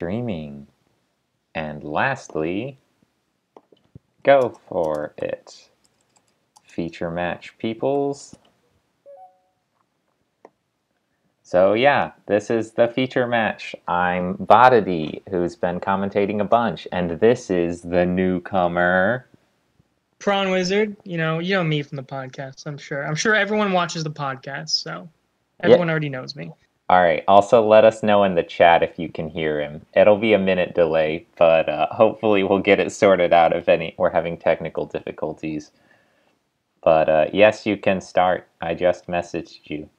streaming. And lastly, go for it. Feature match peoples. So yeah, this is the feature match. I'm Vadadi, who's been commentating a bunch, and this is the newcomer. Prawnwizard, you know me from the podcast, I'm sure. I'm sure everyone watches the podcast, so Yeah. everyone already knows me. Alright, also let us know in the chat if you can hear him. It'll be a minute delay, but hopefully we'll get it sorted out if we're having technical difficulties. But yes, you can start. I just messaged you.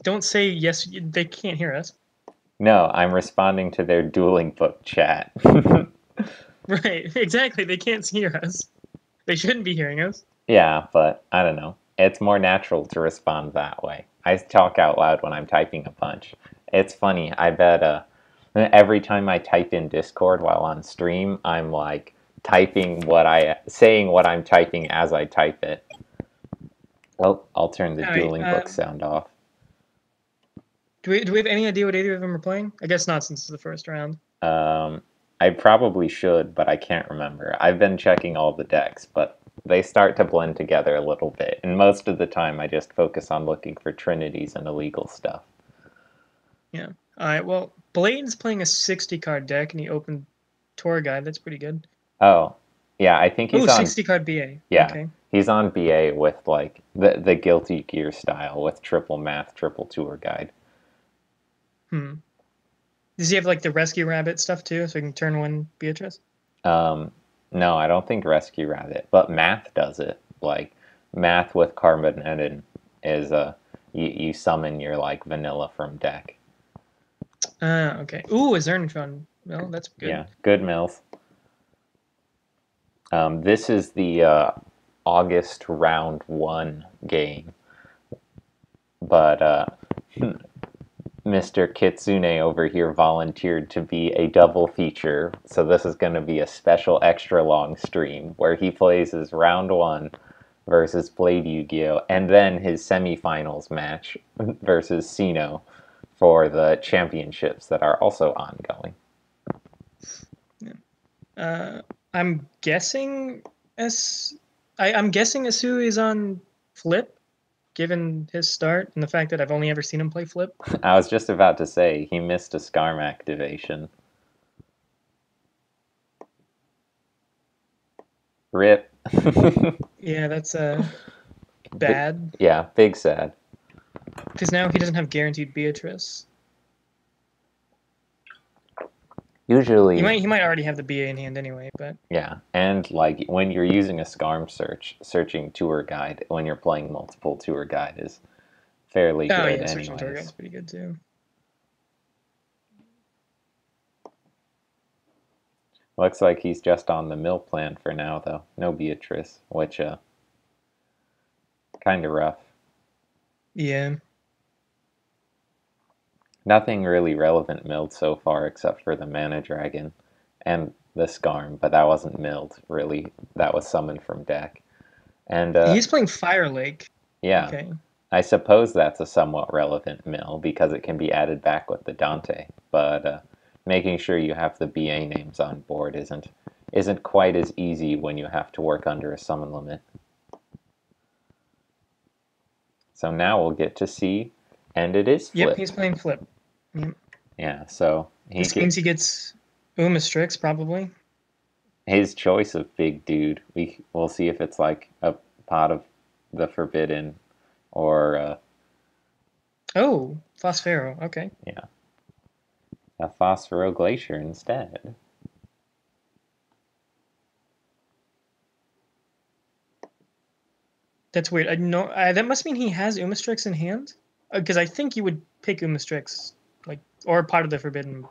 Don't say yes, they can't hear us. No, I'm responding to their dueling book chat. Right, exactly. They can't hear us. They shouldn't be hearing us. Yeah, but I don't know. It's more natural to respond that way. I talk out loud when I'm typing a bunch. It's funny. I bet every time I type in Discord while on stream, I'm like saying what I'm typing as I type it. Well, I'll turn the All right. dueling book sound off. Do we have any idea what either of them are playing? I guess not, since it's the first round. I probably should, but I can't remember. I've been checking all the decks, but they start to blend together a little bit, and most of the time I just focus on looking for trinities and illegal stuff. Yeah. All right. Well, Bladen's playing a 60-card deck, and he opened Tour Guide. That's pretty good. Oh, yeah, I think he's on. 60-card BA. Yeah, Okay. he's on BA with like the Guilty Gear style with triple math, triple tour guide. Does he have like the Rescue Rabbit stuff too, so he can turn one Beatrice? No, I don't think Rescue Rabbit, but math does it. Like math with Carbon is you summon your like vanilla from deck. Okay. Ooh, a Zernatron. Well, that's good. Yeah, good mills. This is the August round 1 game, but Mr. Kitsune over here volunteered to be a double feature, so this is going to be a special extra long stream where he plays his round 1 versus Blade Yu-Gi-Oh! And then his semifinals match versus Sino for the championships that are also ongoing. I'm guessing I'm guessing Asu is on Flip, given his start and the fact that I've only ever seen him play Flip. I was just about to say, he missed a Skarm activation. Rip. Yeah, that's bad. Yeah, big sad. Because now he doesn't have guaranteed Beatrice. Usually he might already have the BA in hand anyway, but yeah, and like when you're using a Skarm searching tour guide when you're playing multiple tour guide is fairly good yeah, anyways. searching tour guide's pretty good too. Looks like he's just on the mill plan for now though. No Beatrice, which kind of rough. Yeah. Nothing really relevant milled so far except for the Mana Dragon and the Skarm, but that wasn't milled, really. That was summoned from deck. And he's playing Fire Lake. Yeah. Okay. I suppose that's a somewhat relevant mill because it can be added back with the Dante, but making sure you have the BA names on board isn't quite as easy when you have to work under a summon limit. So now we'll get to see, and it is Flip. Yep, he's playing Flip. Yep. Yeah, so this means he gets Umastrix, probably. His choice of big dude. We'll see if it's like a pot of the Forbidden or... oh, Phosphero, okay. Yeah. A Phosphoro Glacier instead. That's weird. That must mean he has Umastrix in hand? Because I think you would pick Umastrix, or Pot of the Forbidden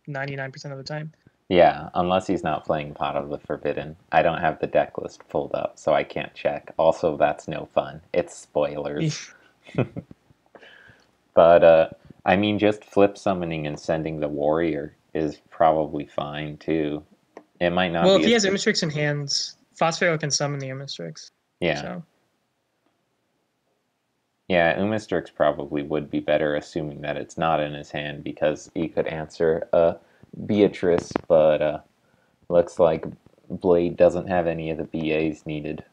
99% of the time. Yeah, unless he's not playing Pot of the Forbidden. I don't have the deck list pulled up, so I can't check. Also, that's no fun. It's spoilers. But, I mean, just flip summoning and sending the warrior is probably fine, too. It might not be. Well, if he has Umastrix in hands, Phosphero can summon the Umastrix. Yeah. So. Yeah, Umastrix probably would be better, assuming that it's not in his hand, because he could answer a Beatrice, but looks like Blade doesn't have any of the BAs needed.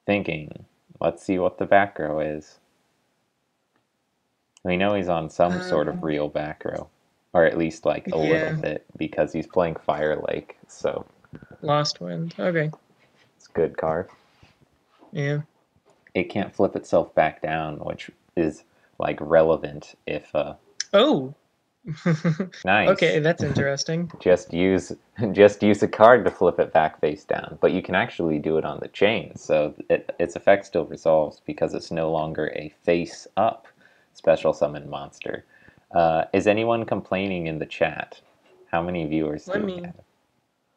Thinking, let's see what the back row is. We know he's on some sort of real back row, or at least like a little Yeah, bit, because he's playing Fire Lake, so Lost Wind. Okay. it's a good card. Yeah. It can't flip itself back down, which is like relevant if Oh. nice. Okay, that's interesting. just use just use a card to flip it back face down, but you can actually do it on the chain, so its effect still resolves because it's no longer a face up special summon monster. Is anyone complaining in the chat? How many viewers Let do we me have?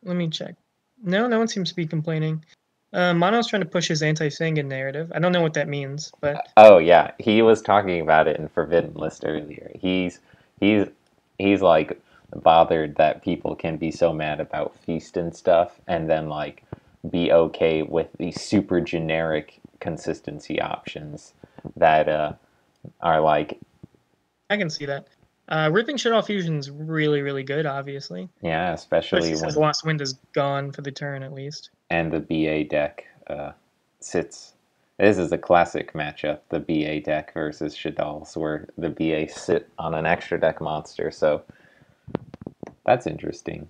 let me check. No, no one seems to be complaining. Mono's trying to push his anti-Sangan narrative. I don't know what that means, but Oh yeah, he was talking about it in Forbidden List earlier. He's he's like bothered that people can be so mad about Feast and stuff, and then like be okay with these super generic consistency options that are like, I can see that. Ripping Shit Off Fusion's really, really good, obviously. yeah, especially Especially since when Lost Wind is gone for the turn, at least. and the BA deck sits. This is a classic matchup, the BA deck versus Shadal's, where the BA sit on an extra deck monster. So that's interesting.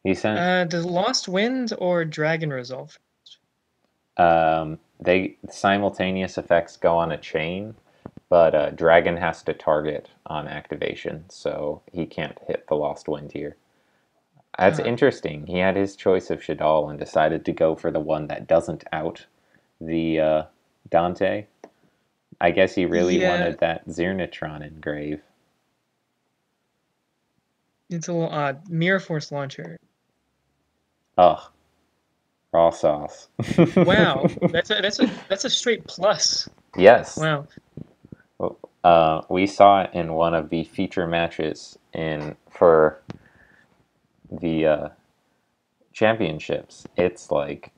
He sent Does Lost Wind or Dragon resolve? they simultaneous effects go on a chain, but Dragon has to target on activation, so he can't hit the Lost Wind here. That's Uh, interesting. He had his choice of Shadal and decided to go for the one that doesn't out the Dante. I guess he really yeah, wanted that Xernatron engrave. it's a little odd. Mirror Force Launcher. Ugh, raw sauce. Wow, that's a straight plus. Yes. Wow. We saw it in one of the feature matches in for the championships. It's like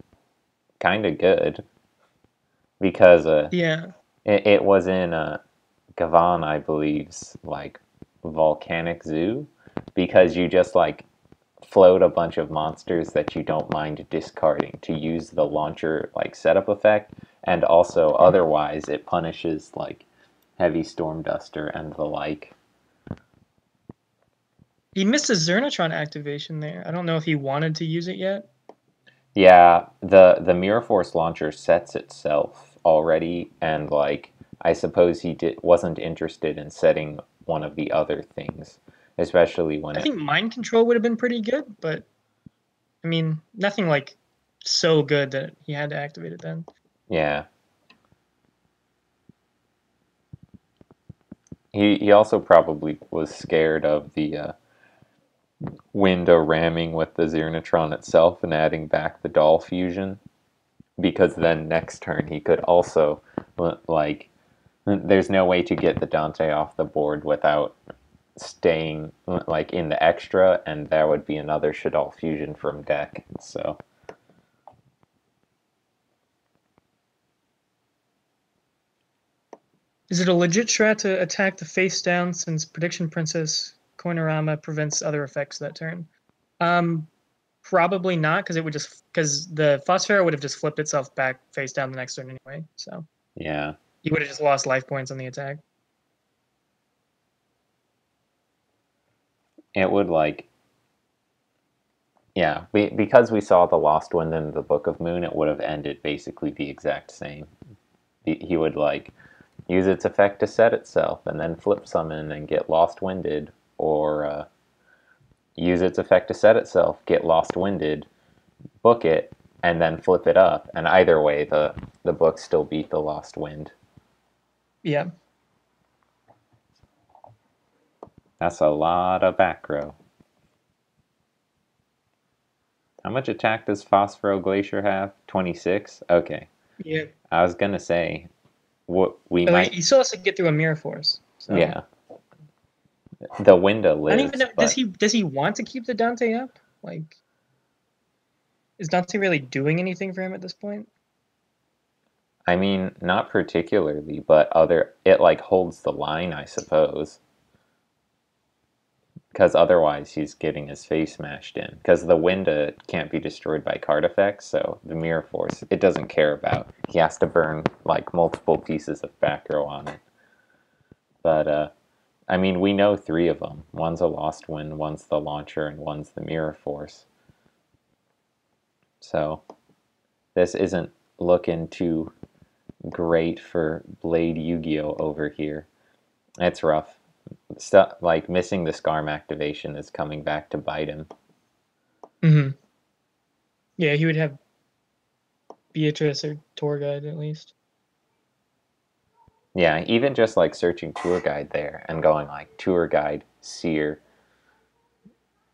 kind of good because Yeah. it was in Gavan, I believe's like volcanic zoo, because you just like float a bunch of monsters that you don't mind discarding to use the launcher like setup effect, and also otherwise it punishes like heavy storm duster and the like. He missed a Xernatron activation there. I don't know if he wanted to use it yet. Yeah, the Mirror Force launcher sets itself already, and like I suppose wasn't interested in setting one of the other things, especially when I it. think Mind Control would have been pretty good, but I mean, nothing like so good that he had to activate it then. Yeah, he also probably was scared of the window ramming with the Xernatron itself and adding back the doll fusion, because then next turn he could also like there's no way to get the Dante off the board without staying like in the extra, and there would be another Shadal fusion from deck. So Is it a legit strat to attack the face down since Prediction Princess Coinorama prevents other effects that turn? Probably not, because the Phosphera would have just flipped itself back face down the next turn anyway. So yeah, you would have just lost life points on the attack. it would like yeah, because we saw the Lost Wind in the Book of Moon, it would have ended basically the exact same. He would like use its effect to set itself, and then flip summon and get Lost Winded, or use its effect to set itself, get Lost Winded, book it, and then flip it up. And either way, the book still beat the Lost Wind. Yeah. That's a lot of back row. How much attack does Phosphoro Glacier have? 26? Okay. Yeah. I was gonna say, what we But might. he still has to get through a Mirror Force. So Yeah. The window I don't even lives, know. Does but he want to keep the Dante up? Like, is Dante really doing anything for him at this point? I mean, not particularly, but it like holds the line, I suppose. because otherwise he's getting his face smashed in. Because the Winda can't be destroyed by card effects, so the Mirror Force it doesn't care about. He has to burn like multiple pieces of back row on it. But I mean, we know three of them. One's a Lost Wind, one's the Launcher, and one's the Mirror Force. So this isn't looking too great for Blade Yu-Gi-Oh over here. It's rough. Stuff like missing the Scarm activation is coming back to bite him. Mm-hmm. Yeah, he would have Beatrice or Tour Guide at least. Yeah, even just like searching Tour Guide there and going like Tour Guide, Seer,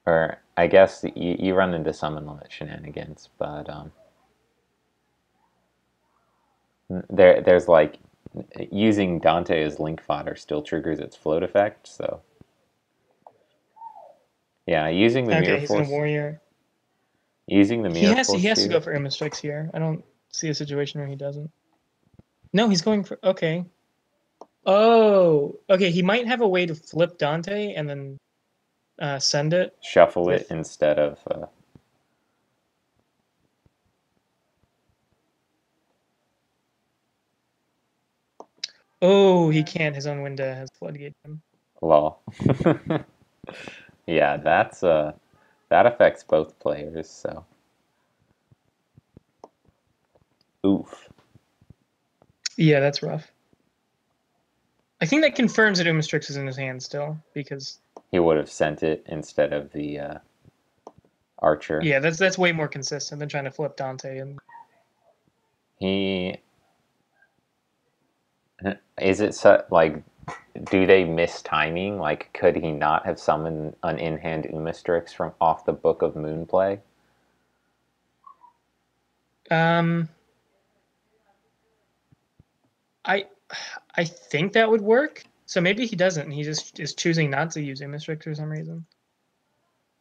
or I guess you run into summon limit shenanigans, but there's like using Dante as link fodder still triggers its float effect, so yeah, using the Mirror Okay, he's in a Force. Warrior. Using the Mirror Force He has to here. go for Immistrix here. I don't see a situation where he doesn't. No, he's going for okay. Oh, okay. He might have a way to flip Dante and then send it. Shuffle it With instead of. Oh, he can't. His own window has floodgate him. Lol. Yeah, that affects both players. So. Oof. Yeah, that's rough. I think that confirms that Umistrix is in his hand still because He would have sent it instead of the Archer. yeah, that's way more consistent than trying to flip Dante and He is it like do they miss timing? Like could he not have summoned an in-hand Umistrix from off the Book of Moonplay? I I think that would work. So maybe he doesn't. He just is choosing not to use Immistrix for some reason.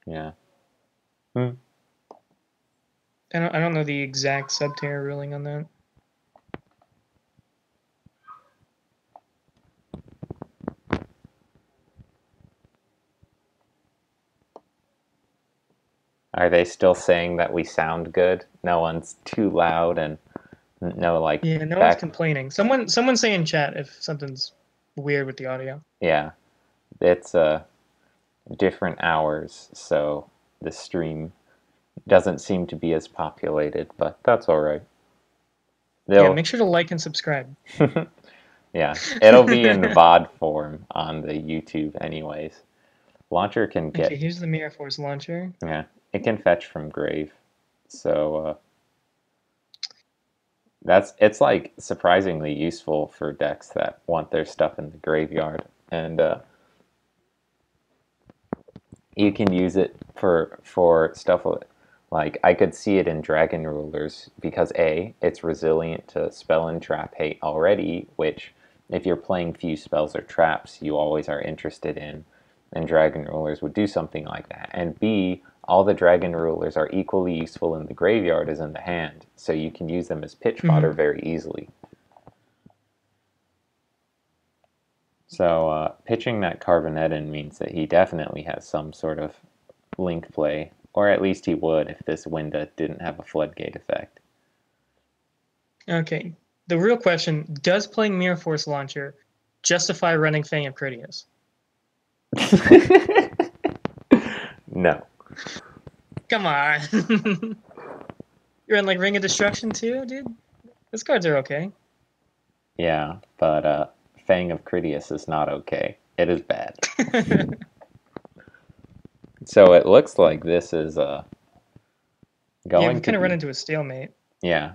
Yeah. I don't know the exact Subterra ruling on that. Are they still saying that we sound good? No one's too loud and no like Yeah, no one's complaining. Someone's saying in chat if something's weird with the audio. Yeah. It's different hours, so the stream doesn't seem to be as populated, but that's all right. Yeah, make sure to like and subscribe. Yeah, it'll be in VOD form on the YouTube anyways. Launcher can get. Okay, here's the Mirror Force launcher. Yeah, it can fetch from grave, so it's like surprisingly useful for decks that want their stuff in the graveyard, and you can use it for stuff like I could see it in Dragon Rulers because A, it's resilient to spell and trap hate already, which if you're playing few spells or traps, you always are interested in, and Dragon Rulers would do something like that. And B, all the Dragon Rulers are equally useful in the graveyard as in the hand, so you can use them as pitch fodder very easily. So pitching that Carbonetin means that he definitely has some sort of link play, or at least he would if this Winda didn't have a floodgate effect. Okay, the real question, does playing Mirror Force launcher justify running Fang of Critias? No. Come on. You're in like Ring of Destruction too, dude? Those cards are okay. Yeah, but Fang of Critias is not okay. It is bad. So it looks like this is going yeah, we kind of run into a stalemate. Yeah.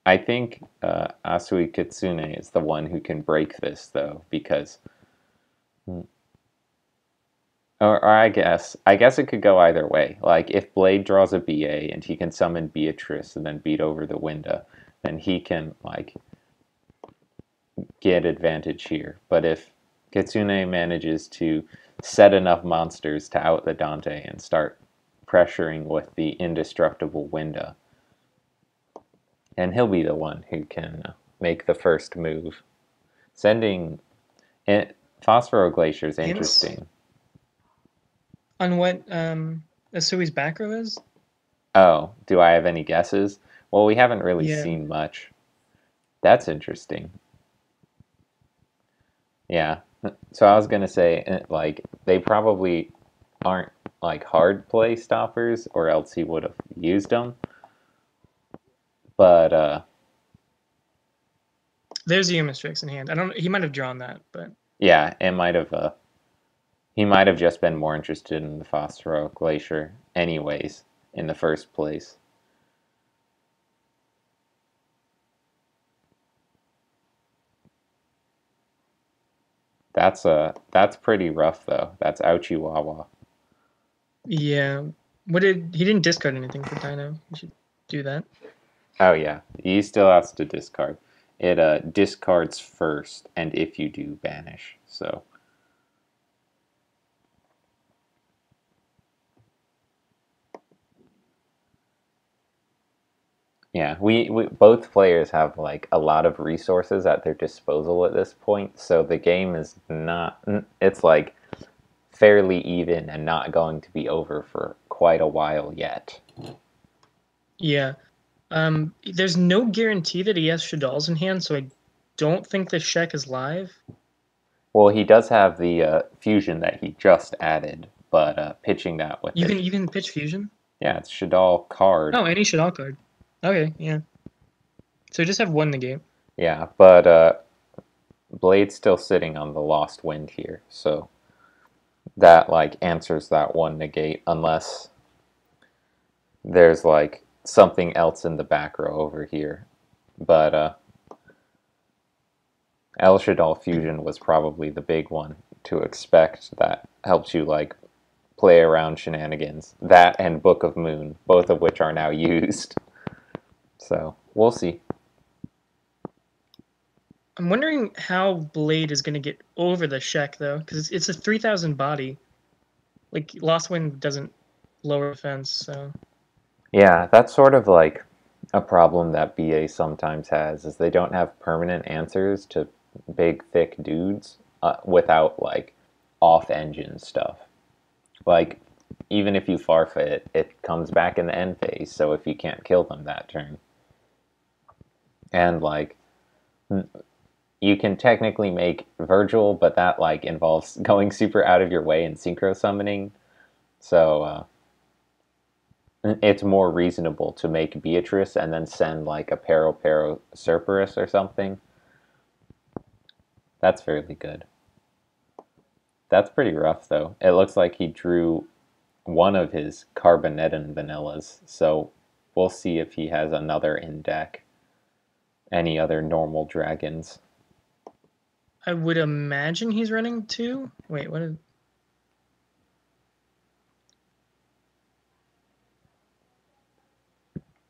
I think Asui Kitsune is the one who can break this, though, because... Or I guess it could go either way. Like, if Blade draws a BA and he can summon Beatrice and then beat over the Winda, then he can, like, get advantage here. But if Kitsune manages to set enough monsters to out the Dante and start pressuring with the indestructible Winda, and he'll be the one who can make the first move. Sending Phosphoro Glacier is interesting. On what Asui's back row is? Oh, do I have any guesses? Well, we haven't really Yeah. seen much. That's interesting. Yeah. So I was gonna say, like, they probably aren't like hard play stoppers, or else he would have used them. But There's the Strix in hand. I don't. He might have drawn that, but yeah, it might have. He might have just been more interested in the Phosphoro Glacier, anyways, in the first place. That's pretty rough though. That's ouchie wawa. yeah. What did he didn't discard anything for Dino? We should do that. Oh yeah, he still has to discard. It discards first, and if you do, banish. So yeah, we both players have like a lot of resources at their disposal at this point. So the game is not. It's like fairly even and not going to be over for quite a while yet. Yeah. There's no guarantee that he has Shadal's in hand, so I don't think the Shek is live. Well, he does have the fusion that he just added, but pitching that with it. You can pitch fusion. Yeah, it's Shadal card. Oh, any Shadal card. Okay, yeah. So just have one negate. Yeah, but Blade's still sitting on the lost wind here, so that like answers that one negate unless there's like something else in the back row over here. But El Shadal fusion was probably the big one to expect that helps you like play around shenanigans. That and Book of Moon, both of which are now used. So we'll see. I'm wondering how Blade is going to get over the Shek, though, because it's a 3,000 body. Like, Lost Wind doesn't lower defense, so... Yeah, that's sort of like a problem that BA sometimes has, is they don't have permanent answers to big, thick dudes without, like, off-engine stuff. Like, even if you forfeit, it comes back in the end phase, so if you can't kill them that turn. And, like, you can technically make Virgil, but that, like, involves going super out of your way and synchro summoning. So, it's more reasonable to make Beatrice and then send, like, a Pero Cerberus or something. That's fairly good. That's pretty rough, though. It looks like he drew one of his Carbonetan vanillas, so we'll see if he has another in deck. Any other normal dragons. I would imagine he's running two? Wait, what is...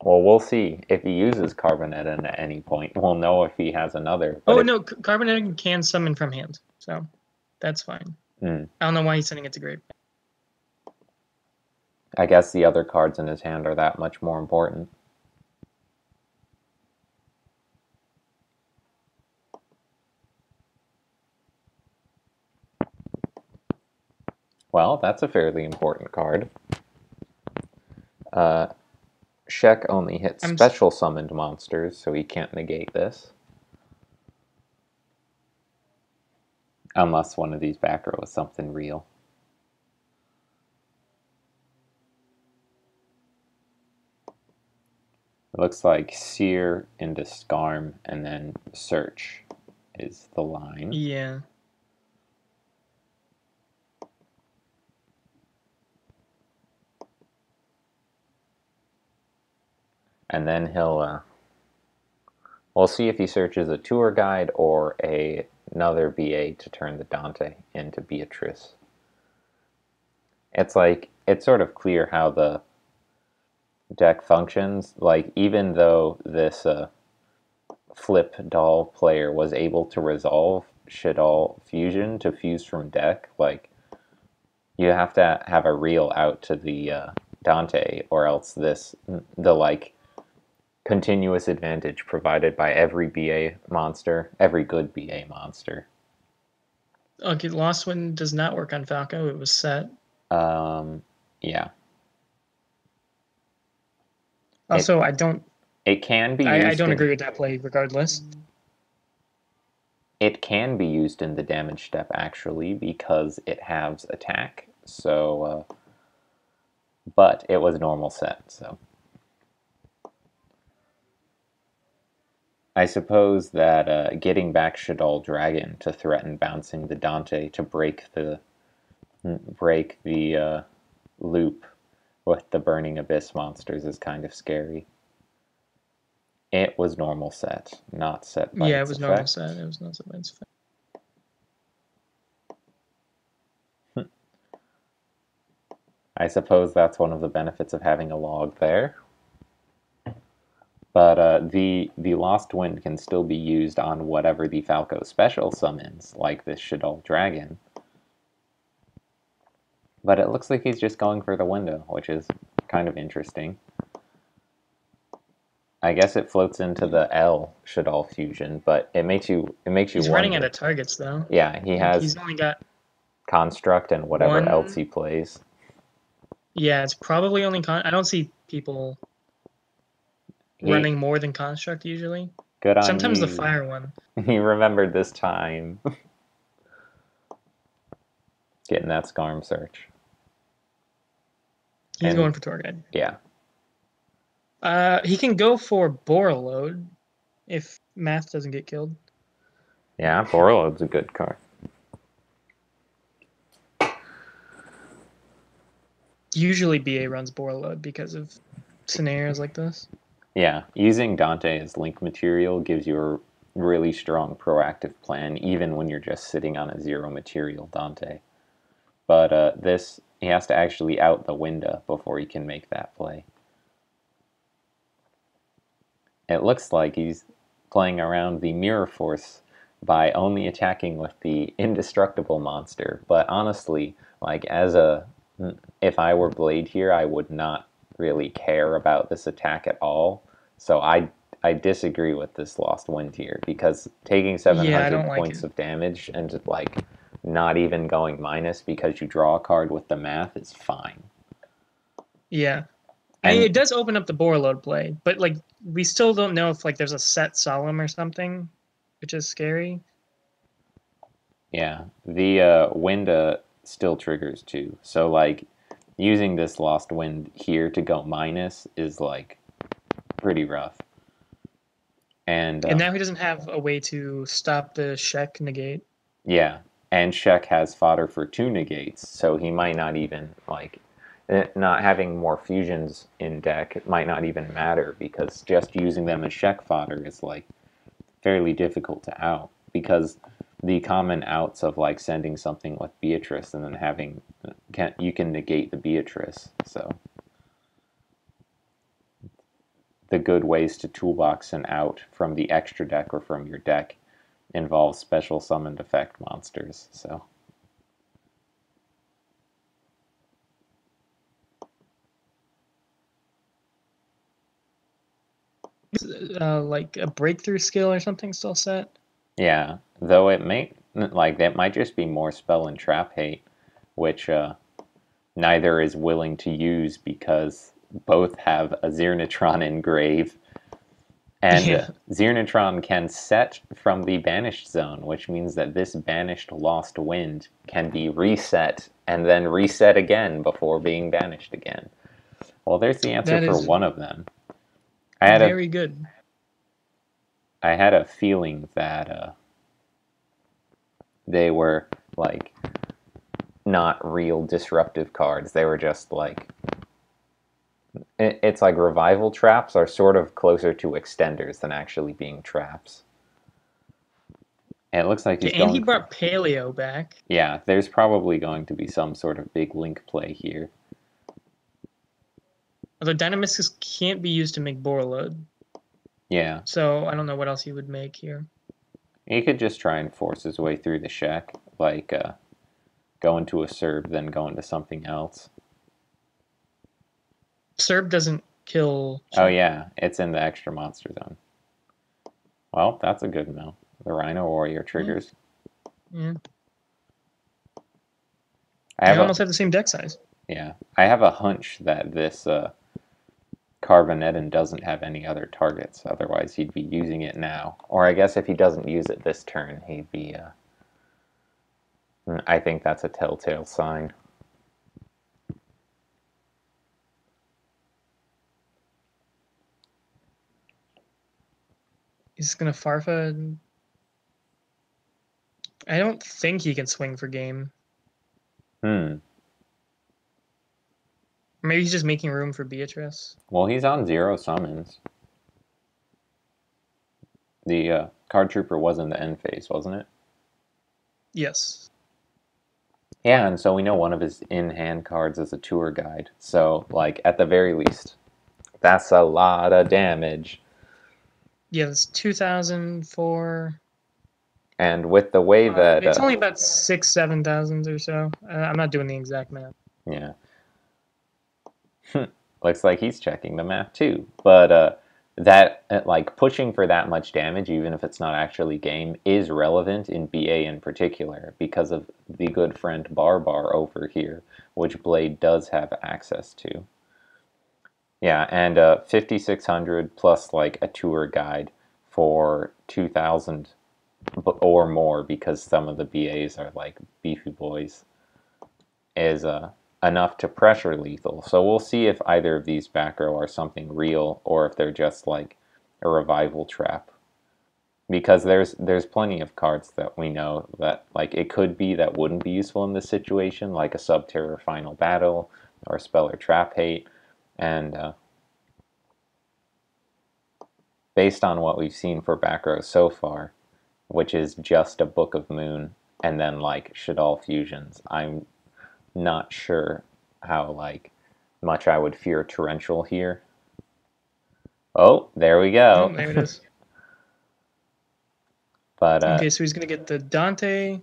Well, we'll see. If he uses Carbonetan at any point, we'll know if he has another. But no, Carbonetic can summon from hand, so that's fine. I don't know why he's sending it to grave. I guess the other cards in his hand are that much more important. Well, that's a fairly important card. Shek only hits special summoned monsters, so he can't negate this. Unless one of these back row is something real. It looks like Sear into Scarm and then Search is the line. Yeah. And then we'll see if he searches a tour guide or another BA to turn the Dante into Beatrice. It's like, it's sort of clear how the deck functions. Like, even though this flip doll player was able to resolve Shadal fusion to fuse from deck, like, you have to have a real out to the Dante, or else the like continuous advantage provided by every BA monster, every good BA monster. Okay, Lost Wind does not work on Falco. It was set. Yeah. Also, I don't It can be I used don't in agree with that play regardless. it can be used in the damage step actually because it has attack. So, but it was normal set. So, I suppose that getting back Shaddoll Dragon to threaten bouncing the Dante to break the loop with the Burning Abyss monsters is kind of scary. It was normal set, not set by Yeah, it its was normal effect. set. It was not so bad. I suppose that's one of the benefits of having a log there. But the Lost Wind can still be used on whatever the Falco special summons, like this Shaddoll Dragon. But it looks like he's just going for the window, which is kind of interesting. I guess it floats into the L Shaddoll fusion, but it makes you He's running out wonder. of targets though. Yeah, he Like has he's only got Construct and whatever else one. he plays. Yeah, it's probably only I don't see people He running more than construct usually. Good on Sometimes the you. fire one. He remembered this time. Getting that Scarm search. He's And going for Torguide. yeah. He can go for Borreload if Math doesn't get killed. Yeah, Borreload's a good card. Usually BA runs Borreload because of scenarios like this. Yeah, using Dante as link material gives you a really strong proactive plan, even when you're just sitting on a zero material Dante. But this, he has to actually out the window before he can make that play. It looks like he's playing around the Mirror Force by only attacking with the indestructible monster. But honestly, like if I were Blade here, I would not really care about this attack at all. So I disagree with this Lost Wind here because taking Yeah, I 700 don't like points it. of damage and just like not even going minus because you draw a card with the math is fine. Yeah. I mean, And it does open up the Borreload play, but like we still don't know if like there's a set Solemn or something, which is scary. yeah, the wind still triggers too. So like using this Lost Wind here to go minus is like pretty rough. And And now he doesn't have a way to stop the Shek negate. yeah, and Shek has fodder for two negates, so he might not even like not having more fusions in deck might not even matter because just using them as Shek fodder is like fairly difficult to out because the common outs of like sending something with Beatrice and then having you can negate the Beatrice. So the good ways to toolbox an out from the extra deck or from your deck involves special summoned effect monsters. So Like a breakthrough skill or something still set. yeah, though it may like that might just be more spell and trap hate, which neither is willing to use because both have a Xyrnitron engrave. And Yeah, Xyrnitron can set from the banished zone, which means that this banished Lost Wind can be reset and then reset again before being banished again. Well, there's the answer that for is one of them. I had a very good. I had a feeling that they were like not real disruptive cards. They were just like it's like revival traps are sort of closer to extenders than actually being traps. And it looks like he's Okay, and he going for brought Paleo back. yeah, there's probably going to be some sort of big link play here. Although Dynamiscus can't be used to make Borreload, Yeah, so I don't know what else he would make here. he could just try and force his way through the shack, like go into a Serb, then go into something else. Serb doesn't kill Oh Shek. yeah, it's in the extra monster zone. Well, that's a good mill. The Rhino Warrior triggers. Yeah. I They have a almost have the same deck size. yeah. I have a hunch that this Carbonetin doesn't have any other targets. Otherwise, he'd be using it now. Or I guess if he doesn't use it this turn, he'd be. I think that's a telltale sign. He's gonna Farfa. I don't think he can swing for game. Hmm. Maybe he's just making room for Beatrice. Well, he's on 0 summons. The card trooper was in the end phase, wasn't it? Yes. Yeah, and so we know one of his in-hand cards is a tour guide. So, like, at the very least, that's a lot of damage. Yeah, it's 2,004. And with the way that... It's only about 7,000 or so. I'm not doing the exact math. Yeah. Looks like he's checking the math too. But that, like, pushing for that much damage, even if it's not actually game, is relevant in BA in particular because of the good friend Barbar over here, which Blade does have access to. Yeah, and 5,600 plus, like, a tour guide for 2,000 or more, because some of the BAs are, like, beefy boys, is enough to pressure lethal. So we'll see if either of these back row are something real or if they're just like a revival trap. Because there's plenty of cards that we know that like it could be that wouldn't be useful in this situation, like a Subterror Final Battle or Speller Trap Hate. And based on what we've seen for back row so far, which is just a Book of Moon and then like Shaddoll Fusions, I'm not sure how like much I would fear Torrential here. Oh, there we Oh, go. there it is. But Okay, so he's gonna get the Dante,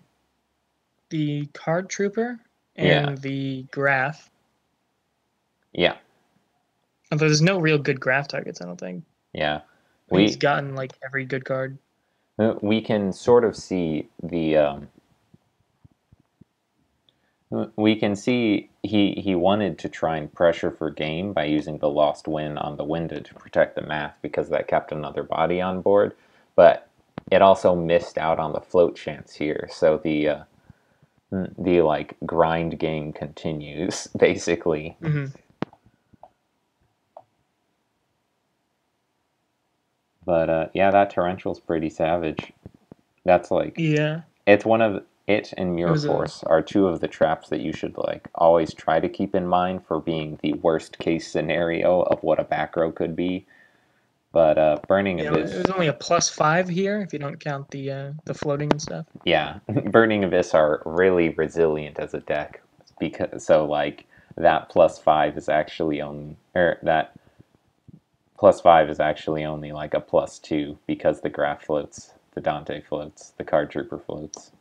the Card Trooper, yeah, and the Graph. yeah, Although there's no real good Graph targets, I don't think. yeah. He's We gotten like every good card. we can sort of see the we can see he wanted to try and pressure for game by using the Lost Win on the window to protect the math because that kept another body on board, but it also missed out on the float chance here. So the like grind game continues basically. Mm-hmm. But yeah, that torrential's pretty savage. That's like Yeah, it's one of it and it Mirror was a Force are two of the traps that you should like always try to keep in mind for being the worst case scenario of what a back row could be. But Burning yeah. It Abyss, was only a +5 here if you don't count the floating and stuff. yeah, Burning Abyss are really resilient as a deck because so like that +5 is actually only or that +5 is actually only like a +2 because the graph floats, the Dante floats, the card trooper floats.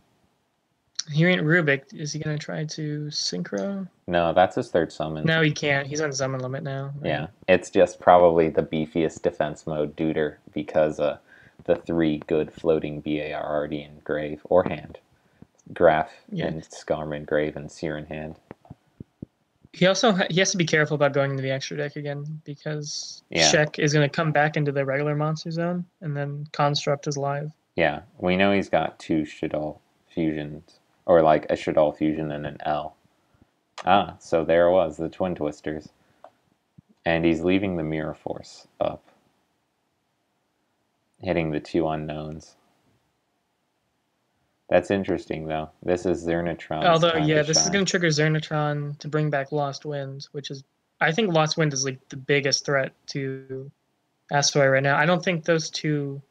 Here ain't Rubik. Is he gonna try to synchro? No, that's his third summon. No, he can't. He's on summon limit now. Right? Yeah, it's just probably the beefiest defense mode duder because the 3 good floating BA are already in grave or hand. Graph Yeah. and Skarman grave and Seer in hand. He also he has to be careful about going into the extra deck again because Yeah. Shek is going to come back into the regular monster zone, and then Construct is live. Yeah, we know he's got 2 Shaddoll fusions, or like a Shaddoll fusion and an L. Ah, so there it was, the Twin Twisters. And he's leaving the Mirror Force up, hitting the 2 unknowns. That's interesting, though. This is Zernatron's Although, time yeah, to this is shine. going to trigger Zernatron to bring back Lost Wind, which is, I think Lost Wind is like the biggest threat to Asteroid right now. I don't think those two.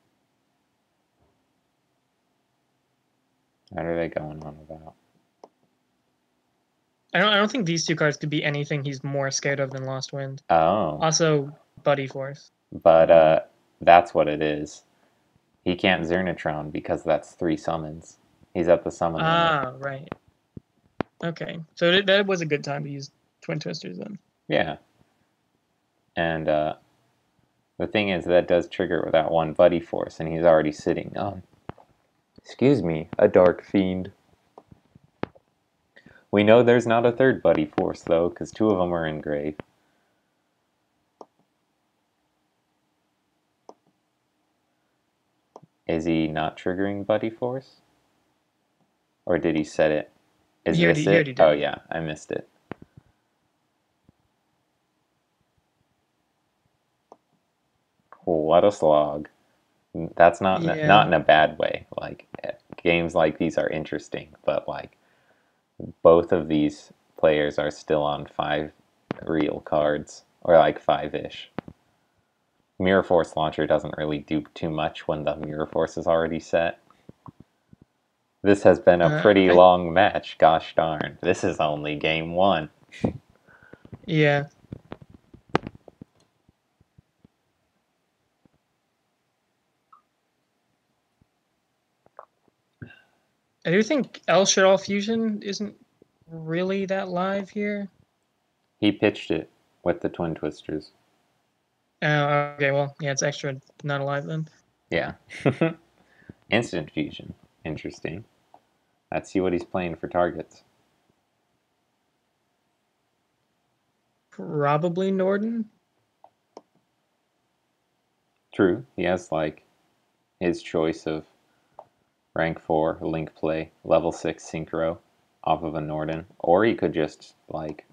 What are they going on about? I don't think these two cards could be anything he's more scared of than Lost Wind. Oh, Also, Buddy Force. but that's what it is. He can't Zernatron because that's 3 summons. He's at the summon limit. Ah, right. Okay, so that was a good time to use Twin Twisters then. Yeah. And the thing is, that does trigger that 1 Buddy Force, and he's already sitting on, excuse me, a Dark Fiend. We know there's not a third Buddy Force, though, because 2 of them are in grave. Is he not triggering Buddy Force? Or did he set it? Is He this already it? did. Oh, yeah, I missed it. What a slog. That's not Yeah. in a bad way. Like, games like these are interesting, but like both of these players are still on 5 real cards, or like 5-ish. Mirror Force Launcher doesn't really do too much when the Mirror Force is already set. This has been a pretty long match, gosh darn. This is only game 1. Yeah. I do think El Shadal Fusion isn't really that live here. He pitched it with the Twin Twisters. Oh, okay, well, yeah, it's extra not alive then. Yeah. Instant Fusion. Interesting. Let's see what he's playing for targets. Probably Norden. True. He has like his choice of rank 4 link play, level 6 synchro off of a Norden, or he could just like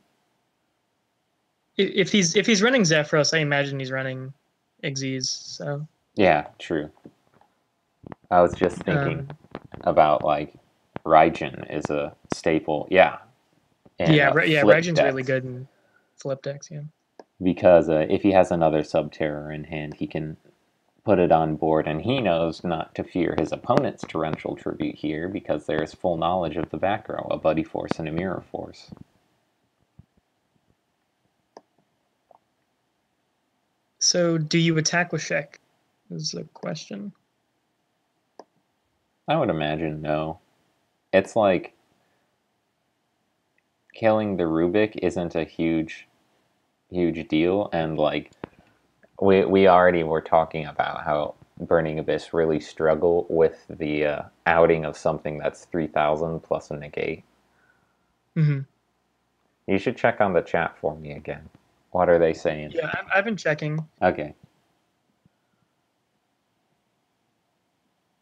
If he's running Zephyros, I imagine he's running Xyz. So yeah, true. I was just thinking about like Raijin is a staple, yeah. And yeah, flip Raijin's really decks. good in flip decks. Yeah. Because if he has another Subterror in hand, he can put it on board, and he knows not to fear his opponent's Torrential Tribute here because there is full knowledge of the back row, a Buddy Force and a Mirror Force. So, do you attack with Shek? Is the question. I would imagine no. It's like killing the Rubik isn't a huge deal, and like we already were talking about how Burning Abyss really struggle with the outing of something that's 3,000 plus a negate. Mm-hmm. You should check on the chat for me again. What are they saying? Yeah, I've been checking. Okay.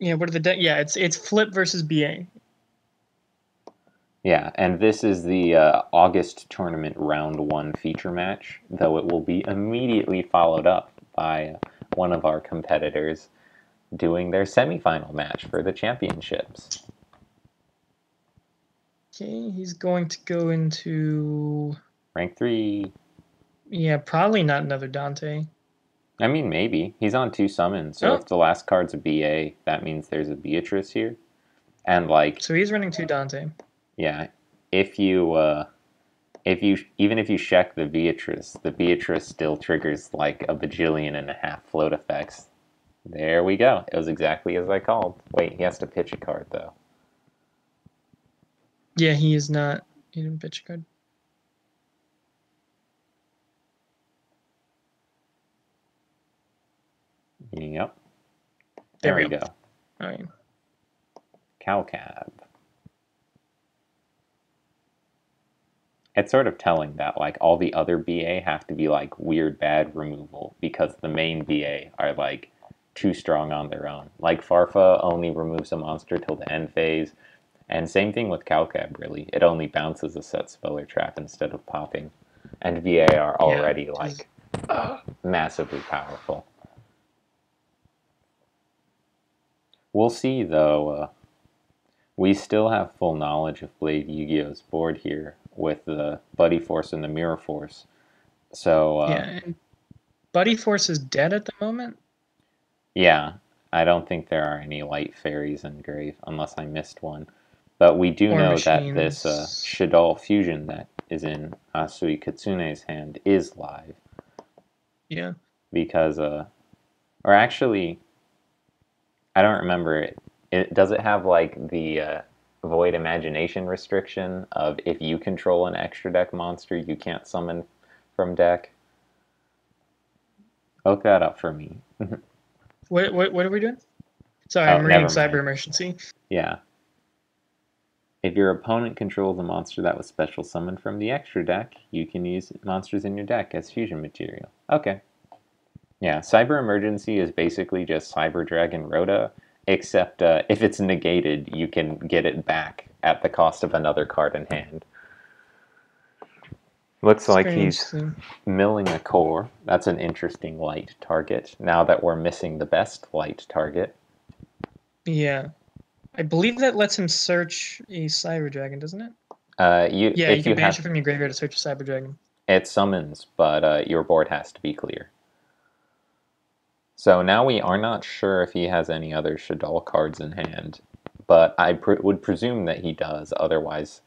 Yeah, what are the yeah? It's flip versus BA. Yeah, and this is the August tournament round 1 feature match, though it will be immediately followed up by one of our competitors doing their semifinal match for the championships. Okay, he's going to go into Rank 3. Yeah, probably not another Dante. I mean, maybe. He's on 2 summons, so if the last card's a BA, that means there's a Beatrice here. And like, so he's running 2 Dante. Yeah, if you even if you check the Beatrice still triggers like a bajillion and a half float effects. There we go. It was exactly as I called. Wait, he has to pitch a card though. Yeah, he is not. He didn't pitch a card. Yep. There we go. All right. Calcab. It's sort of telling that like all the other BA have to be like weird bad removal because the main BA are like too strong on their own. Like Farfa only removes a monster till the end phase, and same thing with Calcab really. It only bounces a set spell or trap instead of popping. And VA are already like massively powerful. We'll see though. We still have full knowledge of Blade Yu-Gi-Oh's board here with the Buddy Force and the Mirror Force. So yeah, and Buddy Force is dead at the moment. Yeah, I don't think there are any light fairies in grave unless I missed one. But we do know that this Shadal fusion that is in Asui Kitsune's hand is live. Yeah. Because or actually I don't remember it. Does it have like the Void Imagination restriction of if you control an extra deck monster, you can't summon from deck? Look that up for me. What are we doing? Sorry, I'm reading Cyber Emergency. Yeah. If your opponent controls a monster that was special summoned from the extra deck, you can use monsters in your deck as fusion material. Okay. Yeah, Cyber Emergency is basically just Cyber Dragon Rhoda, except if it's negated, you can get it back at the cost of another card in hand. Looks It's like very he's interesting. milling a core. That's an interesting light target, now that we're missing the best light target. Yeah. I believe that lets him search a Cyber Dragon, doesn't it? You Yeah, you if can you banish have it from your graveyard to search a Cyber Dragon. it summons, but your board has to be clear. So now we are not sure if he has any other Shaddoll cards in hand, but I would presume that he does. Otherwise,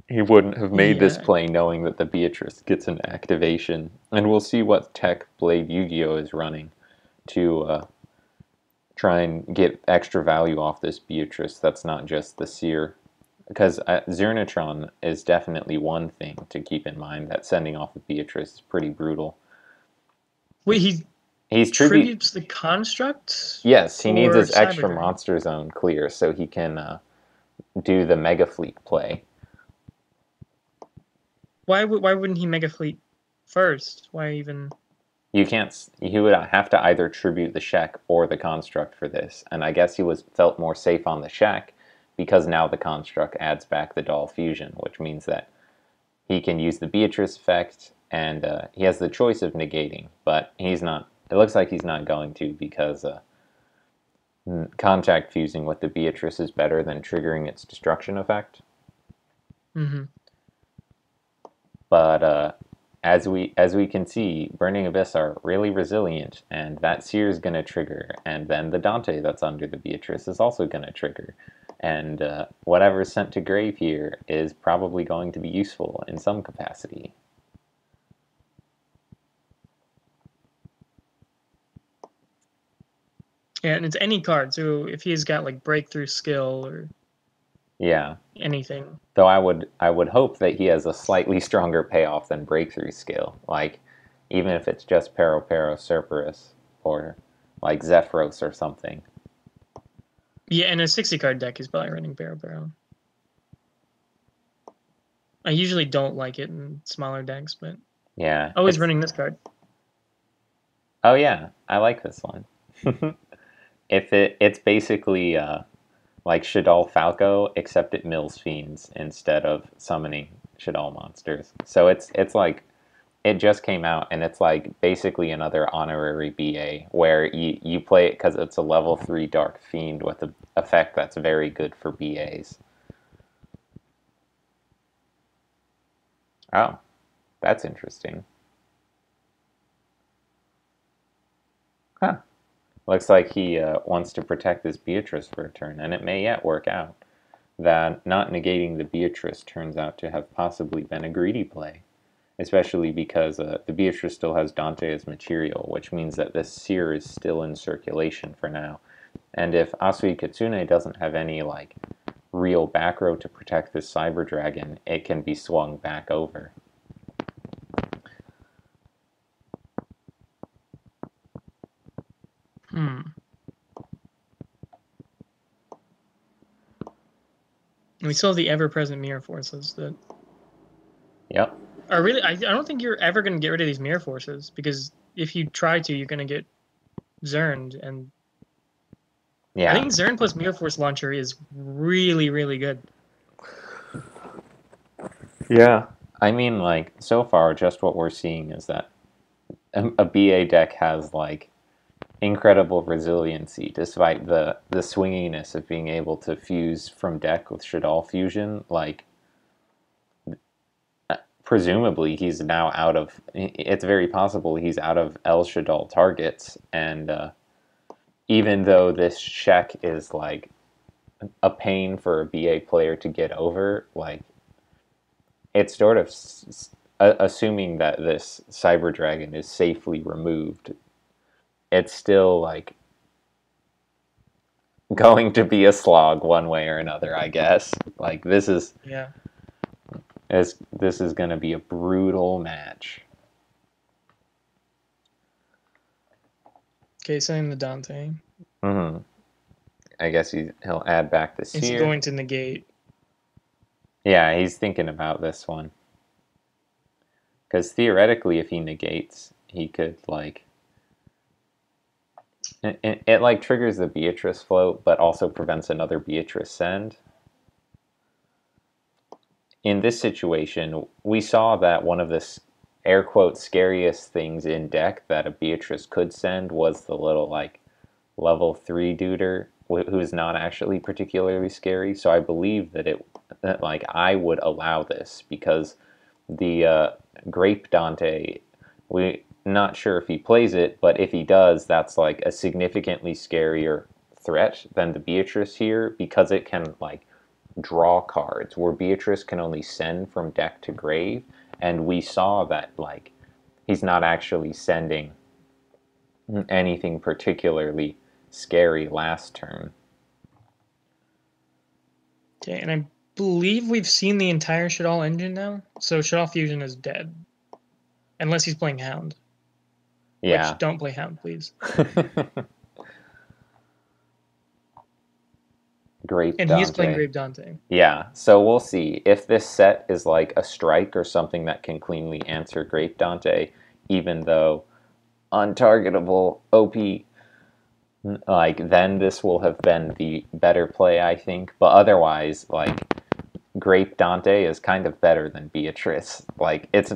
he wouldn't have made this Yeah. play knowing that the Beatrice gets an activation. And we'll see what tech Blade Yu-Gi-Oh is running to try and get extra value off this Beatrice that's not just the Seer. Because Zernatron is definitely one thing to keep in mind, that sending off a Beatrice is pretty brutal. Wait, he He's tribute. tributes the construct Yes, he needs for his Cyber extra Dragon. monster zone clear so he can do the Mega Fleet play. Why wouldn't he Mega Fleet first? Why even? You can't. He would have to either tribute the Shek or the construct for this, and I guess he felt more safe on the Shek because now the construct adds back the Doll fusion, which means that he can use the Beatrice effect, and he has the choice of negating, but he's not. It looks like he's not going to because contact fusing with the Beatrice is better than triggering its destruction effect. Mm-hmm. But as we can see, Burning Abyss are really resilient, and that Seer is going to trigger, and then the Dante that's under the Beatrice is also going to trigger, and whatever's sent to grave here is probably going to be useful in some capacity. Yeah, and it's any card. So if he's got like breakthrough skill or Yeah. anything. Though I would hope that he has a slightly stronger payoff than breakthrough skill. Like even if it's just Pero Cerberus or like Zephyros or something. Yeah, in a 60 card deck, he's probably running Barrow. I usually don't like it in smaller decks, but Yeah. always running this card. Oh yeah, I like this one. It's basically like Shaddoll Falco, except it mills fiends instead of summoning Shaddoll monsters. So it's like it just came out, and it's like basically another honorary BA where you play it because it's a level 3 Dark Fiend with an effect that's very good for BAs. Oh, that's interesting. Huh. Looks like he wants to protect this Beatrice for a turn, and it may yet work out. That not negating the Beatrice turns out to have possibly been a greedy play, especially because the Beatrice still has Dante as material, which means that this Seer is still in circulation for now. And if Asui Kitsune doesn't have any like real back row to protect this Cyber Dragon, it can be swung back over. We still have the ever-present mirror forces that. Yep. Are really, I don't think you're ever going to get rid of these mirror forces, because if you try to, you're going to get Zerned, and Yeah. I think Zern plus Mirror Force Launcher is really, really good. Yeah. I mean, like, so far, just what we're seeing is that a BA deck has, like, incredible resiliency, despite the swinginess of being able to fuse from deck with Shaddoll Fusion. Like, presumably, he's now out of... It's very possible he's out of El Shaddoll targets, and even though this check is, like, a pain for a BA player to get over, like, it's sort of... assuming that this Cyber Dragon is safely removed, it's still like going to be a slog one way or another, I guess. Like this is going to be a brutal match. Okay, sending the Dante. I guess he'll add back the Seer. It's going to negate. Yeah, he's thinking about this one. Because theoretically, if he negates, he could, like... It like, triggers the Beatrice float, but also prevents another Beatrice send. In this situation, we saw that one of the air quote scariest things in deck that a Beatrice could send was the little like level 3 duder who's not actually particularly scary. So I believe that like I would allow this because the Grape Dante, we not sure if he plays it, but if he does, that's like a significantly scarier threat than the Beatrice here because it can like draw cards where Beatrice can only send from deck to grave, and we saw that like he's not actually sending anything particularly scary last turn. Okay, and I believe we've seen the entire Shaddoll engine now, so Shaddoll Fusion is dead. Unless he's playing Hound. Yeah. Which, don't play Hound, please. Grape And Dante. he is playing Grape Dante. Yeah, so we'll see. If this set is like a strike or something that can cleanly answer Grape Dante, even though untargetable OP, like then this will have been the better play, I think. But otherwise, like Grape Dante is kind of better than Beatrice. Like it's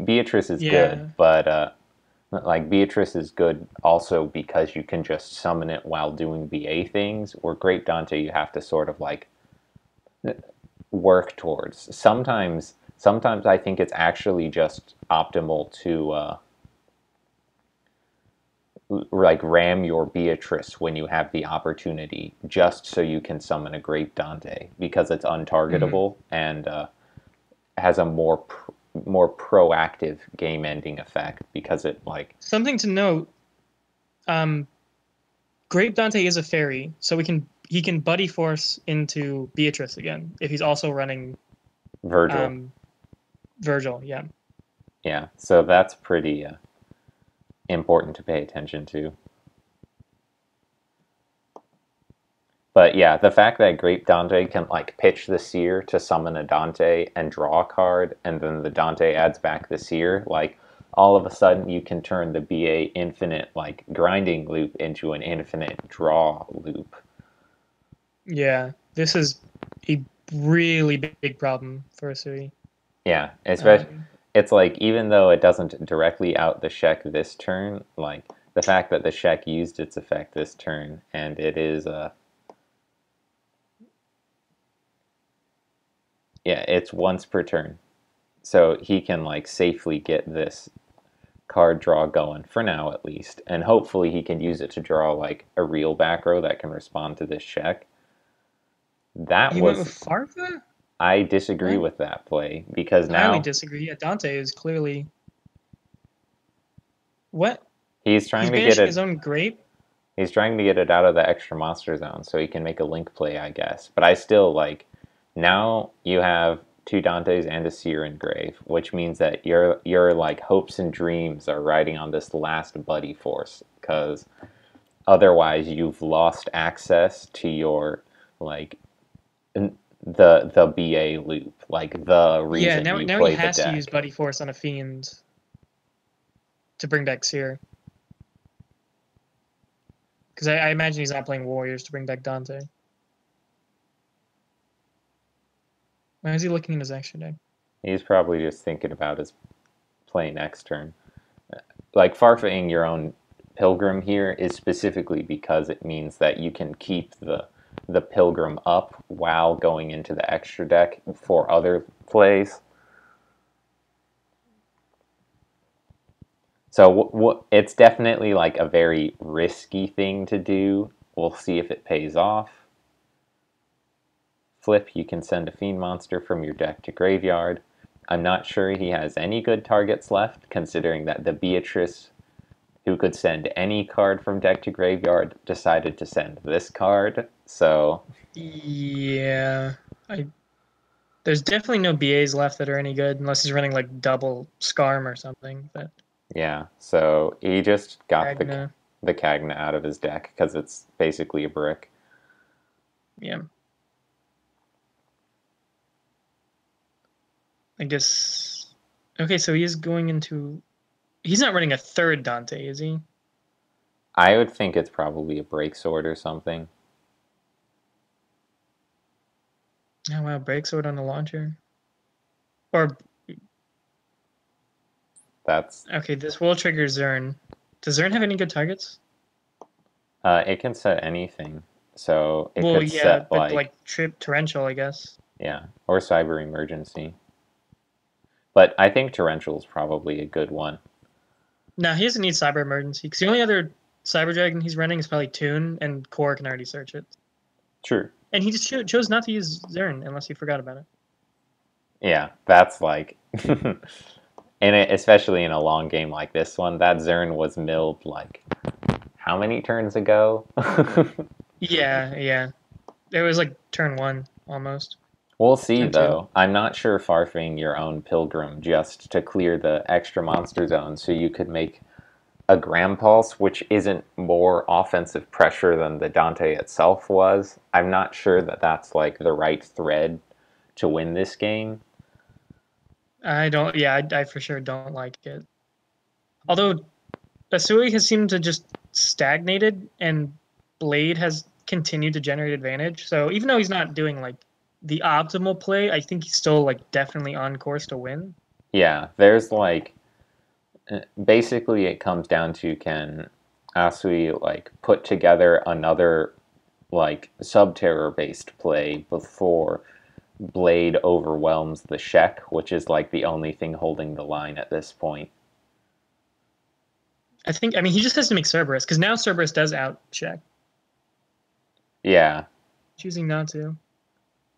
Beatrice is good, but like Beatrice is good also because you can just summon it while doing BA things. Where Grape Dante, you have to sort of like work towards. Sometimes I think it's actually just optimal to like ram your Beatrice when you have the opportunity, just so you can summon a Grape Dante because it's untargetable and has a more proactive game ending effect because it like something to note. Grape Dante is a fairy, so he can buddy force into Beatrice again if he's also running Virgil. Virgil, yeah. Yeah, so that's pretty important to pay attention to. But yeah, the fact that Grape Dante can like pitch the Seer to summon a Dante and draw a card, and then the Dante adds back the Seer, like all of a sudden you can turn the BA infinite like grinding loop into an infinite draw loop. Yeah, this is a really big problem for a city. Yeah, especially it's like even though it doesn't directly out the Shek this turn, like the fact that the Shek used its effect this turn and it is yeah, it's once per turn. So he can like safely get this card draw going for now at least, and hopefully he can use it to draw like a real back row that can respond to this check. That he went with Farfa? I disagree with that play because now highly disagree. Yeah, Dante is clearly what he's trying to get banishing it. his own grape. He's trying to get it out of the extra monster zone so he can make a link play, I guess. But I still like now you have two Dantes and a Seer in grave, which means that your like hopes and dreams are riding on this last buddy force because otherwise you've lost access to your like the BA loop, like the reason Yeah, you now play he has the deck. to use Buddy Force on a Fiend to bring back Seer. Because I imagine he's not playing Warriors to bring back Dante. Why is he looking in his extra deck? He's probably just thinking about his play next turn. Like forfeiting your own Pilgrim here is specifically because it means that you can keep the Pilgrim up while going into the extra deck for other plays. So it's definitely like a very risky thing to do. We'll see if it pays off. Flip, you can send a Fiend monster from your deck to graveyard. I'm not sure he has any good targets left, considering that the Beatrice, who could send any card from deck to graveyard, decided to send this card. So yeah, there's definitely no BAs left that are any good unless he's running like double Skarm or something. But yeah, so he just got Cagna. the Cagna out of his deck because it's basically a brick. Yeah. I guess. Okay, so he is going into. He's not running a third Dante, is he? I would think it's probably a break sword or something. Oh wow, break sword on the launcher. Or That's okay, this will trigger Zern. Does Zern have any good targets? it can set anything. So it Well, could yeah, set but like like trip torrential, I guess. yeah, or cyber emergency. But I think torrential is probably a good one. No, he doesn't need cyber emergency because the only other cyber dragon he's running is probably Toon, and Core can already search it. True. And he just chose not to use Zern unless he forgot about it. Yeah, that's like and especially in a long game like this one, that Zern was milled like how many turns ago? Yeah, yeah. It was like turn one almost. We'll see Turn two. though. I'm not sure farfing your own pilgrim just to clear the extra monster zone so you could make a Gram Pulse, which isn't more offensive pressure than the Dante itself was. I'm not sure that that's like the right thread to win this game. I don't. Yeah, I for sure don't like it. Although Asui has seemed to just stagnated, and Blade has continued to generate advantage. So even though he's not doing like the optimal play, I think he's still like definitely on course to win. Yeah, there's like basically it comes down to can Asui like put together another like sub-terror based play before Blade overwhelms the Shek, which is like the only thing holding the line at this point. I think. I mean, he just has to make Cerberus because now Cerberus does out check. Yeah, Choosing not to,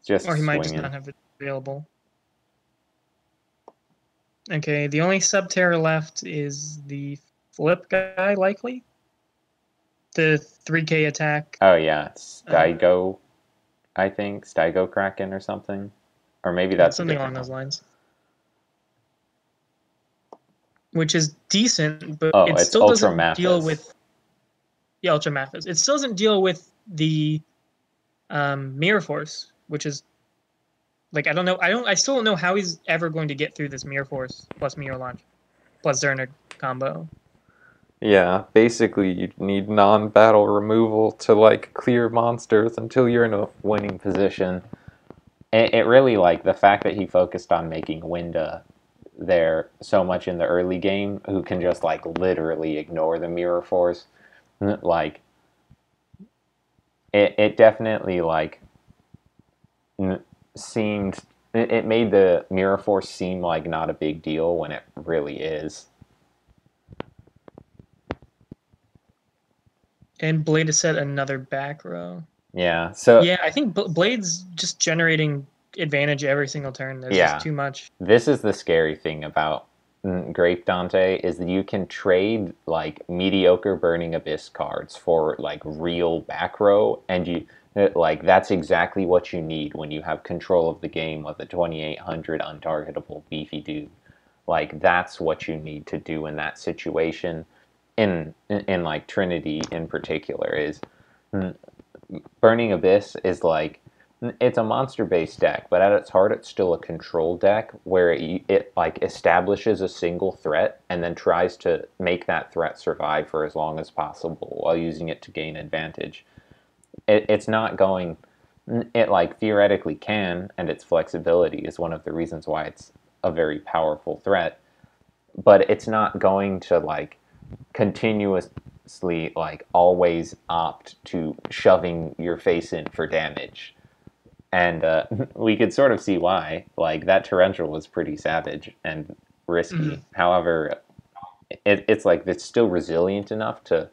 just or he might just swinging. not have it available. Okay, the only sub terror left is the flip guy, likely the 3K attack. Oh yeah, Uh, Steigo, I think Steigo Kraken or something, or maybe yeah, that's a something along different those one. lines, which is decent, but Oh, it it's still Ultra doesn't deal Mathis. with the Ultra Mathis. It still doesn't deal with the Mirror Force, which is like I don't know. I still don't know how he's ever going to get through this Mirror Force plus Mirror Launch plus Zerner combo. Yeah, basically you need non-battle removal to like clear monsters until you're in a winning position. It really like the fact that he focused on making Winda there so much in the early game, who can just like literally ignore the mirror force. Like it definitely like seemed it made the mirror force seem like not a big deal when it really is. And Blade has set another back row. Yeah. So Yeah, I think Blade's just generating advantage every single turn. There's just yeah, too much. this is the scary thing about Great Dante is that you can trade like mediocre Burning Abyss cards for like real back row, and you like that's exactly what you need when you have control of the game with a 2800 untargetable beefy dude. Like that's what you need to do in that situation. In like Trinity in particular is mm, Burning Abyss is like it's a monster based deck, but at its heart, it's still a control deck where it like establishes a single threat and then tries to make that threat survive for as long as possible while using it to gain advantage. It's not going. It like theoretically can, and its flexibility is one of the reasons why it's a very powerful threat. But it's not going to like continuously like always opt to shoving your face in for damage, and we could sort of see why. Like that torrential was pretty savage and risky. Mhm. However, it's like it's still resilient enough to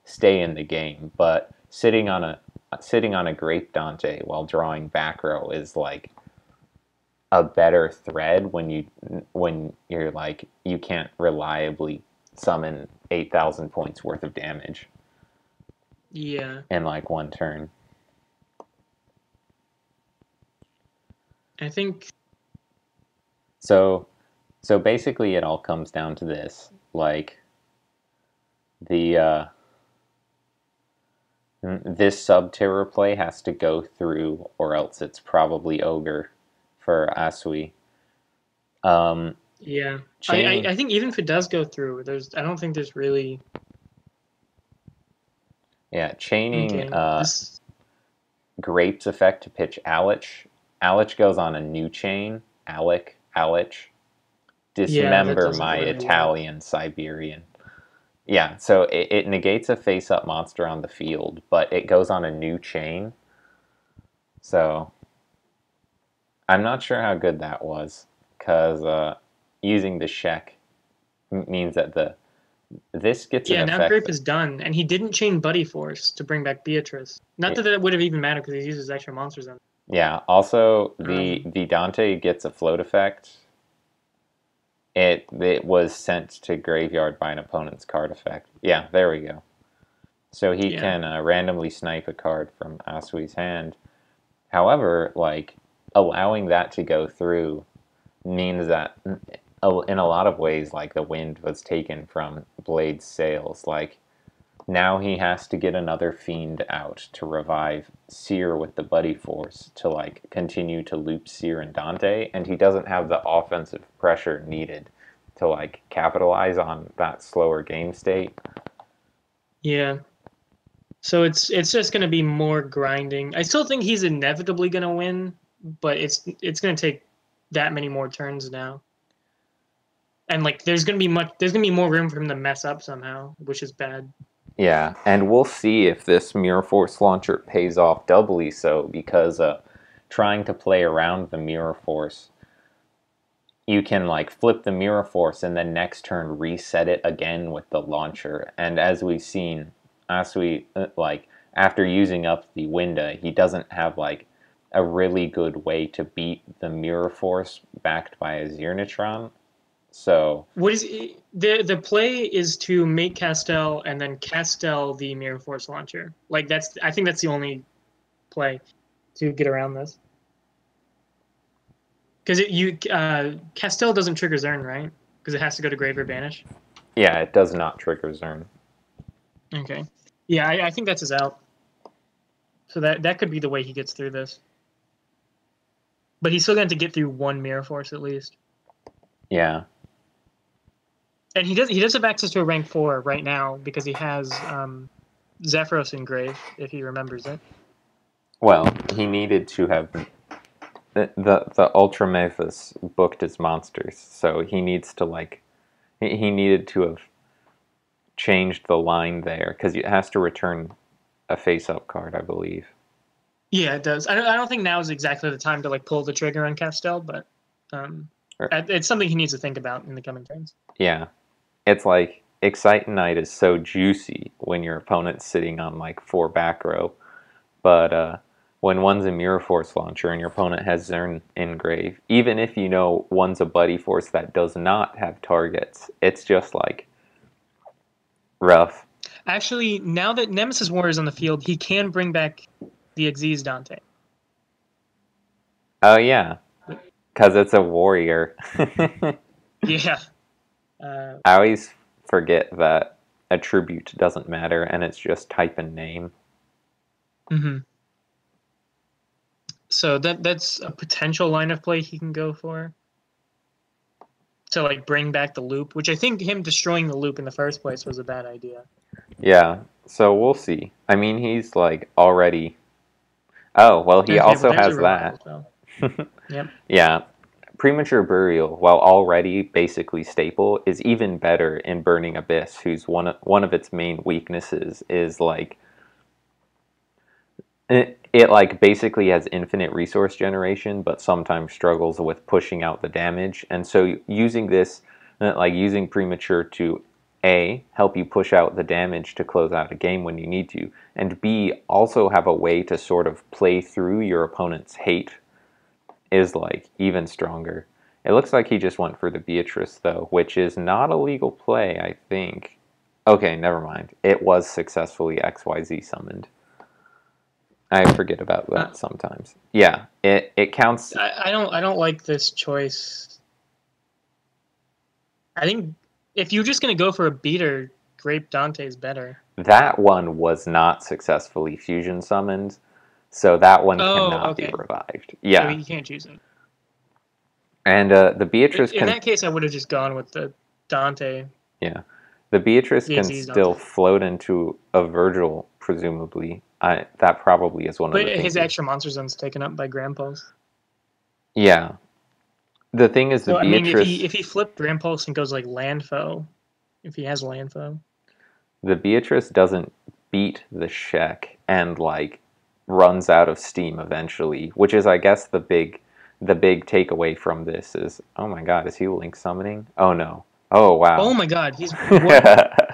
stay in the game, but sitting on a Great Dante while drawing back row is like a better thread when you're like you can't reliably summon 8,000 points worth of damage Yeah, in like one turn. I think. So so basically it all comes down to this. Like the this sub terror play has to go through or else it's probably ogre for Asui. Yeah. Chaining, I think even if it does go through, I don't think there's really yeah, chaining okay. This Grape's effect to pitch Alich. Alich goes on a new chain. Alich. yeah, that Dismember doesn't my really work. Italian Siberian. Yeah, so it negates a face-up monster on the field, but it goes on a new chain. So I'm not sure how good that was, because using the Shek means that this gets an Yeah, now effect. Grape is done, and he didn't chain Buddy Force to bring back Beatrice. Not Yeah, that that would have even mattered because he uses extra monsters on it. yeah. Also, Um, the Dante gets a float effect. It was sent to graveyard by an opponent's card effect. Yeah, there we go. So he yeah, can randomly snipe a card from Asui's hand. However, like allowing that to go through means that in a lot of ways, like the wind was taken from Blade's sails. Like now he has to get another fiend out to revive Seer with the Buddy Force to like continue to loop Seer and Dante, and he doesn't have the offensive pressure needed to like capitalize on that slower game state. yeah. So it's just going to be more grinding. I still think he's inevitably going to win, but it's going to take that many more turns now. And like there's going to be more room for him to mess up somehow, which is bad. Yeah, and we'll see if this Mirror Force launcher pays off doubly so because trying to play around the Mirror Force, you can like flip the Mirror Force and then next turn reset it again with the launcher. And as we've seen, Asui like after using up the Winda, he doesn't have like a really good way to beat the Mirror Force backed by a Xernitron. So What is the play is to make Castel and then Castel the Mirror Force launcher. Like I think that's the only play to get around this. Because Castel doesn't trigger Zern, right? Because it has to go to Grave or Banish. yeah, it does not trigger Zern. Okay. Yeah, I think that's his out. So that could be the way he gets through this. But he's still going to get through one Mirror Force at least. Yeah. And he does have access to a rank 4 right now because he has Zephyros in Grave, if he remembers it. Well, he needed to have the Ultramathus booked his monsters, so he needs to like he needed to have changed the line there because it has to return a face-up card, I believe. Yeah, it does. I don't think now is exactly the time to like pull the trigger on Castel, but um, it's something he needs to think about in the coming turns. Yeah, it's like Excite-Night is so juicy when your opponent's sitting on like 4 back row, but when one's a Mirror Force launcher and your opponent has Zern Engrave, even if you know one's a Buddy Force that does not have targets, it's just like rough. Actually, now that Nemesis War is on the field, he can bring back the Xyz Dante. Oh yeah, because it's a warrior. Yeah. I always forget that attribute doesn't matter and it's just type and name. Mm-hmm. So that's a potential line of play he can go for. To like bring back the loop, which I think him destroying the loop in the first place was a bad idea. Yeah, so we'll see. I mean, he's like already. Oh, well, he Okay, well also there's a has revival that. spell. Yep. Yeah, premature burial, while already basically staple, is even better in Burning Abyss, whose one of its main weaknesses is like it like basically has infinite resource generation, but sometimes struggles with pushing out the damage. And so using this, like using premature to A, help you push out the damage to close out a game when you need to, and B, also have a way to sort of play through your opponent's hate is like even stronger. It looks like he just went for the Beatrice though, which is not a legal play, I think. Okay, never mind. It was successfully XYZ summoned. I forget about Uh, that sometimes. Yeah, it counts. I don't like this choice. I think if you're just gonna go for a beater, Grape Dante is better. That one was not successfully fusion summoned, so that one Oh, cannot be okay. revived. So Yeah, he can't choose it. And the Beatrice In can, that case, I would have just gone with the Dante, yeah, the Beatrice the can Aziz still Dante. float into a Virgil, presumably. That probably is one of But the things. his extra monster zone's taken up by Grand Pulse. Yeah, the thing is the So I mean, Beatrice. if he flipped Grand Pulse and goes like Landfoe, if he has Landfoe. The Beatrice doesn't beat the Shek and like runs out of steam eventually, which is I guess the big takeaway from this is, oh my god, is he link summoning? Oh no. Oh Oh wow. my God,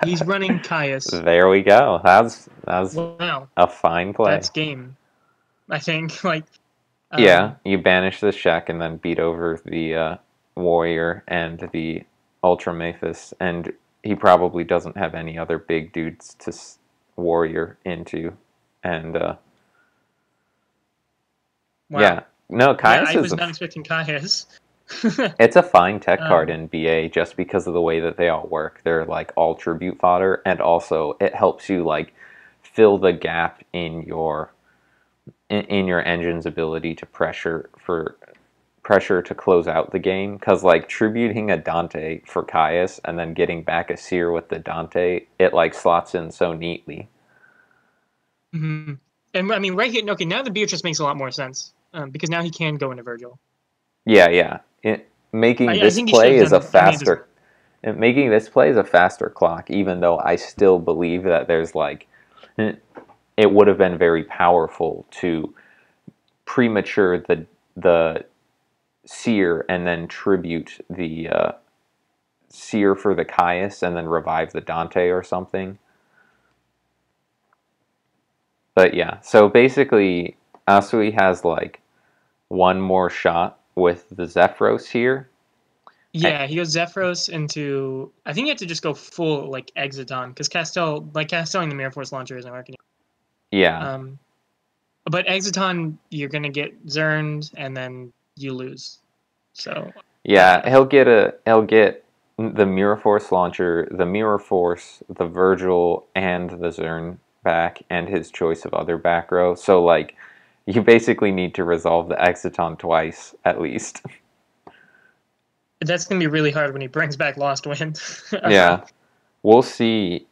he's running Caius. There we go. That's Wow, a fine play. that's game. I think like Yeah, you banish the Shek and then beat over the warrior and the Ultramathus, and he probably doesn't have any other big dudes to warrior into, and wow. yeah, no, Yeah, Caius I is was not expecting Caius. it's a fine tech card um, in BA just because of the way that they all work. They're like all tribute fodder, and also it helps you like fill the gap in your engine's ability to pressure to close out the game, because like tributing a Dante for Caius and then getting back a Seer with the Dante, it like slots in so neatly. mhm. And I mean, right here, okay, now the Beatrice makes a lot more sense because now he can go into Virgil. Yeah. Making I this think he should play have is a done any of this. faster making this play is a faster clock, even though I still believe that there's like it would have been very powerful to premature the Seer and then tribute the Seer for the Caius and then revive the Dante or something. But yeah, so basically, Asui has like one more shot with the Zephyros here. Yeah, he goes Zephyros into. I think you have to just go full like Exiton because Castelling the Mirror Force launcher isn't working. Yeah, Um, but Exiton, you're gonna get Zerned and then you lose. So yeah, he'll get the Mirror Force launcher, the Mirror Force, the Virgil, and the Zern back, and his choice of other back row. So like, you basically need to resolve the Exiton twice at least. that's gonna be really hard when he brings back Lost Wind. Yeah, we'll see.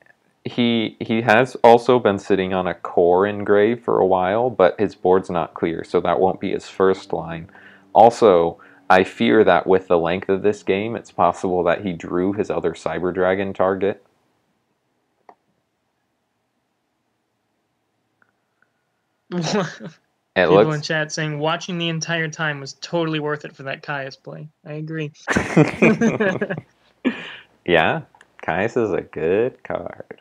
He has also been sitting on a core engrave for a while, but his board's not clear, so that won't be his first line. Also, I fear that with the length of this game, it's possible that he drew his other Cyber Dragon target. It People in looks. chat saying watching the entire time was totally worth it for that Caius play. I agree. Yeah, Caius is a good card.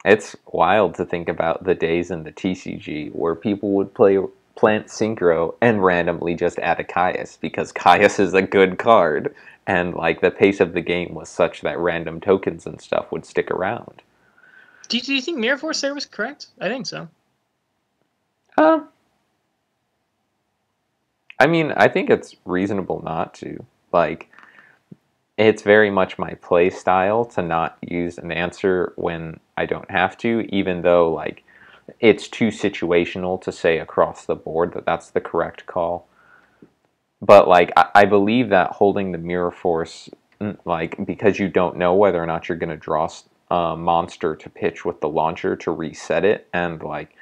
It's wild to think about the days in the TCG where people would play Plant Synchro and randomly just add a Caius because Caius is a good card, and like the pace of the game was such that random tokens and stuff would stick around. Do you think Mirror Force there was correct? I think so. Um, I mean, I think it's reasonable not to. Like, it's very much my play style to not use an answer when I don't have to, even though like it's too situational to say across the board that that's the correct call. But like I believe that holding the Mirror Force, like because you don't know whether or not you're going to draw a monster to pitch with the launcher to reset it, and like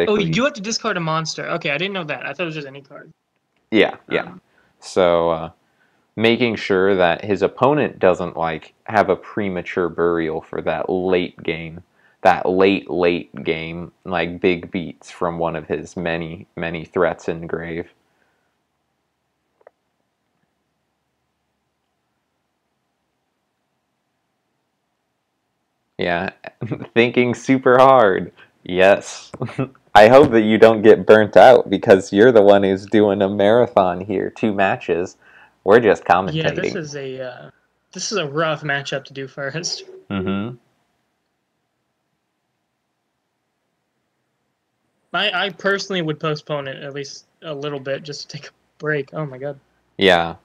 Oh, you theoretically, do have to discard a monster. Okay, I didn't know that. I thought it was just any card. yeah. So making sure that his opponent doesn't like have a premature burial for that late game, that late game, like big beats from one of his many threats in grave. Yeah, thinking super hard. Yes. I hope that you don't get burnt out because you're the one who's doing a marathon here, 2 matches. We're just Yeah, commentating. this is a rough matchup to do first. Mm-hmm. I personally would postpone it at least a little bit just to take a break. Oh my god. Yeah.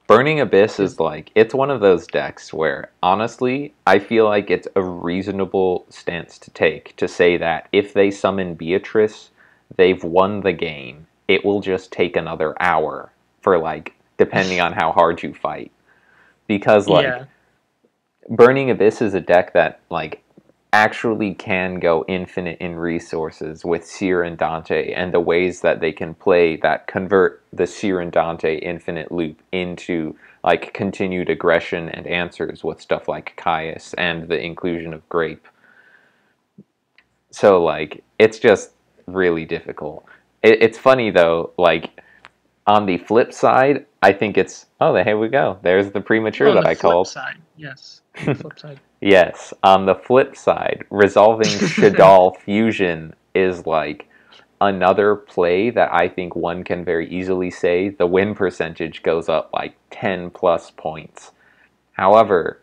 Burning Abyss is like, it's one of those decks where, honestly, I feel like it's a reasonable stance to take to say that if they summon Beatrice, they've won the game. It will just take another hour for, like, depending on how hard you fight. Because, like, Yeah. Burning Abyss is a deck that, like, actually can go infinite in resources with Seer and Dante, and the ways that they can play that convert the Seer and Dante infinite loop into, like, continued aggression and answers with stuff like Caius and the inclusion of Grape. So, like, it's just really difficult. It's funny, though, like, on the flip side, I think it's, oh, here we go. There's the premature On that the I flip called. side, yes. On the flip side. Yes, on the flip side, resolving Shadal Fusion is like another play that I think one can very easily say the win percentage goes up like 10 plus points. However,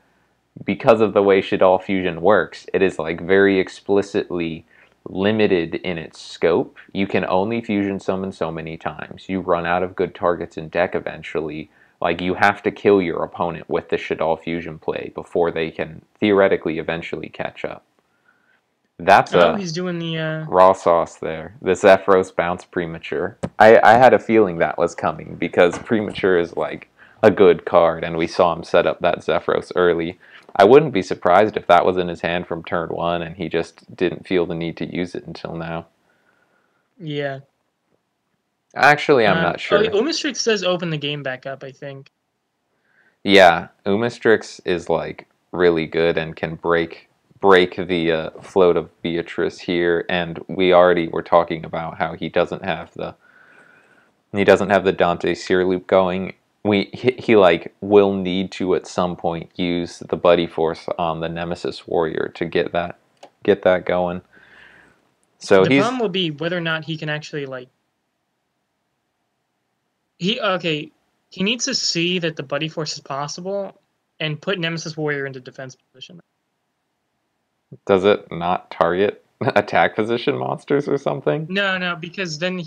because of the way Shadal Fusion works, it is like very explicitly limited in its scope. You can only fusion summon so many times. You run out of good targets in deck eventually. Like, you have to kill your opponent with the Shadal Fusion play before they can theoretically eventually catch up. That's He's doing the raw sauce there. The Zephyros bounce premature. I had a feeling that was coming because premature is like a good card, and we saw him set up that Zephyros early. I wouldn't be surprised if that was in his hand from turn 1 and he just didn't feel the need to use it until now. Yeah. Actually, I'm not sure. Umistrix says open the game back up, I think. Yeah, Umistrix is like really good and can break the float of Beatrice here, and we already were talking about how he doesn't have the Dante Seer loop going. He like will need to at some point use the Buddy Force on the Nemesis Warrior to get that going. So the problem will be whether or not he can actually like he needs to see that the Buddy Force is possible and put Nemesis Warrior into defense position. Does it not target attack position monsters or something? No, because then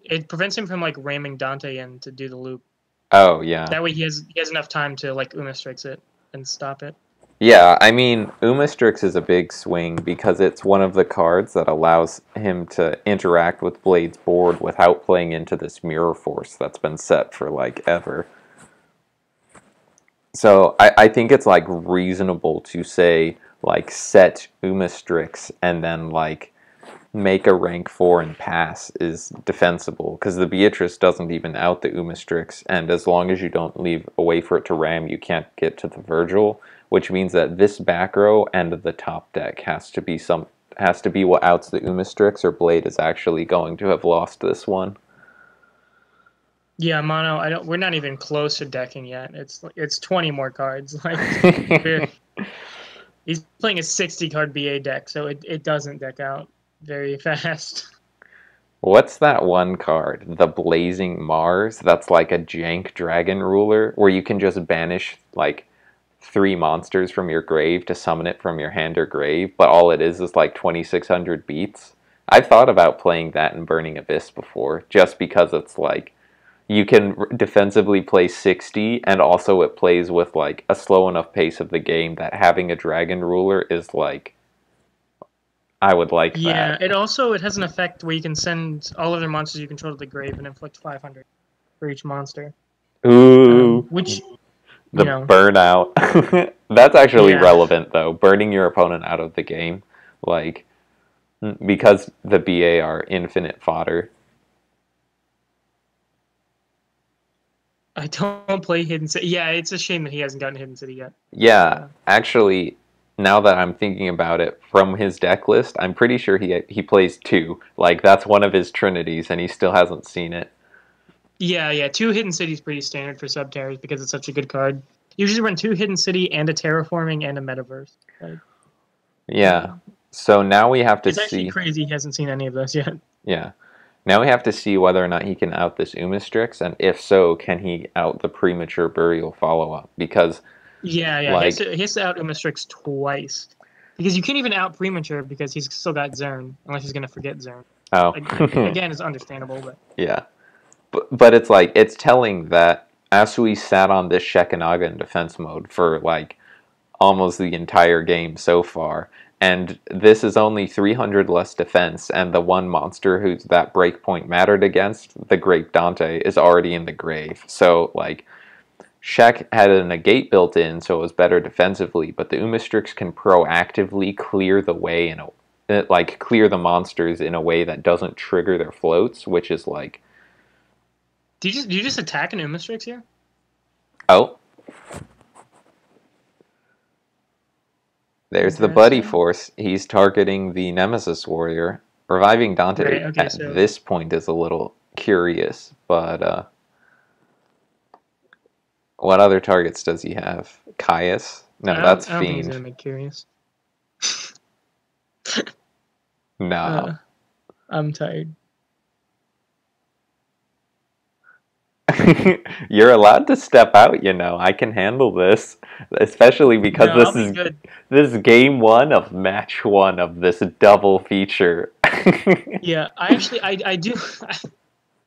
it prevents him from like ramming Dante in to do the loop. Oh yeah. That way he has enough time to like Umistrix it and stop it. Yeah, I mean, Umistrix is a big swing because it's one of the cards that allows him to interact with Blade's board without playing into this mirror force that's been set for, like, ever. So I think it's, like, reasonable to say, like, set Umistrix and then, like, make a rank 4 and pass is defensible, because the Beatrice doesn't even out the Umistrix, and as long as you don't leave a way for it to ram, you can't get to the Virgil, which means that this back row and the top deck has to be what outs the Umistrix, or Blade is actually going to have lost this one. Yeah, mono. We're not even close to decking yet. It's 20 more cards. Like he's playing a 60 card BA deck, so it doesn't deck out very fast. What's that one card? The Blazing Mars? That's like a jank dragon ruler where you can just banish like 3 monsters from your grave to summon it from your hand or grave, but all it is like 2,600 beats. I've thought about playing that in Burning Abyss before, just because it's like you can defensively play 60, and also it plays with like a slow enough pace of the game that having a dragon ruler is like, I would like that. Yeah, it has an effect where you can send all other monsters you control to the grave and inflict 500 for each monster. Ooh. Which, the burnout. That's actually relevant, though. Burning your opponent out of the game. Like, because the BA are infinite fodder. I don't play Hidden City. Yeah, it's a shame that he hasn't gotten Hidden City yet. Yeah, actually, now that I'm thinking about it, from his deck list, I'm pretty sure he plays 2. Like, that's one of his trinities, and he still hasn't seen it. Yeah, 2 Hidden City is pretty standard for Subterrors because it's such a good card. Usually run 2 Hidden City and a Terraforming and a Metaverse. Like, yeah, so now we have to see... It's actually crazy he hasn't seen any of those yet. Yeah. Now we have to see whether or not he can out this Umistrix, and if so, can he out the premature burial follow-up? Because... Yeah, like, he has to out Umistrix twice. Because you can't even out premature because he's still got Zern, unless he's going to forget Zern. Oh. Again, it's understandable, but... Yeah. But it's like, it's telling that Asui sat on this Shekinaga in defense mode for, like, almost the entire game so far, and this is only 300 less defense, and the one monster who's that breakpoint mattered against, the Great Dante, is already in the grave. So, like, Shek had a negate built in, so it was better defensively, but the Umastrix can proactively clear the way like clear the monsters in a way that doesn't trigger their floats, which is like, Do you just attack an Umastrix here? oh, there's the Buddy Force. He's targeting the Nemesis Warrior. Reviving Dante Right, okay, at so this point is a little curious, but what other targets does he have? Caius? No, that's I don't think he's Fiend. gonna make Curious. No. I'm tired. You're allowed to step out, you know. I can handle this, especially because No, I'll be good. this is game one of match one of this double feature. Yeah, I do.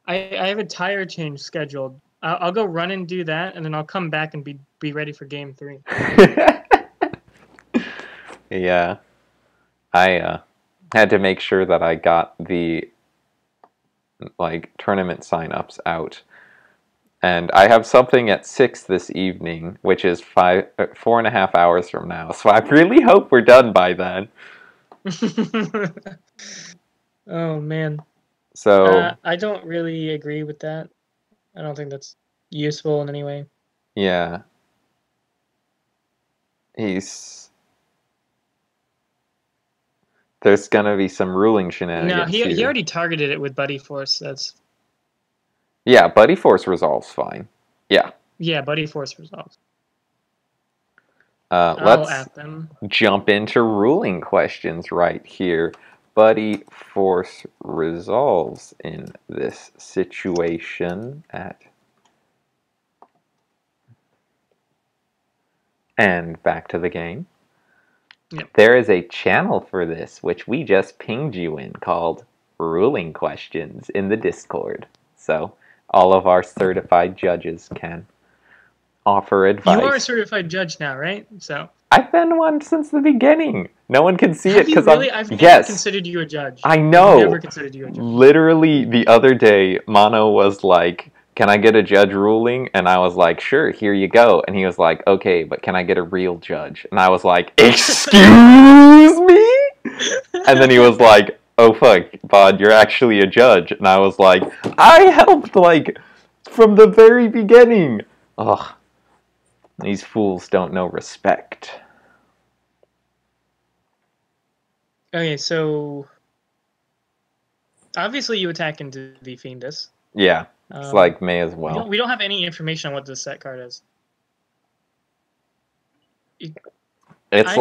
I have a tire change scheduled. I'll go run and do that, and then I'll come back and be ready for game 3. Yeah, I had to make sure that I got the like tournament signups out. And I have something at 6 this evening, which is 4.5 hours from now. So I really hope we're done by then. Oh, man. So I don't really agree with that. I don't think that's useful in any way. yeah. There's gonna be some ruling shenanigans. No, he already targeted it with Buddy Force. That's... Yeah, Buddy Force resolves fine. Yeah. Yeah, Buddy Force resolves. Let's jump into ruling questions right here. Buddy Force resolves in this situation at... And back to the game. Yep. There is a channel for this, which we just pinged you in, called Ruling Questions in the Discord. So all of our certified judges can offer advice. You are a certified judge now, right? So I've been one since the beginning. No one can see it because I've never considered you a judge. I know. I've never considered you a judge. Literally the other day, Mono was like, "Can I get a judge ruling?" And I was like, "Sure, here you go." And he was like, "Okay, but can I get a real judge?" And I was like, "Excuse me?" And then he was like, "Oh fuck, Bod, you're actually a judge." And I was like, "I helped like from the very beginning." Ugh. These fools don't know respect. Okay, so obviously you attack into the Fiendus. Yeah, it's like may as well. We don't have any information on what this set card is. It's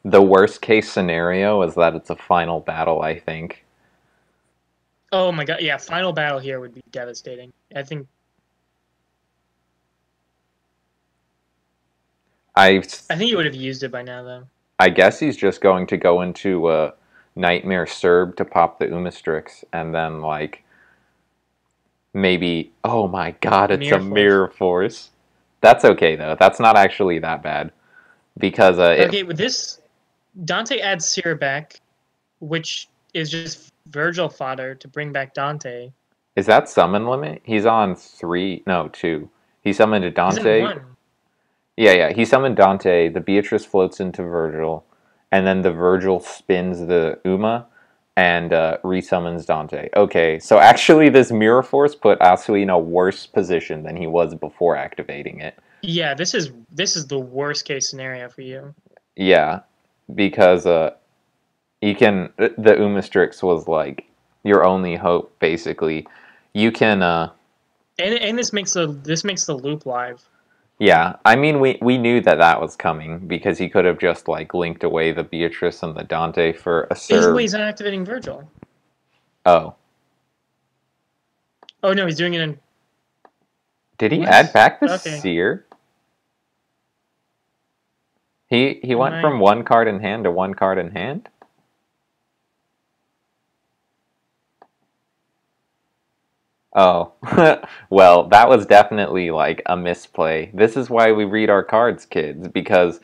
the worst case scenario is that it's a final battle, I think. Oh my god, yeah, final battle here would be devastating. I think you would have used it by now, though. I guess he's just going to go into Nightmare Serb to pop the Umastrix, and then, like, maybe... Oh my god, it's a Mirror Force. That's okay, though. That's not actually that bad. Because, okay, with this, Dante adds Seer back, which is just Virgil fodder to bring back Dante. Is that summon limit? He's on 3... No, 2. He summoned a Dante... He's on 1. Yeah, he summoned Dante, the Beatrice floats into Virgil, and then the Virgil spins the Uma, and resummons Dante. Okay, so actually this Mirror Force put Asui in a worse position than he was before activating it. Yeah, this is the worst case scenario for you. Yeah, because you can... The Umastrix was, like, your only hope, basically. You can... And this makes the loop live. Yeah, I mean, we knew that was coming, because he could have just, like, linked away the Beatrice and the Dante for a serve. He's not activating Virgil. Oh. Oh, no, he's doing it in... Did he add back the Seer? He went from 1 card in hand to 1 card in hand? Oh, well, that was definitely, like, a misplay. This is why we read our cards, kids, because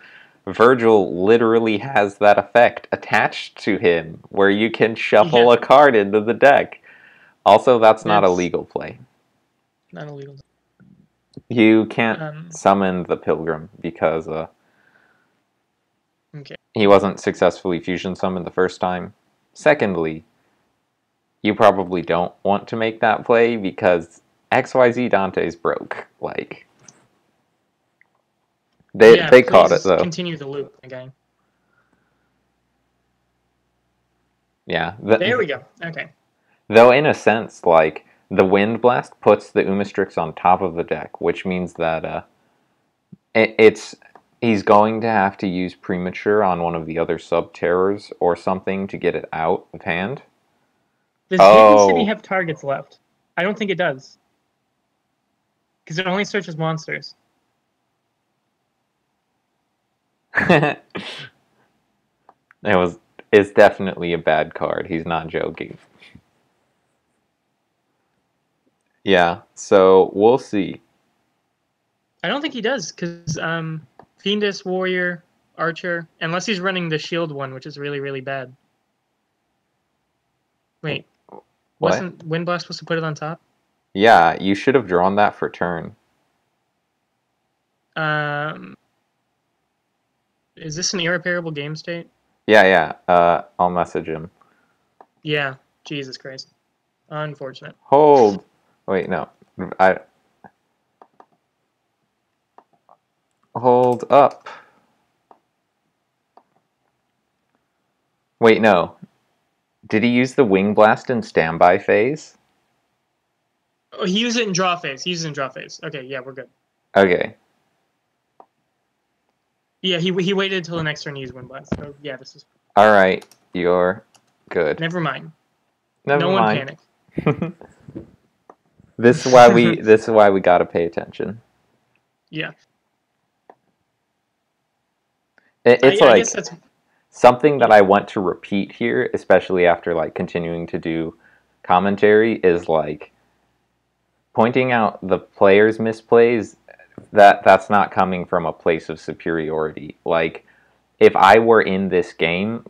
Virgil literally has that effect attached to him, where you can shuffle Yeah. a card into the deck. Also, that's not a That's legal play. not illegal. You can't Um, summon the Pilgrim because okay. he wasn't successfully fusion summoned the first time. Secondly, you probably don't want to make that play because XYZ Dante's broke. Like, they caught it Please though. continue the loop again. Yeah. There we go. Okay. Though in a sense, like, the Wind Blast puts the Umastrix on top of the deck, which means that he's going to have to use Premature on one of the other sub-terrors or something to get it out of hand. Does Hidden City have targets left? I don't think it does. Because it only searches monsters. It's definitely a bad card. He's not joking. Yeah, so we'll see. I don't think he does, because Fiendus, Warrior, Archer, unless he's running the shield one, which is really, really bad. Wait. What? Wasn't Windblast supposed to put it on top? Yeah, you should have drawn that for turn. Is this an irreparable game state? Yeah. I'll message him. Yeah. Jesus Christ. Unfortunate. Hold. Wait, no. Hold up. Wait, no. Did he use the Wing Blast in standby phase? Oh, he used it in draw phase. Okay, yeah, we're good. Okay. Yeah, he waited until the next turn to use Wind Blast. So yeah, this is. All right, you're good. Never mind. Never mind. One panic. This is why we gotta pay attention. Yeah. It's I guess that's something that I want to repeat here, especially after like continuing to do commentary, is like pointing out the players' misplays. That's not coming from a place of superiority. Like, if I were in this game,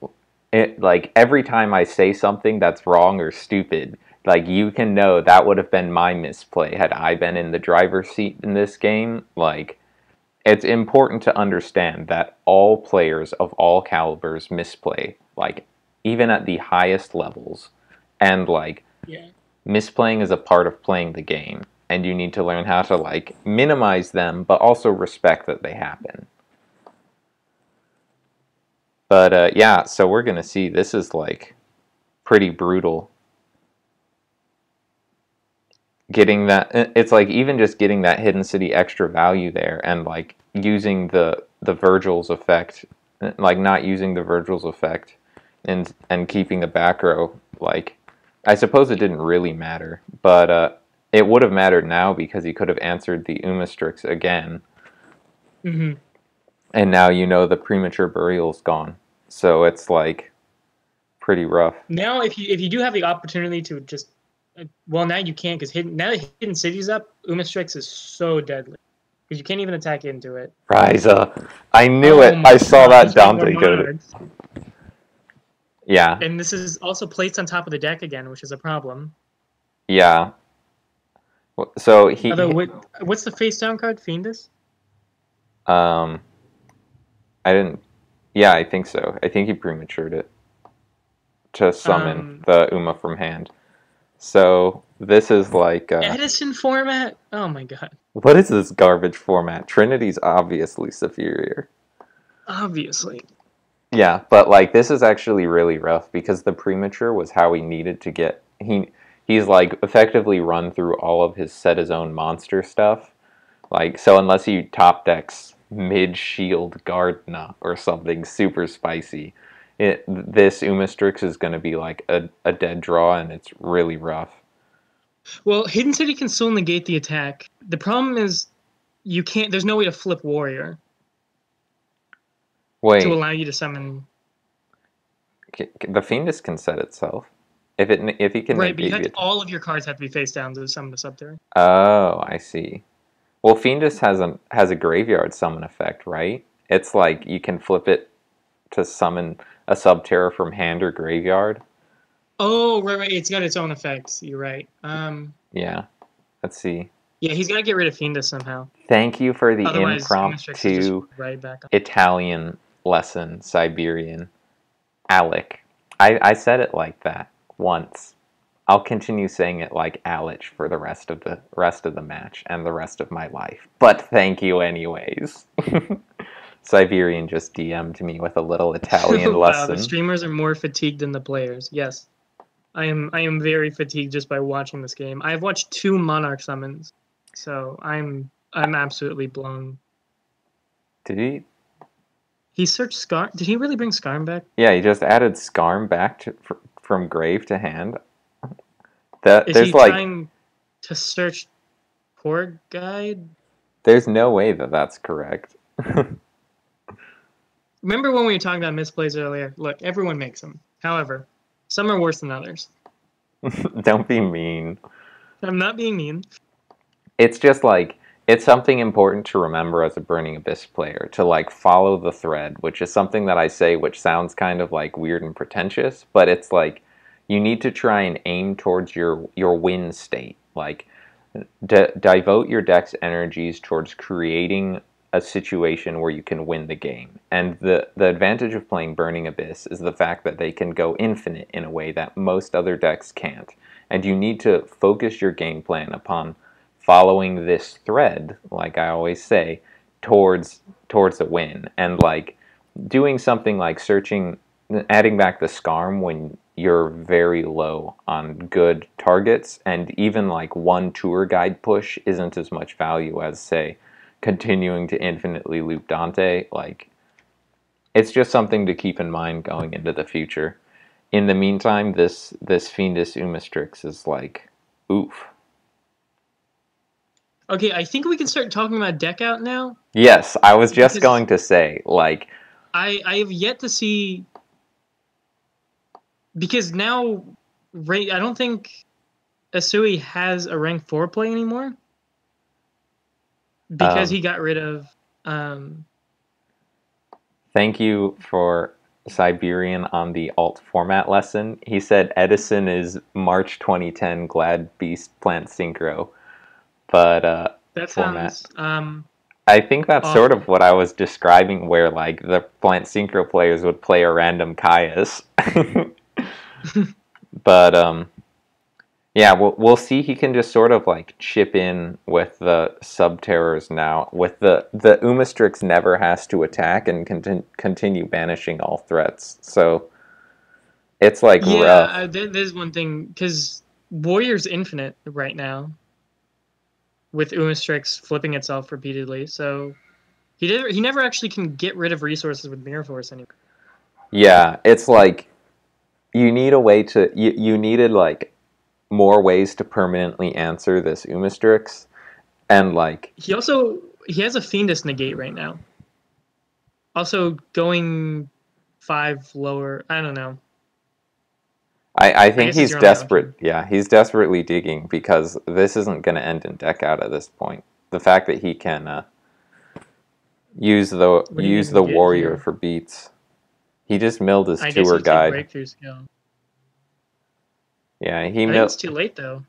like every time I say something that's wrong or stupid, like you can know that would have been my misplay had I been in the driver's seat in this game. Like, it's important to understand that all players of all calibers misplay, like even at the highest levels, and like misplaying is a part of playing the game, and you need to learn how to like minimize them, but also respect that they happen. But yeah, so we're gonna see. This is like pretty brutal. Getting that, it's like even just getting that Hidden City extra value there, and like using the Virgil's effect, like not using the Virgil's effect, and keeping the back row. Like, I suppose it didn't really matter, but it would have mattered now because he could have answered the Umastrix again. Mm-hmm. And now you know the Premature Burial's gone, so it's like pretty rough. Now, if you do have the opportunity to just, well, now you can't because now that Hidden City's up, Umastrix is so deadly because you can't even attack into it. Ryza, I knew it. I saw that Dante go to. Yeah. And this is also placed on top of the deck again, which is a problem. Yeah. So Although, what's the face down card? Fiendus? I didn't. Yeah, I think so. I think he prematured it to summon the Uma from hand. So this is like Edison format. Oh my god. What is this garbage format? Trinity's obviously superior. Obviously. Yeah, but like this is actually really rough because the premature was how he needed to get. He's like effectively run through all of his set his own monster stuff. Like, so unless he top decks mid-shield Gardna or something super spicy, this Umastrix is going to be like a dead draw, and it's really rough. Well, Hidden City can still negate the attack. The problem is you can't. There's no way to flip Warrior. Wait. To allow you to summon. The Fiendus can set itself. If he can. Right, but all of your cards have to be face down to summon the Subterror. Oh, I see. Well, Fiendus has a graveyard summon effect, right? It's like you can flip it to summon a Subterror from hand or graveyard. Oh, right. It's got its own effects. You're right. Yeah. Let's see. Yeah, he's got to get rid of Fiendus somehow. Thank you for the Otherwise, Umastrix is just impromptu right back on. Italian lesson, Siberian. Alec. I said it like that once. I'll continue saying it like Alec for the rest of the match and the rest of my life. But thank you anyways. Siberian just DM'd me with a little Italian Wow, the lesson. streamers are more fatigued than the players. Yes. I am very fatigued just by watching this game. I've watched 2 Monarch summons. So I'm absolutely blown. Did he? He searched Skarm. Did he really bring Skarm back? Yeah, he just added Skarm back from grave to hand. Is he trying to search Poor Guide? There's no way that that's correct. Remember when we were talking about misplays earlier? Look, everyone makes them. However, some are worse than others. Don't be mean. I'm not being mean. It's just like, it's something important to remember as a Burning Abyss player, to like follow the thread, which is something that I say which sounds kind of like weird and pretentious, but it's like you need to try and aim towards your win state. Like devote your deck's energies towards creating a situation where you can win the game. And the advantage of playing Burning Abyss is the fact that they can go infinite in a way that most other decks can't. And you need to focus your game plan upon following this thread, like I always say, towards a win. And like doing something like adding back the Skarm when you're very low on good targets, and even like one tour guide push isn't as much value as, say, continuing to infinitely loop Dante. Like, it's just something to keep in mind going into the future. In the meantime, this Fiendus Umastrix is like, oof. Okay, I think we can start talking about deck out now. Yes, I was just going to say, like, I have yet to see, because now I don't think Asui has a rank 4 play anymore, because he got rid of thank you for Siberian on the alt format lesson. He said Edison is March 2010 Glad Beast Plant Synchro, but that format. Sounds I think that's awful. sort of what I was describing, where like the Plant Synchro players would play a random Caius. But yeah, we'll see. He can just sort of like chip in with the Subterrors now. With the Umastrix never has to attack and continue banishing all threats. So it's like rough. There's one thing, because Warrior's infinite right now, with Umastrix flipping itself repeatedly. So he never actually can get rid of resources with Mirror Force anymore. Yeah, it's like you need a way to you needed like more ways to permanently answer this Umastrix, and like he has a Fiendus negate right now. Also going 5 lower. I don't know. I think he's desperate. Yeah, he's desperately digging, because this isn't going to end in deck out at this point. The fact that he can use the warrior for beats. He just milled his tour guide. Breakthrough skill. Yeah, I think it's too late though.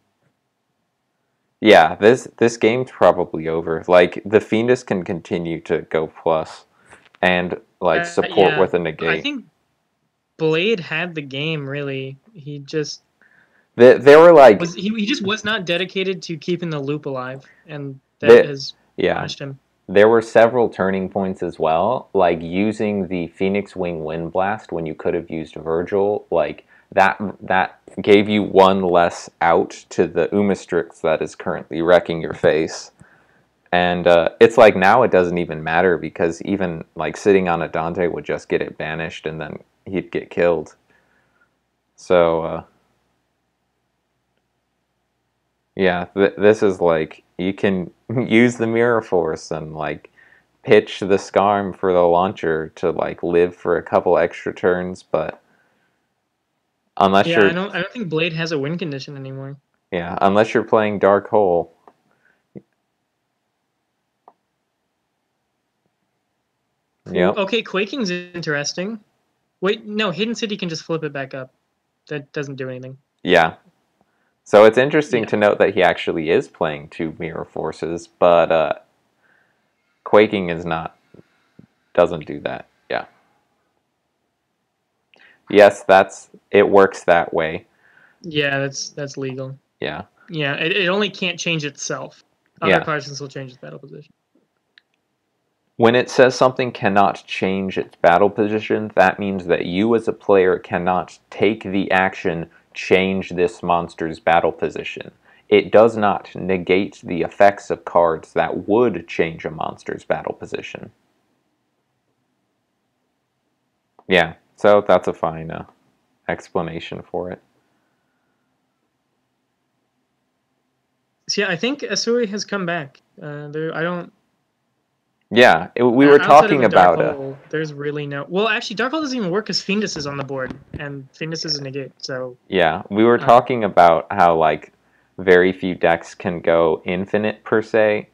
Yeah, this game's probably over. Like, the Fiendus can continue to go plus and like support with a negate. I think Blade had the game, really. He just they were like he just was not dedicated to keeping the loop alive, and that has punished him. There were several turning points as well, like using the Phoenix Wing Wind Blast when you could have used Virgil. Like that gave you one less out to the Umastrix that is currently wrecking your face. And it's like now it doesn't even matter, because even like sitting on a Dante would just get it banished and then he'd get killed. So yeah, this is like, you can use the Mirror Force and like pitch the Skarm for the launcher to like live for a couple extra turns, but unless you're... I don't think Blade has a win condition anymore. Yeah, unless you're playing Dark Hole. Ooh, Yep. okay, Quaking's interesting. Wait, no, Hidden City can just flip it back up. That doesn't do anything. Yeah. So it's interesting Yeah. to note that he actually is playing 2 Mirror Forces, but Quaking is not, doesn't do that. Yeah. Yes, it works that way. Yeah, that's legal. Yeah. Yeah, it only can't change itself. Other Yeah. cards can still change its battle position. When it says something cannot change its battle position, that means that you as a player cannot take the action change this monster's battle position. It does not negate the effects of cards that would change a monster's battle position. Yeah, so that's a fine explanation for it. So yeah, I think Asui has come back. I don't. Yeah, we were Outside of talking a dark about hole, there's really no. Well, actually, dark hole doesn't even work because Fiendus is on the board, and Fiendus is a negate. So yeah, we were um, talking about how like very few decks can go infinite per se.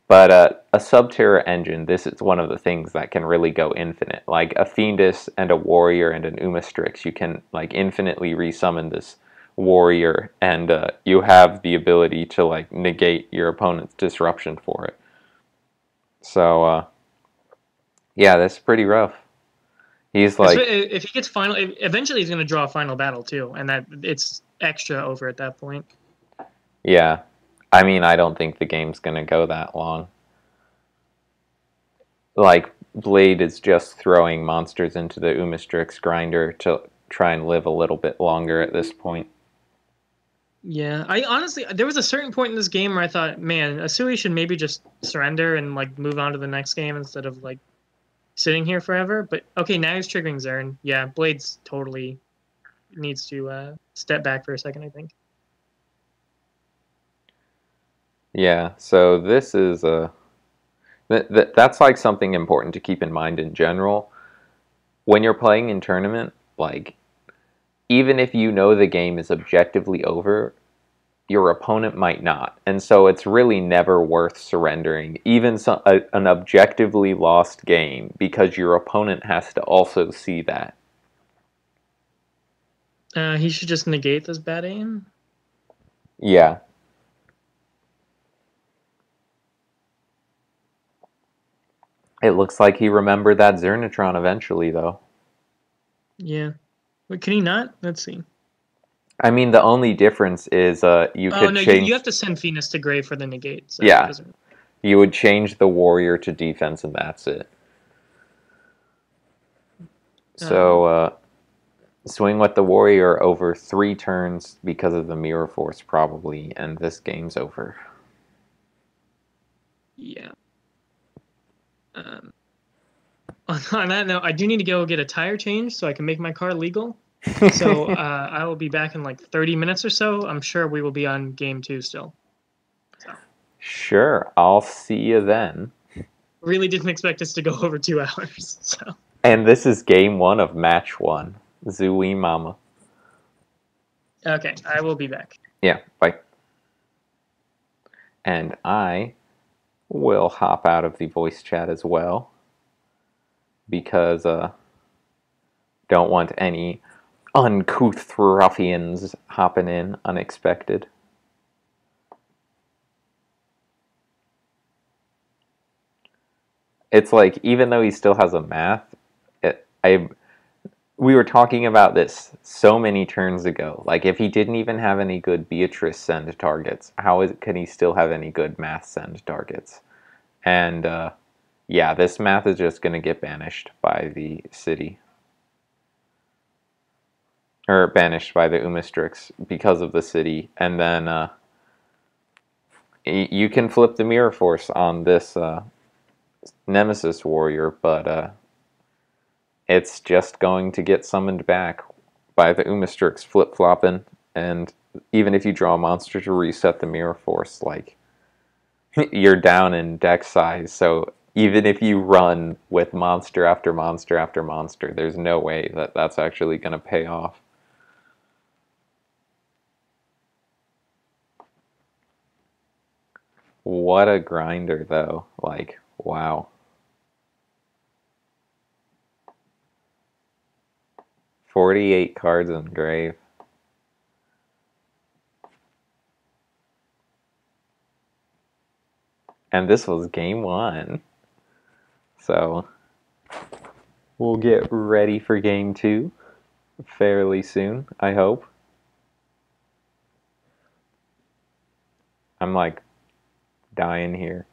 But a Subterra engine, this is one of the things that can really go infinite. Like a Fiendus and a Warrior and an Umastrix, you can like infinitely resummon this Warrior, and you have the ability to like negate your opponent's disruption for it. So yeah, that's pretty rough. He's like, if he gets final, eventually he's going to draw a final battle too, and that it's extra over at that point. yeah. I mean, I don't think the game's gonna go that long. Like Blade is just throwing monsters into the Umastrix grinder to try and live a little bit longer at this point. Yeah, I honestly, there was a certain point in this game where I thought, man, Asui should maybe just surrender and like move on to the next game instead of like sitting here forever. But okay, now he's triggering Zern. Yeah, Blade's totally needs to step back for a second, I think. Yeah, so this is a that's like something important to keep in mind in general. When you're playing in tournament, like even if you know the game is objectively over, your opponent might not. And so it's really never worth surrendering even an objectively lost game because your opponent has to also see that. He should just negate this bad aim. Yeah. It looks like he remembered that Zernatron eventually, though. Yeah. Wait, can he not? Let's see. I mean, the only difference is you Oh could no, you have change. to send Venus to Grave for the negate, so it Yeah, doesn't. you would change the warrior to defense, and that's it. So, Um, swing with the warrior over 3 turns because of the mirror force, probably, and this game's over. yeah. Um, on that note, I do need to go get a tire change so I can make my car legal. So I will be back in like 30 minutes or so. I'm sure we will be on game 2 still. So Sure, I'll see you then. really didn't expect us to go over 2 hours. So And this is game 1 of match 1. Zooey mama. okay, I will be back. Yeah, bye. And I will hop out of the voice chat as well because don't want any uncouth ruffians hopping in unexpected. It's like even though he still has a math, we were talking about this so many turns ago. Like if he didn't even have any good Beatrice send targets, can he still have any good math send targets? And yeah, this math is just gonna get banished by the city. Or banished by the Umastrix because of the city, and then you can flip the mirror force on this Nemesis warrior, but it's just going to get summoned back by the Umastrix flip flopping, and even if you draw a monster to reset the mirror force, like you're down in deck size. So even if you run with monster after monster after monster, there's no way that that's actually going to pay off. What a grinder, though. Like, wow. 48 cards in grave. And this was game 1. So we'll get ready for game 2 fairly soon, I hope. I'm like dying here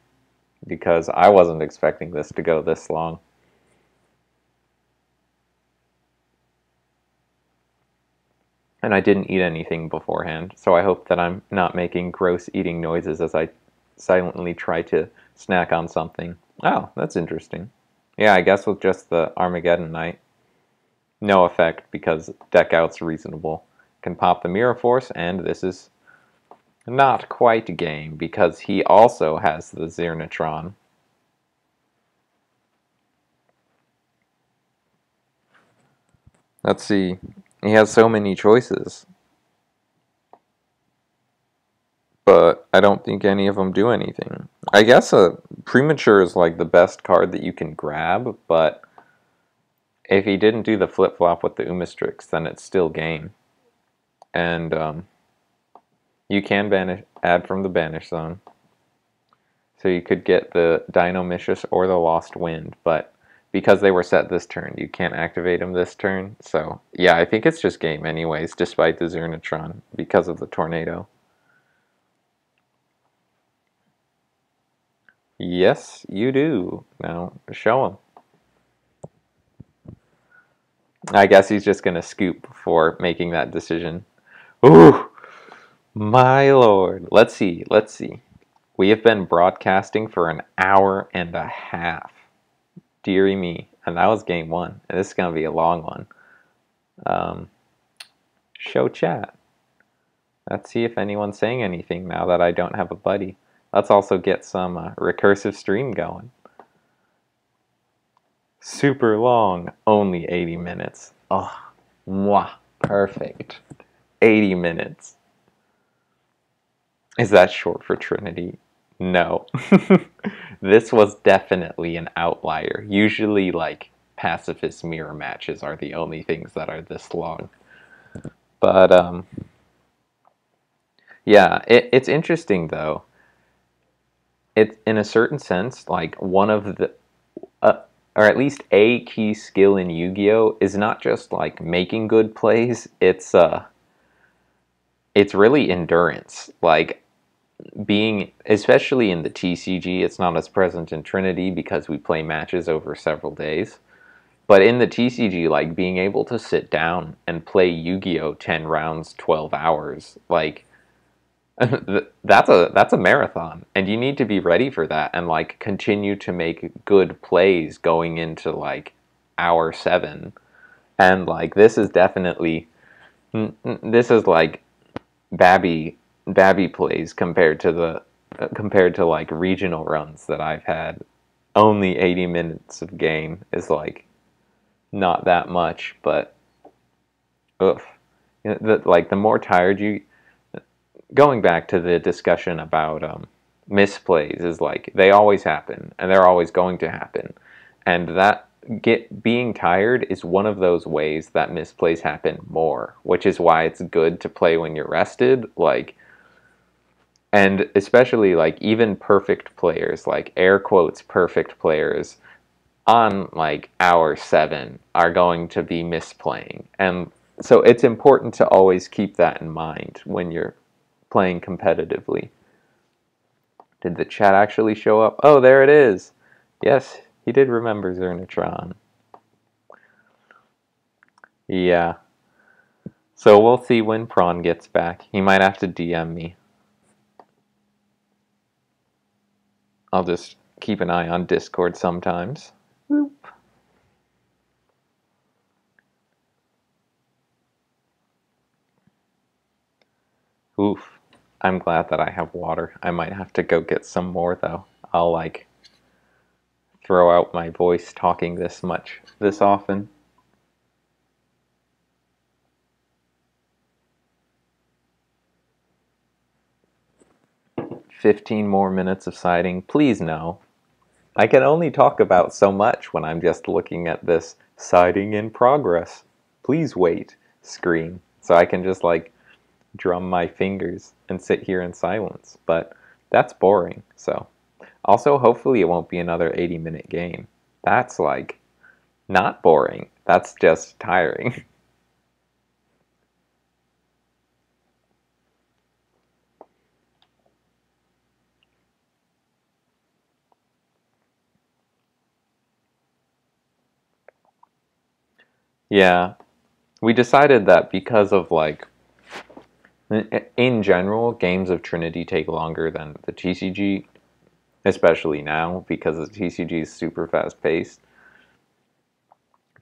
because I wasn't expecting this to go this long. And I didn't eat anything beforehand, so I hope that I'm not making gross eating noises as I silently try to snack on something. Oh, that's interesting. Yeah, I guess with just the Armageddon Knight. No effect because deck out's reasonable. Can pop the Mirror Force, and this is not quite game because he also has the Xernatron. Let's see. He has so many choices. But I don't think any of them do anything. I guess a Premature is like the best card that you can grab, but if he didn't do the flip-flop with the Umistrix, then it's still game. And you can add from the Banish Zone. So you could get the Dinomicious or the Lost Wind, but because they were set this turn, you can't activate them this turn. So yeah, I think it's just game anyways, despite the Xernatron, because of the Tornado. Yes, you do. Now, show him. I guess he's just going to scoop before making that decision. Ooh, my lord. Let's see. We have been broadcasting for an hour and a half. Deary me. And that was game 1. And this is going to be a long one. Show chat. Let's see if anyone's saying anything now that I don't have a buddy. Let's also get some recursive stream going. Super long, only 80 minutes. Oh, mwah, perfect. 80 minutes. Is that short for Trinity? No. This was definitely an outlier. Usually, like, pacifist mirror matches are the only things that are this long. But, yeah, it's interesting, though. It's, in a certain sense, like, one of the... or at least a key skill in Yu-Gi-Oh! Is not just, like, making good plays, it's really endurance. Like, being, especially in the TCG, it's not as present in Trinity because we play matches over several days. But in the TCG, like, being able to sit down and play Yu-Gi-Oh! 10 rounds, 12 hours, like, that's a marathon. And you need to be ready for that and, like, continue to make good plays going into, like, hour 7. And, like, this is definitely, this is, like, Babby plays compared to like regional runs that I've had. Only 80 minutes of game is like not that much, but oof. Like the more tired you, going back to the discussion about misplays, is like they always happen and they're always going to happen, and that being tired is one of those ways that misplays happen more, which is why it's good to play when you're rested. Like, and especially like even perfect players, like air quotes perfect players, on like hour 7 are going to be misplaying. And so it's important to always keep that in mind when you're playing competitively. Did the chat actually show up? Oh, there it is. Yes, he did remember Xernatron. Yeah. So we'll see when Prawn gets back. He might have to DM me. I'll just keep an eye on Discord sometimes. Whoop. Oof. I'm glad that I have water. I might have to go get some more, though. I'll, like, throw out my voice talking this often. 15 more minutes of siding. Please no. I can only talk about so much when I'm just looking at this siding in progress. please wait screen so I can just like drum my fingers and sit here in silence. But that's boring. So also, hopefully it won't be another 80-minute game. That's like not boring. That's just tiring. Yeah, we decided that because of like, in general, games of Trinity take longer than the TCG, especially now because the TCG is super fast paced.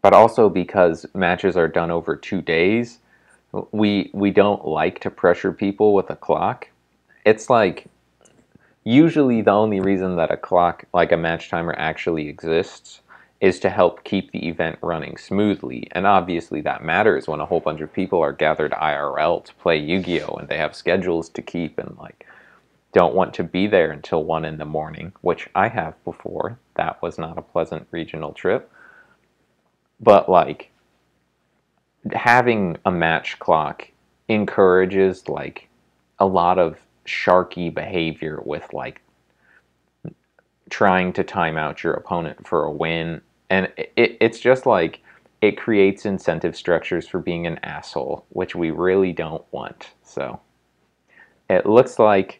But also because matches are done over 2 days, we don't like to pressure people with a clock. It's like usually the only reason that a clock, like a match timer, actually exists is to help keep the event running smoothly. And obviously that matters when a whole bunch of people are gathered IRL to play Yu-Gi-Oh! And they have schedules to keep and like don't want to be there until 1 in the morning, which I have before. That was not a pleasant regional trip. But like having a match clock encourages like a lot of sharky behavior with like trying to time out your opponent for a win. And it's just like it creates incentive structures for being an asshole, which we really don't want. So it looks like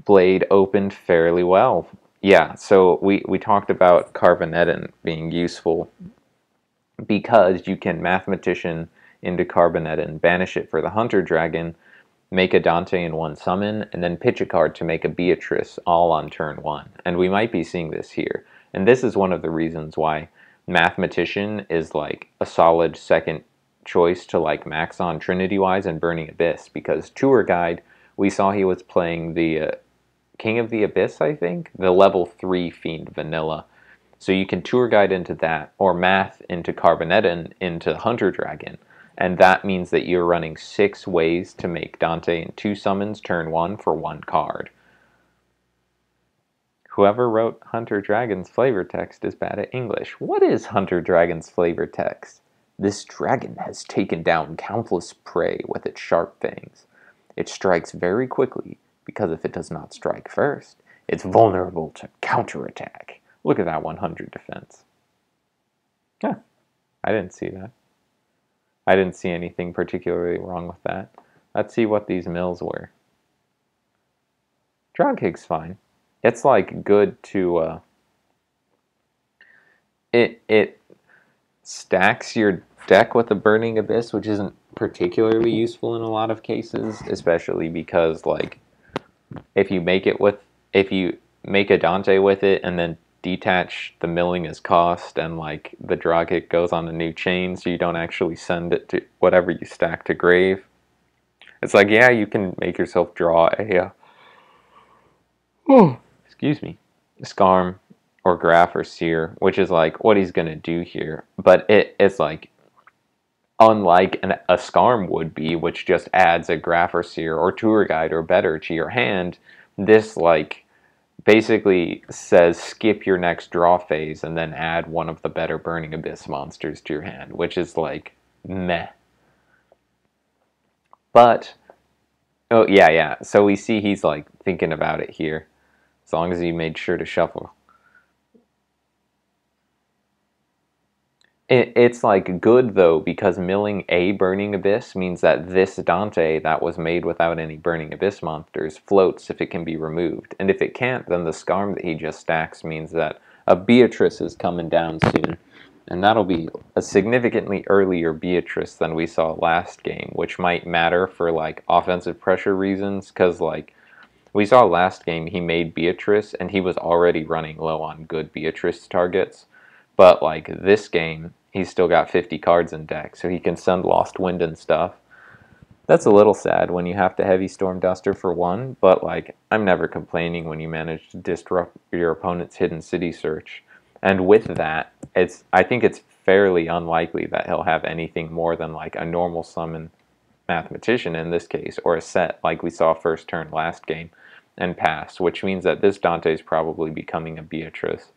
Blade opened fairly well. Yeah, so we talked about Carbonettin being useful because you can Mathematician into Carbonettin, banish it for the Hunter Dragon, make a Dante in one summon, and then pitch a card to make a Beatrice all on turn 1. And we might be seeing this here. And this is one of the reasons why Mathematician is like a solid second choice to like max on Trinity-wise and Burning Abyss, because Tour Guide, we saw he was playing the King of the Abyss, I think? The level 3 Fiend Vanilla. So you can Tour Guide into that, or Math into Carbonettin into Hunter Dragon. And that means that you're running 6 ways to make Dante in 2 summons turn 1 for 1 card. Whoever wrote Hunter Dragon's flavor text is bad at English. What is Hunter Dragon's flavor text? This dragon has taken down countless prey with its sharp fangs. It strikes very quickly, because if it does not strike first, it's vulnerable to counterattack. Look at that 100 defense. Yeah, I didn't see that. I didn't see anything particularly wrong with that. Let's see what these mills were. Drogkig's fine. It's like good to it stacks your deck with a Burning Abyss, which isn't particularly useful in a lot of cases, especially because like if you make a Dante with it and then detach the milling as cost, and like the Drogkig goes on a new chain, so you don't actually send it to whatever you stack to grave. It's like, yeah, you can make yourself draw a excuse me, Scarm or Graph or Seer, which is like what he's gonna do here. But it's like unlike a Scarm would be, which just adds a Graph or Seer or Tour Guide or better to your hand. This like basically says skip your next draw phase and then add one of the better Burning Abyss monsters to your hand, which is like meh. But oh yeah, so we see he's like thinking about it here, as long as he made sure to shuffle. It's like good though, because milling a Burning Abyss means that this Dante that was made without any Burning Abyss monsters floats if it can be removed. And if it can't, then the Scarm that he just stacks means that a Beatrice is coming down soon. And that'll be a significantly earlier Beatrice than we saw last game, which might matter for like offensive pressure reasons, because like we saw last game he made Beatrice and he was already running low on good Beatrice targets. But like this game, he's still got 50 cards in deck, so he can send Lost Wind and stuff. That's a little sad when you have to heavy Storm Duster for 1, but like I'm never complaining when you manage to disrupt your opponent's Hidden City search. And with that, I think it's fairly unlikely that he'll have anything more than like a normal summon Mathematician in this case, or a set like we saw first turn last game and pass, which means that this Dante is probably becoming a Beatrice.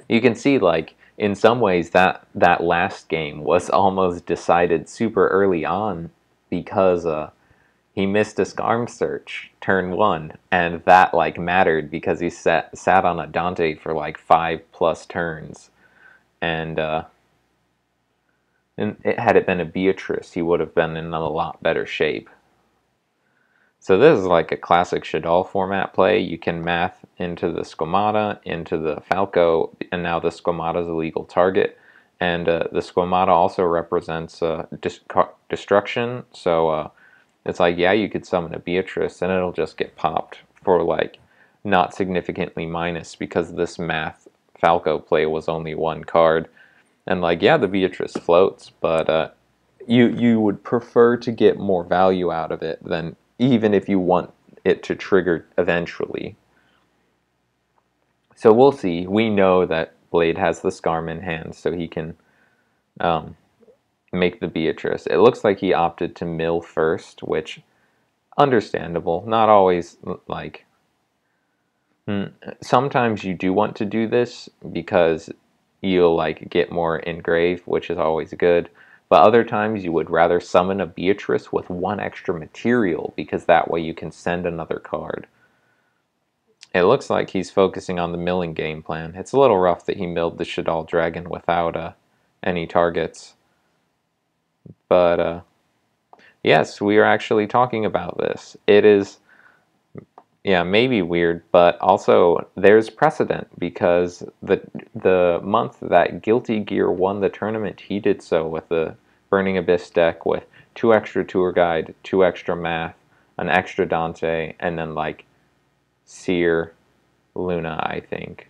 You can see like in some ways, that last game was almost decided super early on because he missed a Scarm search turn 1, and that like mattered because he sat on a Dante for like 5+ turns, and had it been a Beatrice, he would have been in a lot better shape. So this is like a classic Shadal format play. You can math into the Squamata, into the Falco, and now the Squamata is a legal target. And the Squamata also represents destruction, so it's like, yeah, you could summon a Beatrice, and it'll just get popped for like not significantly minus because this math Falco play was only 1 card. And like, yeah, the Beatrice floats, but you would prefer to get more value out of it than even if you want it to trigger eventually. So we'll see. We know that Blade has the Scarm in hand, so he can make the Beatrice. It looks like he opted to mill first, which, understandable. Not always, like... Sometimes you do want to do this because you'll like get more engrave, which is always good. But other times you would rather summon a Beatrice with 1 extra material because that way you can send another card. It looks like he's focusing on the milling game plan. It's a little rough that he milled the Shadal Dragon without any targets. But yes, we are actually talking about this. It is, yeah, maybe weird, but also there's precedent because the month that Guilty Gear won the tournament, he did so with the Burning Abyss deck with 2 extra Tour Guide, 2 extra Math, an extra Dante, and then like Seer Luna, I think.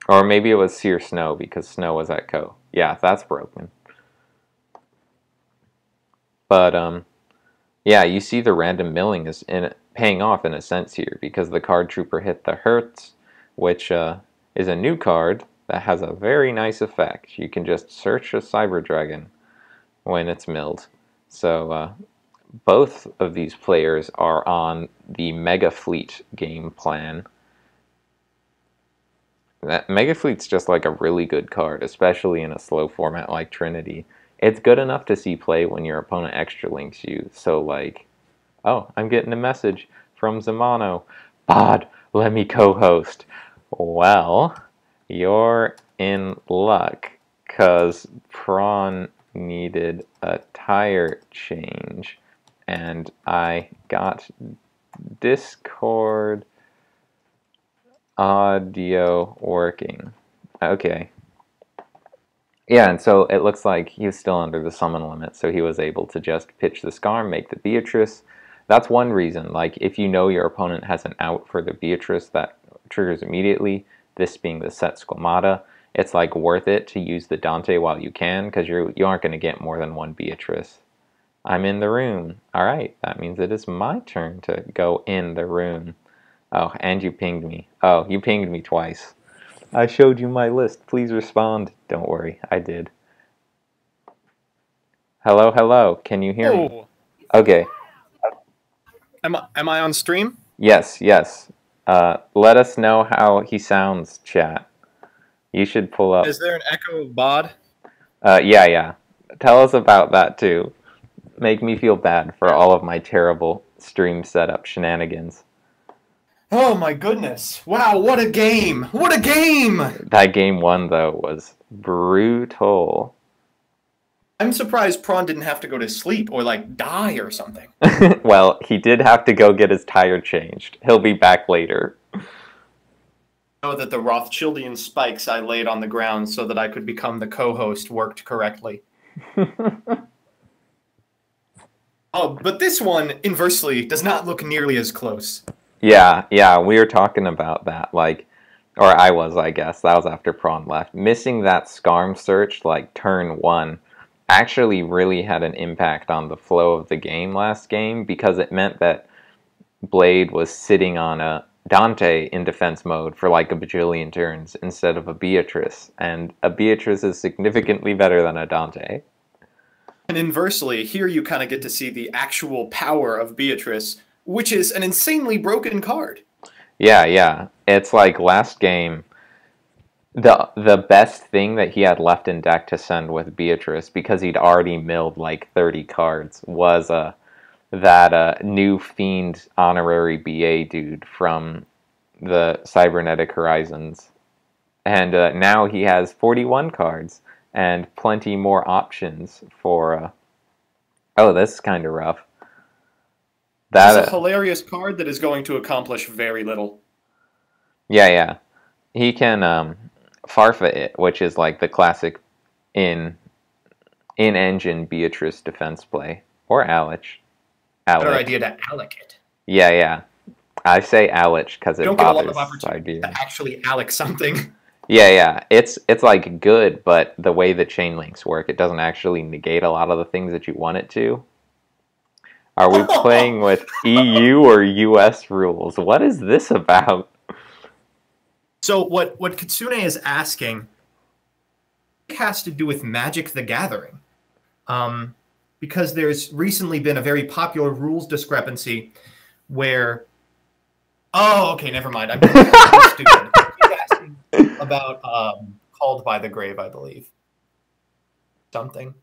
Or maybe it was Seer Snow because Snow was at Co. Yeah, that's broken. But yeah, you see the random milling is paying off in a sense here because the card trooper hit the Hertz, which is a new card that has a very nice effect. You can just search a Cyber Dragon when it's milled. So both of these players are on the Mega Fleet game plan. That Mega Fleet's just like a really good card, especially in a slow format like Trinity. It's good enough to see play when your opponent extra links you. So like, oh, I'm getting a message from Zamano. Bod, let me co-host. Well, you're in luck, because Prawn needed a tire change, and I got Discord audio working. Okay. Yeah, and so it looks like he was still under the summon limit, so he was able to just pitch the Scarm, make the Beatrice. That's one reason. Like, if you know your opponent has an out for the Beatrice that triggers immediately, this being the set Squamata, it's like worth it to use the Dante while you can, because you aren't going to get more than 1 Beatrice. I'm in the room. Alright, that means it is my turn to go in the room. Oh, and you pinged me. Oh, you pinged me twice. I showed you my list. Please respond. Don't worry, I did. Hello, hello. Can you hear me? Okay. Am I on stream? Yes, yes. Let us know how he sounds, chat. You should pull up. Is there an echo of Bod? Yeah. Tell us about that too. Make me feel bad for all of my terrible stream setup shenanigans. Oh my goodness. Wow, what a game! What a game! That game 1, though, was brutal. I'm surprised Prawn didn't have to go to sleep or, like, die or something. Well, he did have to go get his tire changed. He'll be back later. I know that the Rothschildian spikes I laid on the ground so that I could become the co-host worked correctly. Oh, but this one, inversely, does not look nearly as close. Yeah, we were talking about that, like, or I was, I guess. That was after Prawn left. Missing that Scarm search, like, turn 1, actually really had an impact on the flow of the game last game, because it meant that Blade was sitting on a Dante in defense mode for like a bajillion turns instead of a Beatrice, and a Beatrice is significantly better than a Dante. And inversely, here you kind of get to see the actual power of Beatrice, which is an insanely broken card. Yeah. It's like last game, The best thing that he had left in deck to send with Beatrice, because he'd already milled like 30 cards, was that new Fiend honorary BA dude from the Cybernetic Horizons. And now he has 41 cards and plenty more options for... oh, this is kind of rough. That's a hilarious card that is going to accomplish very little. Yeah. He can Farfa it, which is like the classic in-engine Beatrice defense play. Or Alich. Better idea to Alec it. Yeah. I say Alich because it don't get a lot bothers of opportunity to actually Alec something. Yeah. It's like good, but the way the chain links work, it doesn't actually negate a lot of the things that you want it to. Are we playing with EU or US rules? What is this about? So what Kitsune is asking has to do with Magic the Gathering. Because there's recently been a very popular rules discrepancy where... oh, okay, never mind. I'm stupid. He's asking about Called by the Grave, I believe. Something.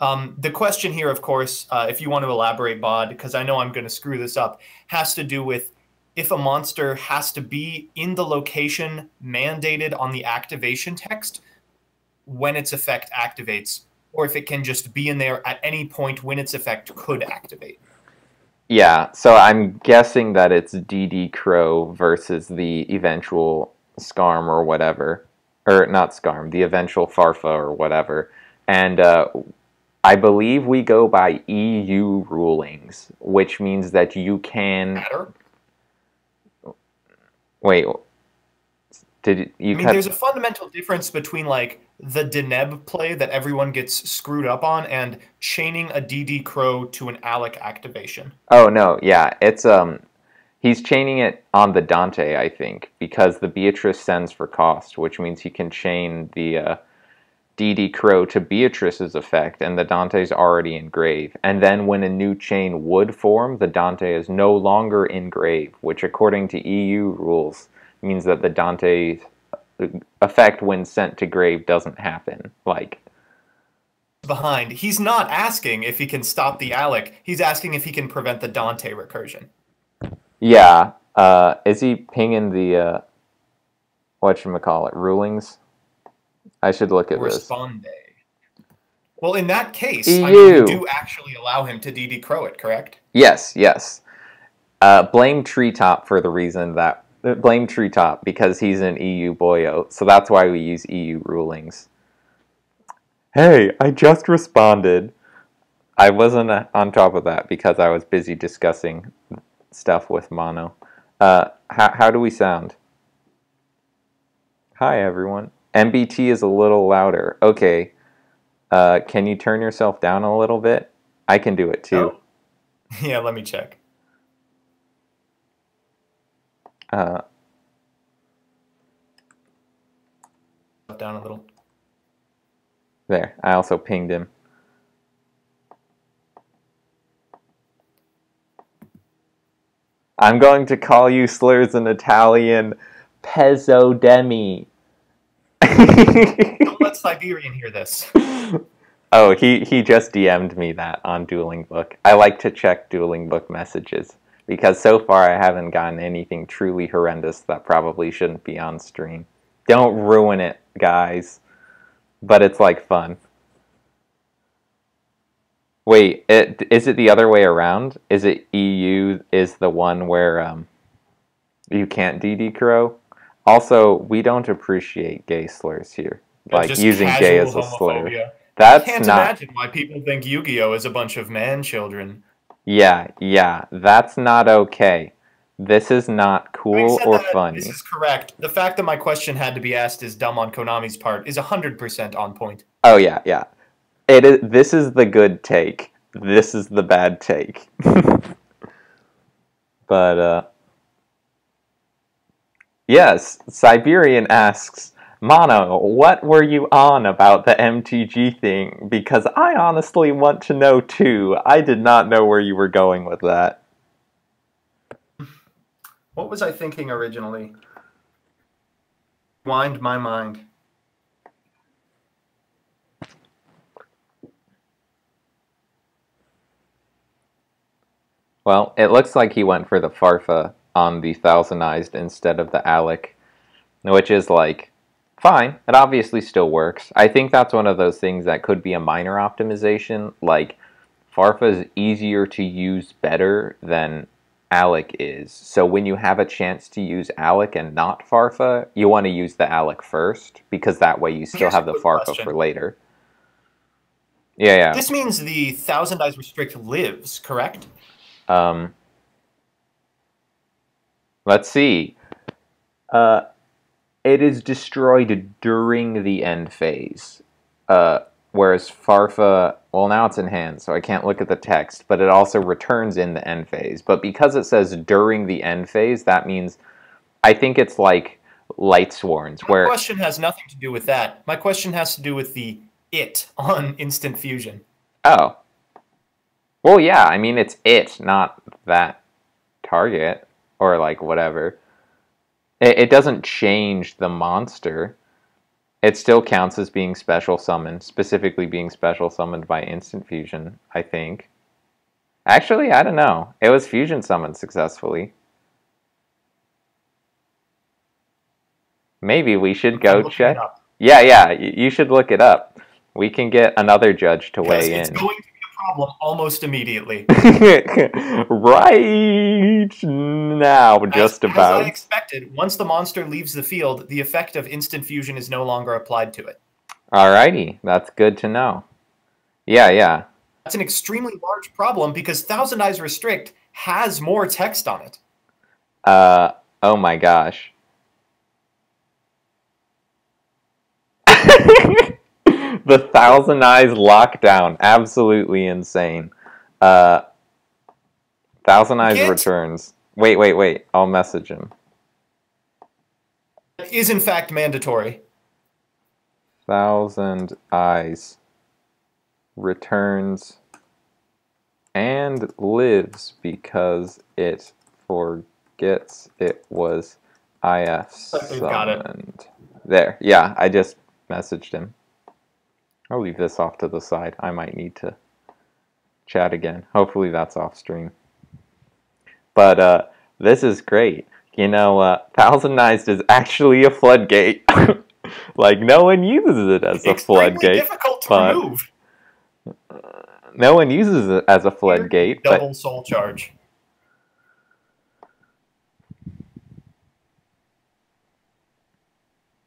The question here, of course, if you want to elaborate, Bod, because I know I'm going to screw this up, has to do with if a monster has to be in the location mandated on the activation text when its effect activates, or if it can just be in there at any point when its effect could activate. Yeah, so I'm guessing that it's DD Crow versus the eventual Scarm or whatever. Or not Scarm, the eventual Farfa or whatever. And I believe we go by EU rulings, which means that you can... Matter? Wait, did you... there's a fundamental difference between, like, the Deneb play that everyone gets screwed up on and chaining a DD Crow to an Alec activation. Oh, no, yeah, it's, he's chaining it on the Dante, I think, because the Beatrice sends for cost, which means he can chain the, DD Crow to Beatrice's effect, and the Dante's already in grave. And then when a new chain would form, the Dante is no longer in grave, which according to EU rules means that the Dante's effect when sent to grave doesn't happen. Like, behind. He's not asking if he can stop the Alec. He's asking if he can prevent the Dante recursion. Yeah. Is he pinging the, whatchamacallit, rulings? I should look at Responde. this. Well, in that case, EU. I mean, you do actually allow him to DD Crow it, correct? Yes. Blame Treetop for the reason that... blame Treetop because he's an EU boyo, so that's why we use EU rulings. Hey, I just responded. I wasn't on top of that because I was busy discussing stuff with Mono. How do we sound? Hi, everyone. MBT is a little louder. Okay. Can you turn yourself down a little bit? I can do it too. Oh. Yeah, let me check. Down a little. There. I also pinged him. I'm going to call you slurs in Italian. Pezzo demi. Don't let Siberian hear this. Oh, he just DM'd me that on Dueling Book. I like to check Dueling Book messages, because so far I haven't gotten anything truly horrendous that probably shouldn't be on stream. Don't ruin it, guys. But it's like fun. Wait, is it the other way around? Is it EU is the one where you can't DD Crow? Also, we don't appreciate gay slurs here. Like just using gay as a homophobia. slur. That's I can't not... imagine why people think Yu-Gi-Oh is a bunch of man-children. Yeah, that's not okay. This is not cool or funny. This is correct. The fact that my question had to be asked is dumb on Konami's part is 100% on point. Oh yeah. It is. This is the good take. This is the bad take. But yes, Siberian asks, Mono, what were you on about the MTG thing? Because I honestly want to know too. I did not know where you were going with that. What was I thinking originally? Wind my mind. Well, it looks like he went for the Farfa on the Thousandized instead of the Alec, which is like fine. It obviously still works. I think that's one of those things that could be a minor optimization. Like Farfa is easier to use better than Alec is. So when you have a chance to use Alec and not Farfa, you want to use the Alec first because that way you still have the Farfa for later. Yeah. This means the Thousand Eyes Restrict lives, correct? Let's see. It is destroyed during the end phase. Whereas Farfa, well, now it's in hand, so I can't look at the text, but it also returns in the end phase. But because it says during the end phase, that means, I think it's like Lightsworns, where... My question has nothing to do with that. My question has to do with the it on Instant Fusion. Oh. Well, yeah, I mean, it's it, not that target, or like whatever. It doesn't change the monster. It still counts as being special summoned, specifically being special summoned by Instant Fusion, I think. Actually, I don't know. It was Fusion summoned successfully. Maybe we should go check. Yeah, you should look it up. We can get another judge to weigh in. It's going to be a problem almost immediately. Right now, just about. As I expected, once the monster leaves the field, the effect of Instant Fusion is no longer applied to it. Alrighty, that's good to know. Yeah. That's an extremely large problem because Thousand Eyes Restrict has more text on it. Oh my gosh. The Thousand Eyes lockdown, absolutely insane. Thousand Eyes returns. Wait. I'll message him. It is in fact mandatory. Thousand Eyes returns and lives because it forgets it was IF summoned. Got it. There, yeah, I just messaged him. I'll leave this off to the side. I might need to chat again. Hopefully that's off stream. But this is great. You know, Thousandized is actually a floodgate. Like, no one uses it as a floodgate. Difficult to remove. No one uses it as a floodgate. Double soul charge.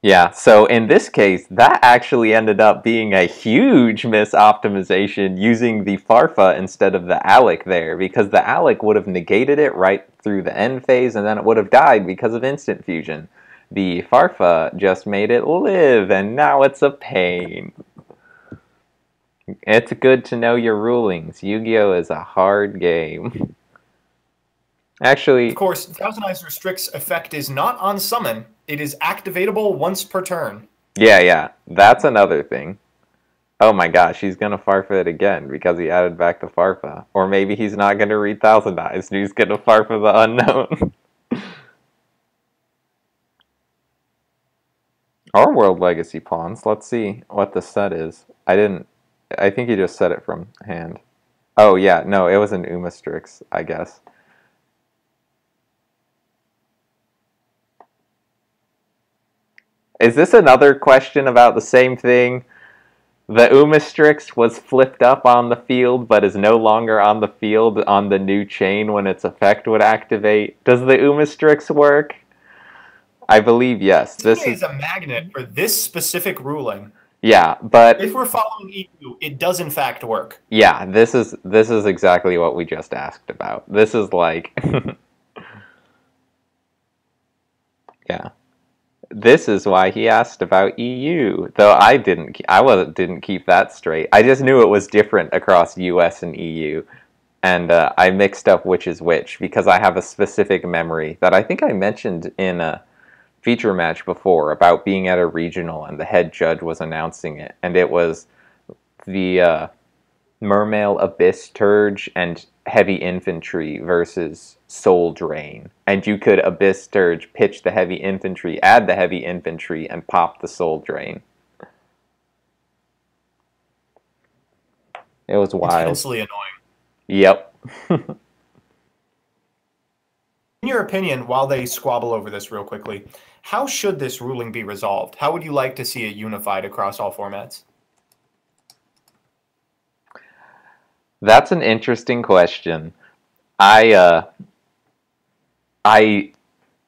Yeah, so in this case, that actually ended up being a huge misoptimization using the Farfa instead of the Alec there, because the Alec would have negated it right through the end phase, and then it would have died because of Instant Fusion. The Farfa just made it live, and now it's a pain. It's good to know your rulings. Yu-Gi-Oh! Is a hard game. Actually... Of course, Thousand Eyes Restrict's effect is not on summon. It is activatable once per turn. Yeah. That's another thing. Oh my gosh, he's going to Farfa it again because he added back the Farfa. Or maybe he's not going to read Thousand Eyes and he's going to Farfa the unknown. Our World Legacy Pawns. Let's see what the set is. I think he just said it from hand. Oh yeah, no, it was an Umastrix, I guess. Is this another question about the same thing? The Umastrix was flipped up on the field, but is no longer on the field on the new chain when its effect would activate. Does the Umastrix work? I believe yes. This is a magnet for this specific ruling. Yeah, but if we're following EU, it does in fact work. Yeah, this is exactly what we just asked about. This is like yeah. This is why he asked about EU, though I didn't keep that straight. I just knew it was different across US and EU, and I mixed up which is which because I have a specific memory that I think I mentioned in a feature match before about being at a regional and the head judge was announcing it, and it was the Mermail, Abyss Turge, and Heavy Infantry versus Soul Drain. And you could Abyss Turge, pitch the Heavy Infantry, add the Heavy Infantry, and pop the Soul Drain. It was wild. Intensely annoying. Yep. In your opinion, while they squabble over this real quickly, how should this ruling be resolved? How would you like to see it unified across all formats? That's an interesting question. I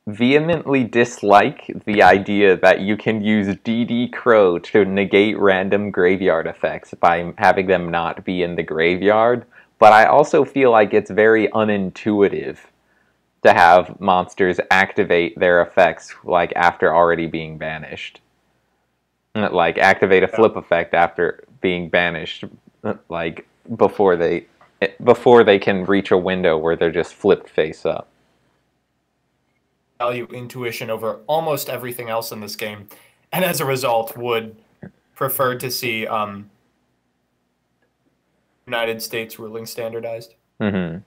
vehemently dislike the idea that you can use DD Crow to negate random graveyard effects by having them not be in the graveyard, but I also feel like it's very unintuitive to have monsters activate their effects like after already being banished. Like activate a flip effect after being banished, like before they can reach a window where they're just flipped face up. Value intuition over almost everything else in this game, and as a result would prefer to see United States ruling standardized. Mm-hmm.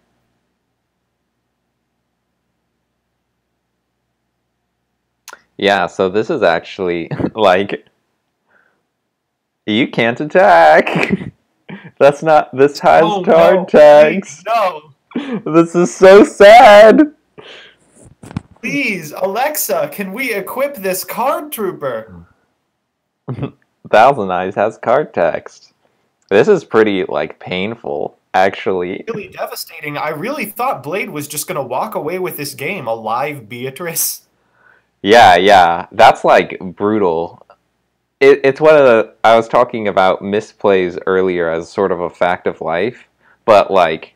Yeah, so this is actually like you can't attack. That's not. This has card tags. No. This is so sad. Please, Alexa, can we equip this card trooper? Thousand Eyes has card text. This is pretty, like, painful, actually. Really devastating. I really thought Blade was just going to walk away with this game, a live Beatrice. Yeah, that's, like, brutal. It's one of the... I was talking about misplays earlier as sort of a fact of life, but, like...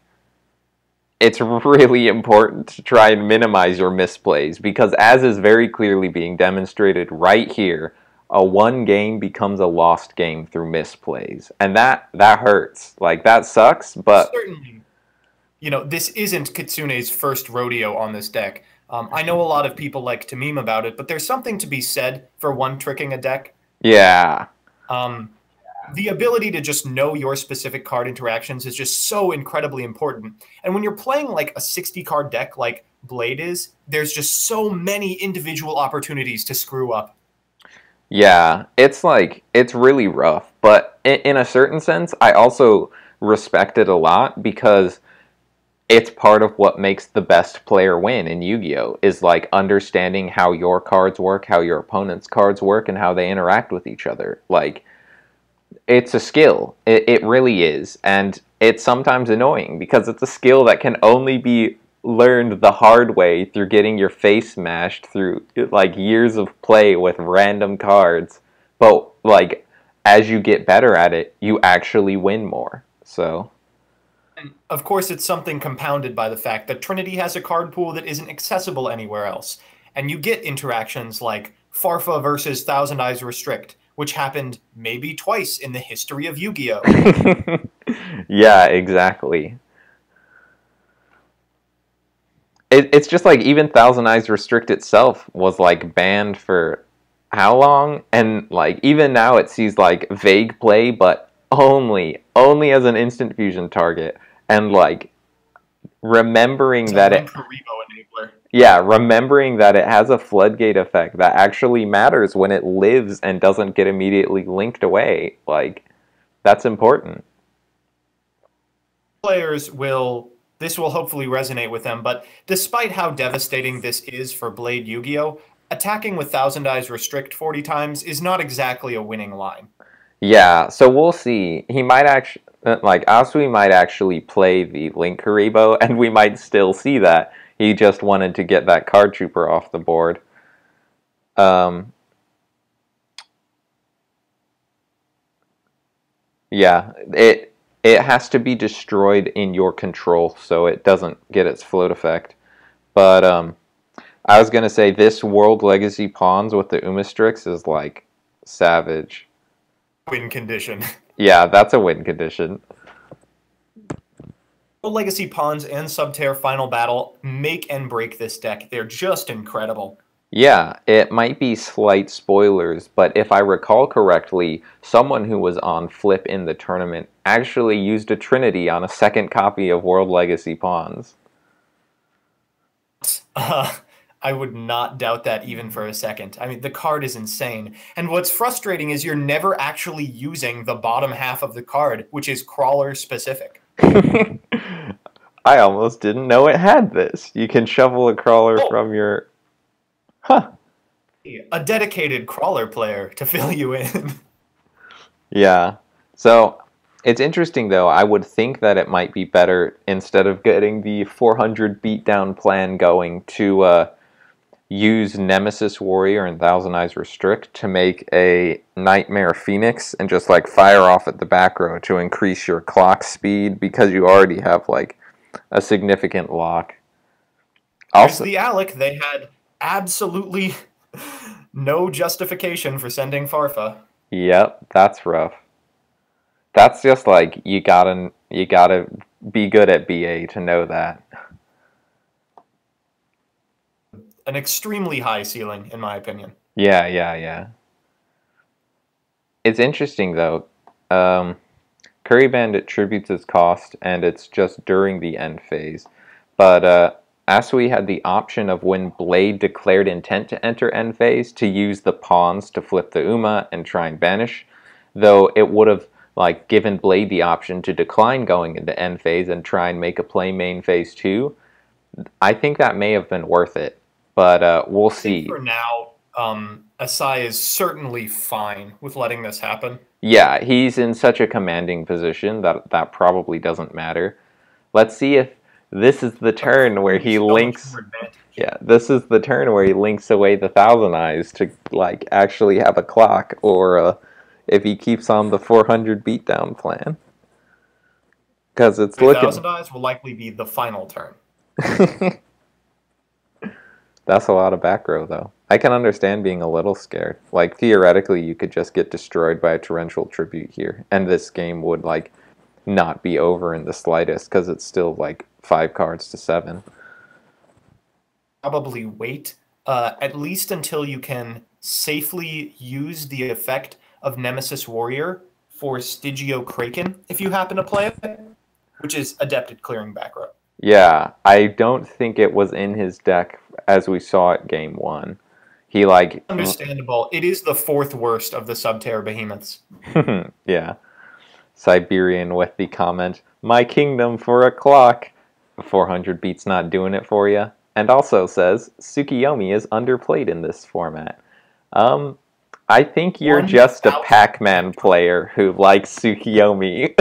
It's really important to try and minimize your misplays, because as is very clearly being demonstrated right here, a won game becomes a lost game through misplays. And that hurts. Like, that sucks, but... Certainly. You know, this isn't Kitsune's first rodeo on this deck. I know a lot of people like to meme about it, but there's something to be said for one-tricking a deck. Yeah. The ability to just know your specific card interactions is just so incredibly important. And when you're playing like a 60-card deck like Blade is, there's just so many individual opportunities to screw up. Yeah, it's like, it's really rough. But in a certain sense, I also respect it a lot because it's part of what makes the best player win in Yu-Gi-Oh! Is like understanding how your cards work, how your opponent's cards work, and how they interact with each other. Like, it's a skill. It really is. And it's sometimes annoying because it's a skill that can only be learned the hard way through getting your face smashed through like years of play with random cards. But like as you get better at it, you actually win more. So and of course, it's something compounded by the fact that Trinity has a card pool that isn't accessible anywhere else. And you get interactions like Farfa versus Thousand Eyes Restrict, which happened maybe twice in the history of Yu-Gi-Oh! Yeah, exactly. It's just like even Thousand Eyes Restrict itself was like banned for how long? And like even now it sees like vague play, but only as an instant fusion target. And like remembering that it... enabler. Yeah, remembering that it has a floodgate effect that actually matters when it lives and doesn't get immediately linked away. Like, that's important. Players this will hopefully resonate with them, but despite how devastating this is for Blade Yu-Gi-Oh!, attacking with Thousand Eyes Restrict 40 times is not exactly a winning line. Yeah, so we'll see. He might actually... Like, Asui might actually play the Link Haribo, and we might still see that. He just wanted to get that card trooper off the board. Yeah, it has to be destroyed in your control so it doesn't get its float effect. But I was gonna say this World Legacy Pawns with the Umastrix is like savage. Win condition. Yeah, that's a win condition. Legacy Pawns and Subterra Final Battle make and break this deck. They're just incredible. Yeah, it might be slight spoilers, but if I recall correctly, someone who was on Flip in the tournament actually used a Trinity on a second copy of World Legacy Pawns. I would not doubt that even for a second. I mean, the card is insane. And what's frustrating is you're never actually using the bottom half of the card, which is crawler specific. I almost didn't know it had this. You can shovel a crawler from your... Huh. A dedicated crawler player to fill you in. Yeah. So, it's interesting though. I would think that it might be better, instead of getting the 400 beatdown plan going, to use Nemesis Warrior and Thousand Eyes Restrict to make a Nightmare Phoenix and just like fire off at the back row to increase your clock speed, because you already have like a significant lock. Also, the Alec, they had absolutely no justification for sending Farfa. Yep, that's rough. That's just like, you gotta be good at BA to know that. An extremely high ceiling, in my opinion. Yeah. It's interesting though. Curry Bandit tributes its cost, and it's just during the end phase. But Asui had the option of, when Blade declared intent to enter end phase, to use the pawns to flip the Uma and try and banish. Though it would have like given Blade the option to decline going into end phase and try and make a play main phase 2. I think that may have been worth it, but we'll see. For now, Asai is certainly fine with letting this happen. Yeah, he's in such a commanding position that probably doesn't matter. Let's see if this is the turn where he links... Yeah, this is the turn where he links away the Thousand Eyes to like actually have a clock, or if he keeps on the 400 beatdown plan. Because it's looking... Thousand Eyes will likely be the final turn. That's a lot of back row, though. I can understand being a little scared. Like, theoretically, you could just get destroyed by a torrential tribute here, and this game would, like, not be over in the slightest, because it's still, like, 5 cards to 7. Probably wait, at least until you can safely use the effect of Nemesis Warrior for Stygia Kraken, if you happen to play it, which is adept at clearing back row. Yeah, I don't think it was in his deck as we saw it game 1. He like... Understandable. It is the 4th worst of the Subterra behemoths. Yeah. Siberian with the comment, "My kingdom for a clock." 400 beats not doing it for you. And also says, Tsukiyomi is underplayed in this format. I think you're just a Pac-Man player who likes Tsukiyomi.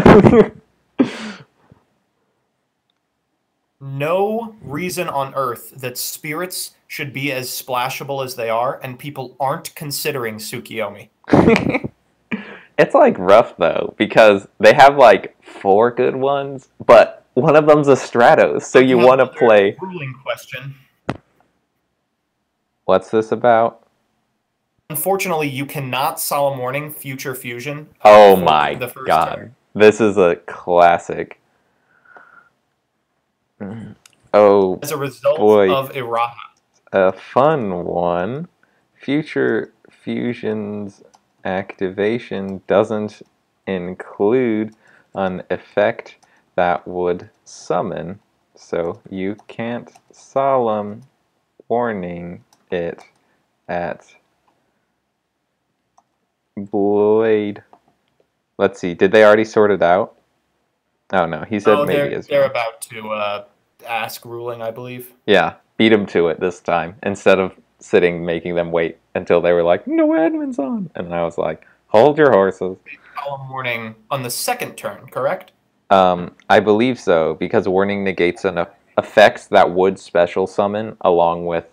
No reason on earth that spirits should be as splashable as they are, and people aren't considering Tsukiyomi. It's like rough though, because they have like 4 good ones, but one of them's a Stratos, so you want to play... Ruling question. What's this about? Unfortunately, you cannot Solemn Warning Future Fusion. Oh my god. Turn. This is a classic. Oh, as a result boy. Of Iraha. A fun one. Future Fusion's activation doesn't include an effect that would summon, so you can't Solemn Warning it at Blade. Let's see, did they already sort it out? Oh no, he said maybe as well. They're about to ask ruling, I believe. Yeah, beat him to it this time, instead of sitting making them wait until they were like, no admin's on. And I was like, hold your horses. Solemn Warning on the 2nd turn, correct? I believe so, because Warning negates an effects that would special summon, along with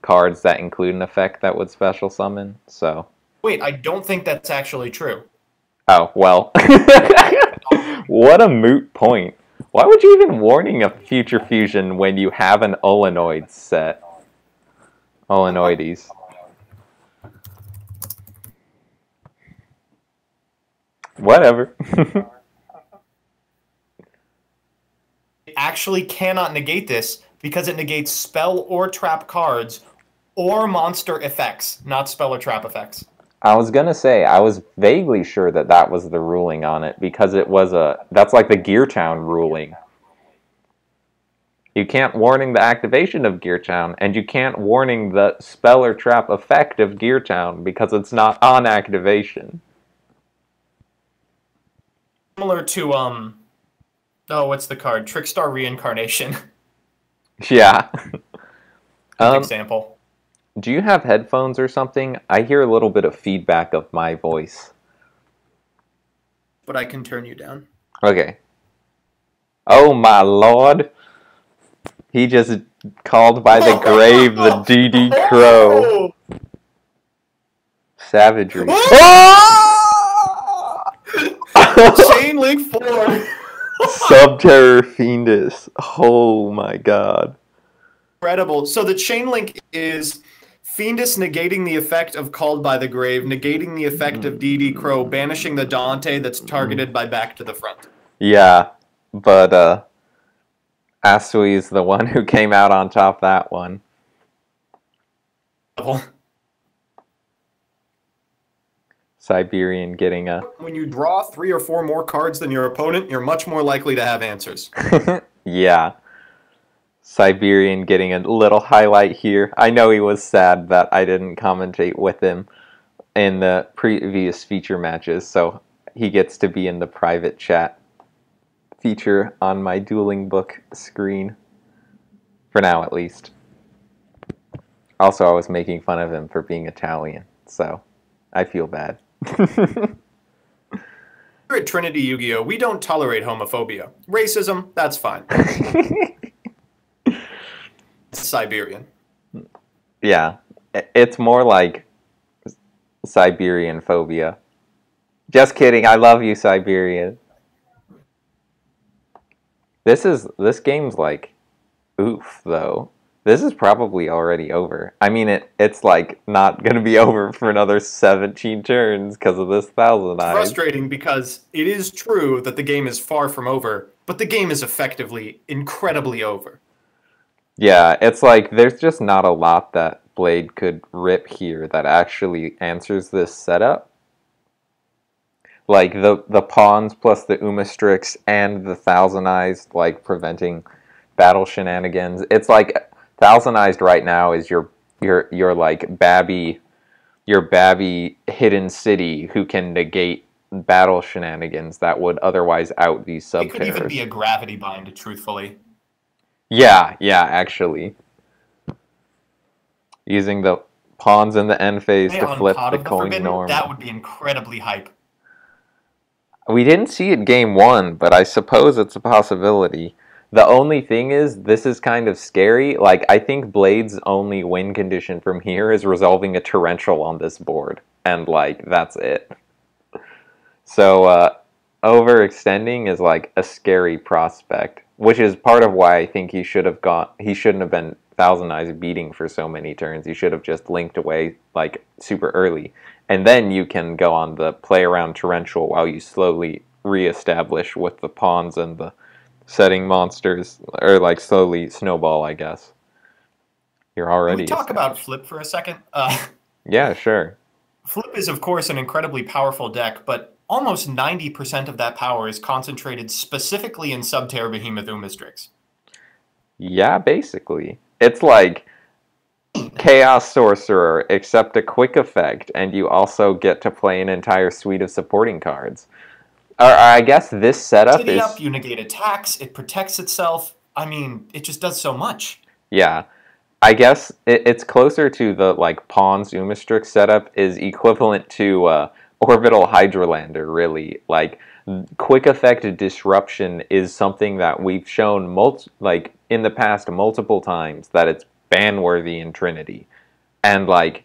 cards that include an effect that would special summon, so... Wait, I don't think that's actually true. Oh, well. What a moot point. Why would you even Warning a Future Fusion when you have an Olenoid set? Olenoides. Whatever. It actually cannot negate this because it negates spell or trap cards or monster effects, not spell or trap effects. I was gonna say, I was vaguely sure that that was the ruling on it, because it was that's like the Gear Town ruling. You can't warning the activation of Gear Town, and you can't warning the spell or trap effect of Gear Town, because it's not on activation. Similar to, oh, what's the card? Trickstar Reincarnation. Yeah. Example. Do you have headphones or something? I hear a little bit of feedback of my voice. But I can turn you down. Okay. Oh my lord. He just called by the grave the DD Crow. Savagery. Chain Link 4. Subterror Fiendus. Oh my god. Incredible. So the Chain Link is Fiendus negating the effect of Called by the Grave, negating the effect of DD Crow, banishing the Dante that's targeted by Back to the Front. Yeah, but Asui is the one who came out on top that one. Siberian getting a... When you draw 3 or 4 more cards than your opponent, you're much more likely to have answers. Yeah. Siberian getting a little highlight here. I know he was sad that I didn't commentate with him in the previous feature matches, so he gets to be in the private chat feature on my dueling book screen. For now, at least. Also, I was making fun of him for being Italian, so I feel bad. Here at Trinity Yugioh, we don't tolerate homophobia. Racism, that's fine. Siberian. Yeah, it's more like Siberian phobia. Just kidding, I love you, Siberian. This game's like, oof, though. This is probably already over. I mean, it's like not gonna be over for another 17 turns because of this Thousand Eyes. Frustrating because it is true that the game is far from over, but the game is effectively incredibly over. Yeah, it's like there's just not a lot that Blade could rip here that actually answers this setup. Like the pawns plus the Umastrix and the Thousand Eyes, like preventing battle shenanigans. It's like Thousand Eyes right now is your like Babby hidden city who can negate battle shenanigans that would otherwise out these sub-terrors. It could even be a gravity bind, truthfully. Yeah, actually. Using the pawns in the end phase to flip the coin norm. That would be incredibly hype. We didn't see it game 1, but I suppose it's a possibility. The only thing is, this is kind of scary. Like, I think Blade's only win condition from here is resolving a torrential on this board. And, like, that's it. So, overextending is, like, a scary prospect. Which is part of why I think he shouldn't have been Thousand Eyes beating for so many turns. He should have just linked away, like, super early. And then you can go on the play around torrential while you slowly reestablish with the pawns and the setting monsters, or like slowly snowball, I guess. You're already... Can we talk about Flip for a second? Yeah, sure. Flip is, of course, an incredibly powerful deck, but almost 90% of that power is concentrated specifically in Subterror Behemoth Umastrix. Yeah, basically. It's like Chaos Sorcerer, except a quick effect, and you also get to play an entire suite of supporting cards. Or I guess this setup City up, you negate attacks, it protects itself. I mean, it just does so much. Yeah. I guess it's closer to the, like, Pawns Umastrix setup is equivalent to Orbital Hydralander, really. Like, quick effect disruption is something that we've shown, in the past multiple times, that it's ban-worthy in Trinity. And, like,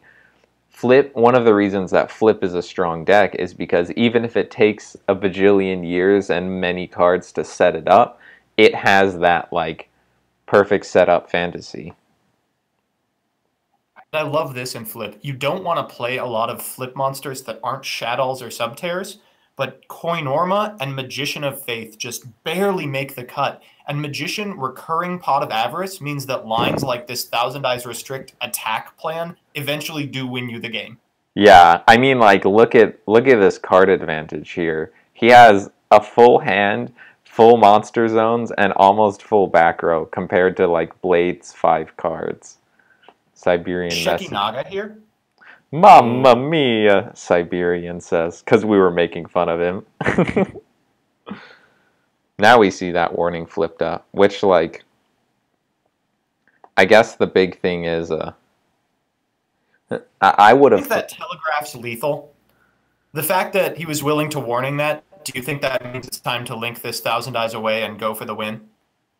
Flip, one of the reasons that Flip is a strong deck is because even if it takes a bajillion years and many cards to set it up, it has that, like, perfect setup fantasy. I love this in Flip. You don't want to play a lot of Flip monsters that aren't Shaddolls or Subterrors, but Koinorma and Magician of Faith just barely make the cut. And Magician recurring Pot of Avarice means that lines like this Thousand Eyes Restrict attack plan eventually do win you the game. Yeah, I mean, like, look at this card advantage here. He has a full hand, full monster zones, and almost full back row compared to, like, Blade's 5 cards. Siberian Message. Shekinaga here? Mamma mia, Siberian says, because we were making fun of him. Now we see that warning flipped up, which, like, I guess the big thing is, I would have... I think that telegraphs lethal. The fact that he was willing to warning that, do you think that means it's time to link this Thousand Eyes away and go for the win?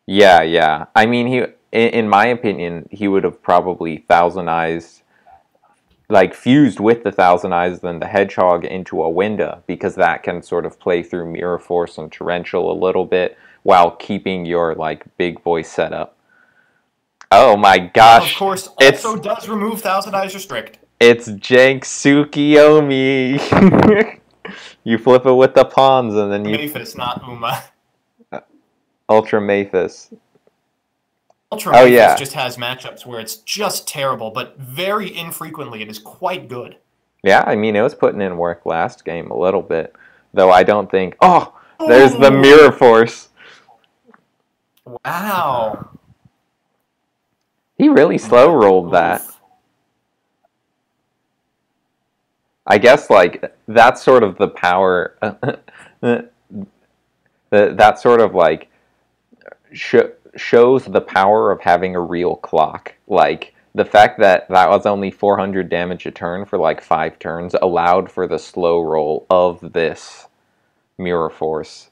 Yeah, yeah. I mean, in my opinion, he would have probably Thousand Eyes, like, fused with the Thousand Eyes then the Hedgehog into a Winda, because that can sort of play through Mirror Force and Torrential a little bit while keeping your, like, big boy setup. Oh my gosh. Of course, also does remove Thousand Eyes Restrict. It's Jank Tsukiyomi. You flip it with the pawns and then you... Maphis, not Uma. Ultra Maphis. Ultra Maphis just has matchups where it's just terrible, but very infrequently it is quite good. Yeah, I mean, it was putting in work last game a little bit. Though I don't think... Oh! There's the Mirror Force. Wow. He really slow rolled that. I guess, like, that's sort of the power... that sort of, like, shows the power of having a real clock. Like, the fact that that was only 400 damage a turn for, like, 5 turns allowed for the slow roll of this Mirror Force.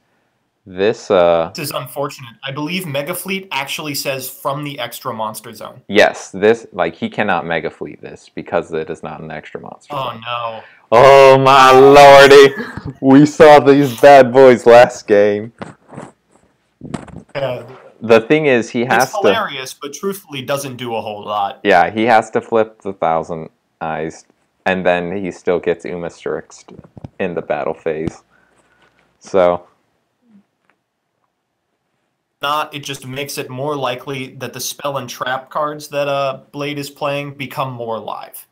This is unfortunate. I believe Mega Fleet actually says from the extra monster zone. Yes, this, like, he cannot Mega Fleet this because it is not an extra monster zone. No. Oh my lordy! We saw these bad boys last game. Yeah. The thing is, he has it's hilarious, but truthfully doesn't do a whole lot. Yeah, he has to flip the Thousand Eyes, and then he still gets Umastrix in the battle phase. So... It just makes it more likely that the spell and trap cards that Blade is playing become more live.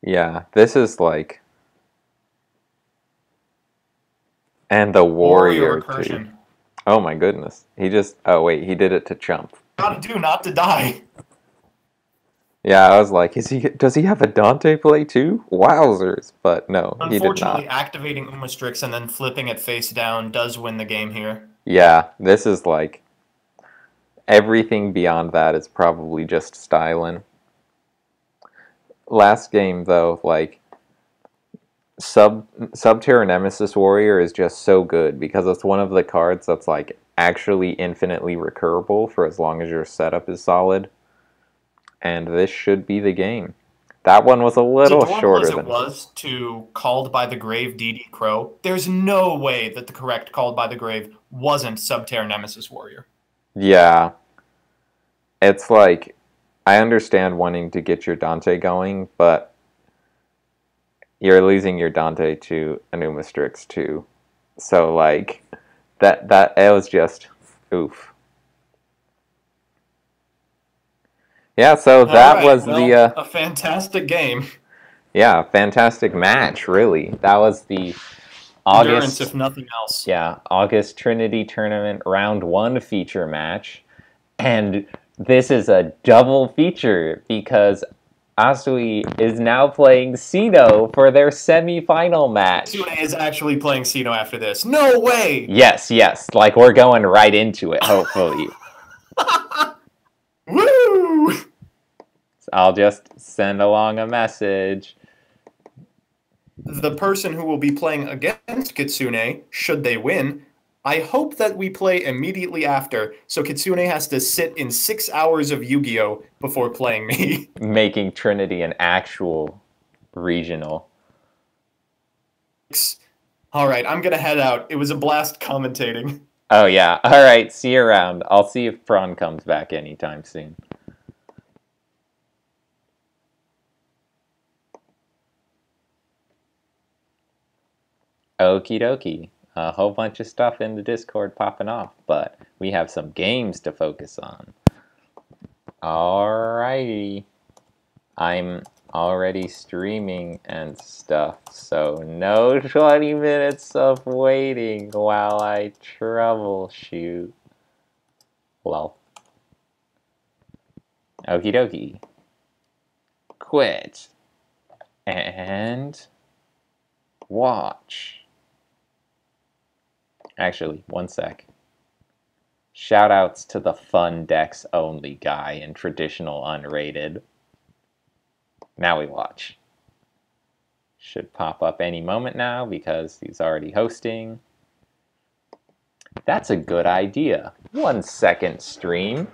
Yeah, this is like... And the Warrior too. Oh my goodness. He just... Oh wait, he did it to chump. Gotta do, not to die. Yeah, I was like, does he have a Dante play too? Wowzers. But no, he did not. Unfortunately, activating Umastrix and then flipping it face down does win the game here. Yeah, this is like... Everything beyond that is probably just styling. Last game, though, like... Subterra Nemesis Warrior is just so good because it's one of the cards that's, like, actually infinitely recurable for as long as your setup is solid. And this should be the game. That one was a little shorter than... As it was to Called by the Grave DD Crow, there's no way that the correct Called by the Grave wasn't Subterra Nemesis Warrior. Yeah. It's like, I understand wanting to get your Dante going, but you're losing your Dante to an Umastrix too. So, like, it was just, oof. Yeah, so that was a fantastic game. Yeah, fantastic match, really. That was the Endurance, if nothing else. Yeah, August Trinity Tournament Round 1 feature match. And this is a double feature because Asui is now playing Sino for their semi-final match. Sune is actually playing Sino after this. No way! Yes, like we're going right into it, hopefully. Woo! I'll just send along a message. The person who will be playing against Kitsune, should they win, I hope that we play immediately after, so Kitsune has to sit in 6 hours of Yu-Gi-Oh! Before playing me. Making Trinity an actual regional. Alright, I'm gonna head out. It was a blast commentating. Oh yeah, alright, see you around. I'll see if Prawn comes back anytime soon. Okie dokie. A whole bunch of stuff in the Discord popping off, but we have some games to focus on. Alrighty. I'm already streaming and stuff, so no 20 minutes of waiting while I troubleshoot. Well. Okie dokie. Quit. And watch. Actually, one sec. Shoutouts to the fun decks only guy in traditional unrated. Now we watch. Should pop up any moment now because he's already hosting. That's a good idea. 1 second stream.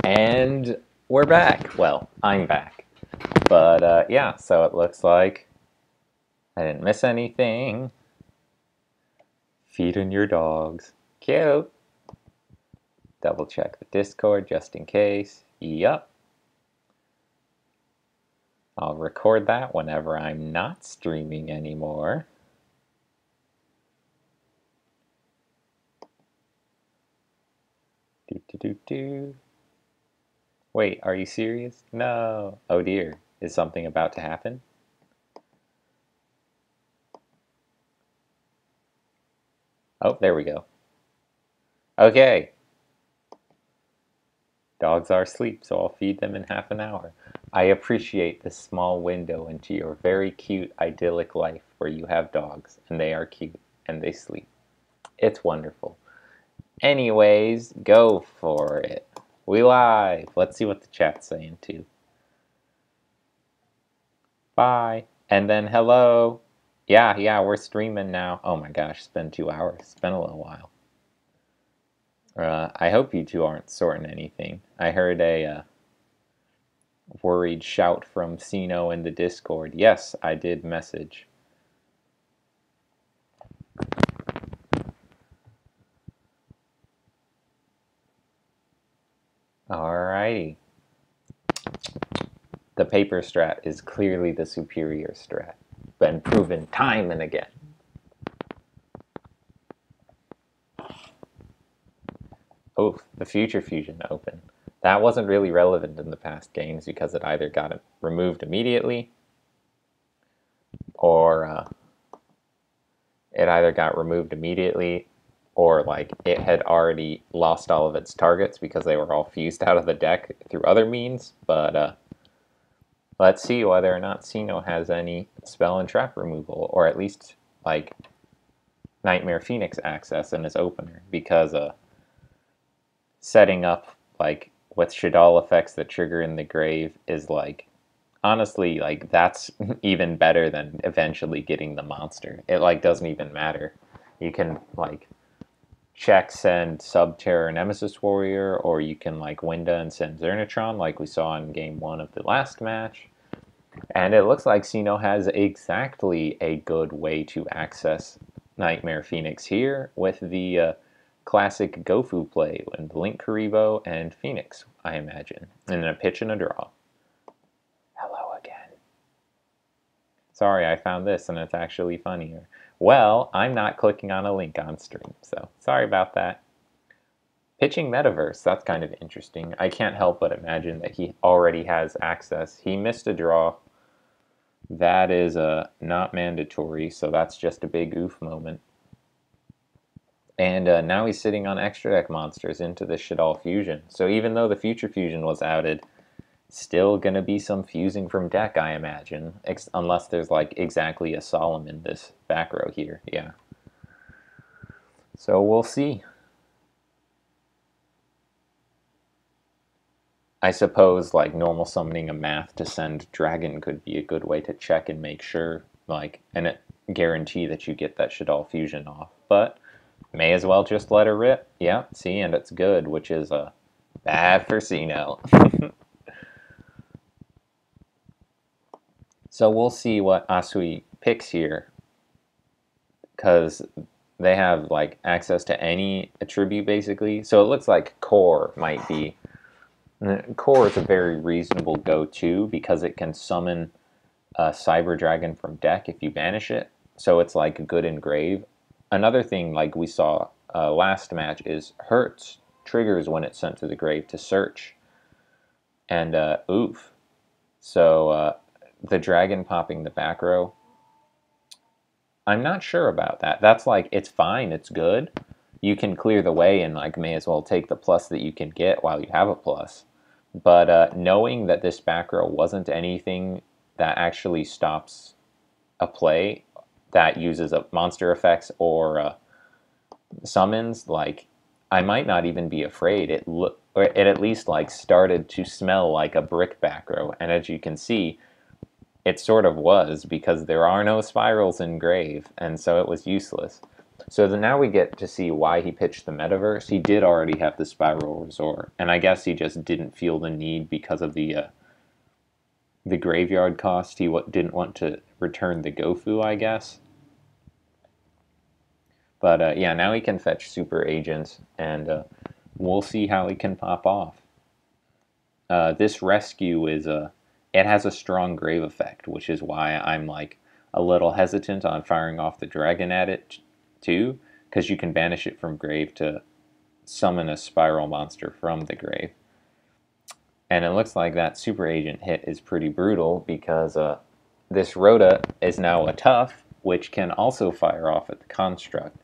And we're back. Well, I'm back. But yeah, so it looks like I didn't miss anything. Feeding your dogs. Cute. Double check the Discord just in case. Yup. I'll record that whenever I'm not streaming anymore. Do. Wait, are you serious? No. Oh dear. Is something about to happen? Oh, there we go. Okay. Dogs are asleep, so I'll feed them in half an hour. I appreciate this small window into your very cute, idyllic life where you have dogs, and they are cute, and they sleep. It's wonderful. Anyways, go for it. We live. Let's see what the chat's saying, too. Bye. And then hello. Yeah, we're streaming now. Oh my gosh, it's been 2 hours. It's been a little while. I hope you two aren't sorting anything. I heard a worried shout from Sino in the Discord. Yes, I did message. Alrighty. The paper strat is clearly the superior strat. Been proven time and again. Oh, the Future Fusion open. That wasn't really relevant in the past games because it either got removed immediately or like it had already lost all of its targets because they were all fused out of the deck through other means. But let's see whether or not Sino has any spell and trap removal, or at least like Nightmare Phoenix access in his opener, because setting up like with Shaddoll effects that trigger in the grave is like, honestly, like that's even better than eventually getting the monster. It like doesn't even matter. You can like check send Subterror Nemesis Warrior, or you can like Winda and send Zernatron like we saw in game 1 of the last match. And it looks like Sino has exactly a good way to access Nightmare Phoenix here with the classic Gofu play and Link Karibo and Phoenix, I imagine. And then a pitch and a draw. Hello again. Sorry, I found this and it's actually funnier. Well, I'm not clicking on a link on stream, so sorry about that. Pitching Metaverse, that's kind of interesting. I can't help but imagine that he already has access. He missed a draw. That is not mandatory, so that's just a big oof moment. And now he's sitting on extra deck monsters into the Shaddoll Fusion. So even though the Future Fusion was outed, still going to be some fusing from deck, I imagine. Unless there's like exactly a Solemn in this back row here. Yeah. So we'll see. I suppose like normal summoning a Math to send Dragon could be a good way to check and make sure, like, and guarantee that you get that Shaddoll Fusion off. But may as well just let her rip. Yeah, see, and it's good, which is bad for Sino. So we'll see what Asui picks here, because they have like access to any attribute basically. So it looks like Core might be. Core is a very reasonable go-to because it can summon a Cyber Dragon from deck if you banish it. So it's like good in grave. Another thing like we saw last match is Hurts triggers when it's sent to the grave to search. And oof. So the dragon popping the back row, I'm not sure about that. That's like, it's fine, it's good. You can clear the way and like may as well take the plus that you can get while you have a plus. But knowing that this back row wasn't anything that actually stops a play that uses a monster effects or summons, like I might not even be afraid. It at least like started to smell like a brick back row, and as you can see, it sort of was because there are no spirals in grave, and so it was useless. So now we get to see why he pitched the Metaverse. He did already have the Spiral Resort, and I guess he just didn't feel the need because of the graveyard cost. He didn't want to return the Gofu, I guess. But yeah, now he can fetch Super Agents, and we'll see how he can pop off. This Rescue is it has a strong grave effect, which is why I'm like a little hesitant on firing off the dragon at it too, because you can banish it from grave to summon a spiral monster from the grave. And it looks like that Super Agent hit is pretty brutal because this Rhoda is now a tough, which can also fire off at the Construct.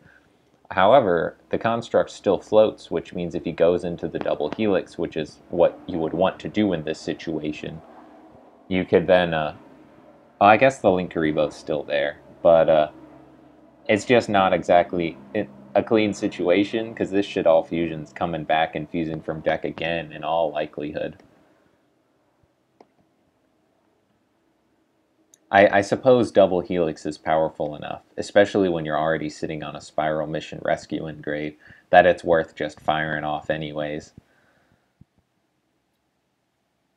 However, the Construct still floats, which means if he goes into the double Helix, which is what you would want to do in this situation, you could then, I guess the Link Karibo is still there, but it's just not exactly a clean situation, because this Shaddoll Fusion's coming back and fusing from deck again in all likelihood. I suppose double Helix is powerful enough, especially when you're already sitting on a Spiral Mission Rescue in grave, that it's worth just firing off anyways.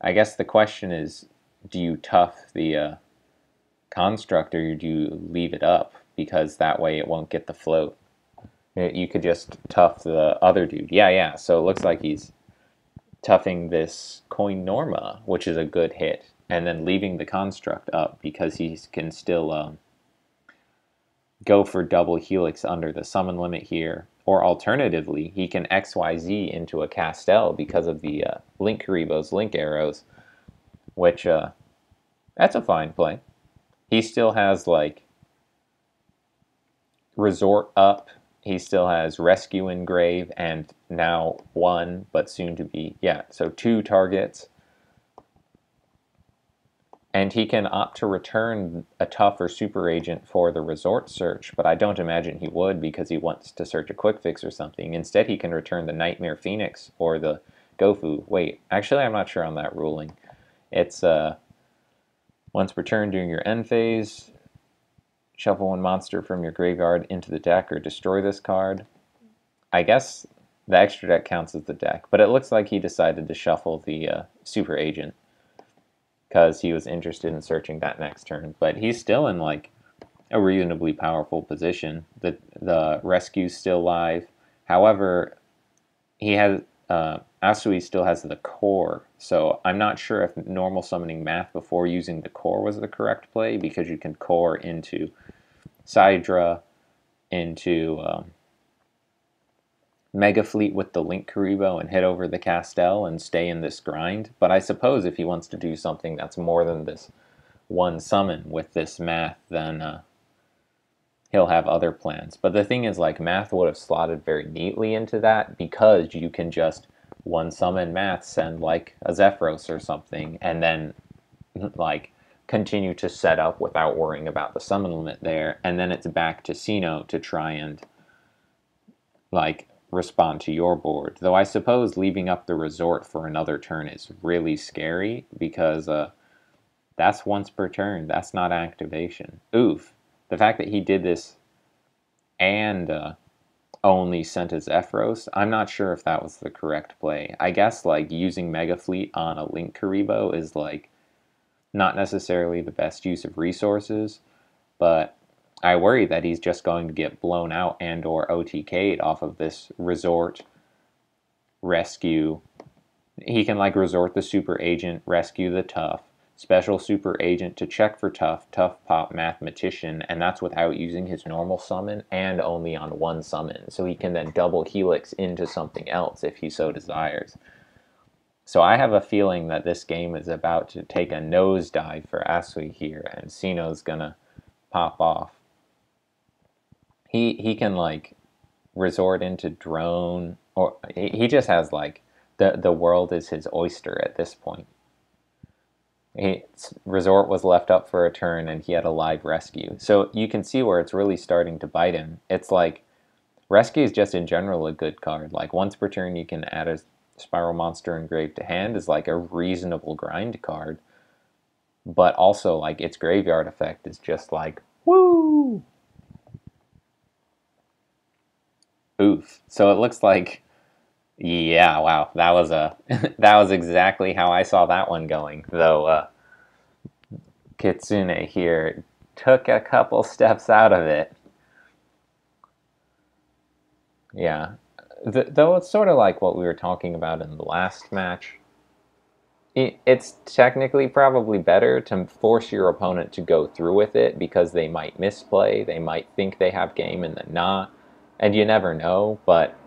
I guess the question is, do you tough the Construct or do you leave it up? Because that way it won't get the float. You could just tough the other dude. Yeah, so it looks like he's toughing this Coin Norma, which is a good hit, and then leaving the Construct up because he can still go for double Helix under the summon limit here. Or alternatively, he can XYZ into a Castel because of the Link Karibo's Link Arrows, which, that's a fine play. He still has, like, Resort up, he still has Rescue in grave, and now one, but soon to be, yeah, so 2 targets. And he can opt to return a tough or super agent for the resort search, but I don't imagine he would because he wants to search a quick fix or something. Instead, he can return the Nightmare Phoenix or the Gofu. Wait, actually, I'm not sure on that ruling. It's, once returned during your end phase, shuffle 1 monster from your graveyard into the deck or destroy this card. I guess the extra deck counts as the deck, but it looks like he decided to shuffle the super agent because he was interested in searching that next turn. But he's still in like a reasonably powerful position. The rescue's still live. However, he has Asui still has the core, so I'm not sure if normal summoning Math before using the core was the correct play, because you can core into Sidra, into Mega Fleet with the Link Karibo and hit over the Castel and stay in this grind. But I suppose if he wants to do something that's more than this one summon with this Math, then he'll have other plans. But the thing is, like, Math would have slotted very neatly into that, because you can just one summon Math, send like a Zephyros or something, and then like continue to set up without worrying about the summon limit there, and then it's back to Sino to try and like respond to your board. Though I suppose leaving up the resort for another turn is really scary, because that's once per turn. That's not activation. Oof. The fact that he did this and only sent a Zephyros, I'm not sure if that was the correct play. I guess like using Mega Fleet on a Link Karibo is like not necessarily the best use of resources, but I worry that he's just going to get blown out and or OTK'd off of this resort rescue. He can like resort the super agent, rescue the tough, special super agent to check for tough pop mathematician, and that's without using his normal summon and only on one summon. So he can then double helix into something else if he so desires. So I have a feeling that this game is about to take a nosedive for Asui here, and Sino's gonna pop off. He can like resort into drone, or he just has like the world is his oyster at this point. Resort was left up for a turn and he had a live rescue. So you can see where it's really starting to bite him. It's like rescue is just in general a good card. Like once per turn you can add a spiral monster engraved to hand is like a reasonable grind card. But also like its graveyard effect is just like woo. Oof. So it looks like, yeah, wow, that was a that was exactly how I saw that one going. Though Kitsune here took a couple steps out of it. Yeah, though it's sort of like what we were talking about in the last match. It's technically probably better to force your opponent to go through with it, because they might misplay, they might think they have game and then not, and you never know. But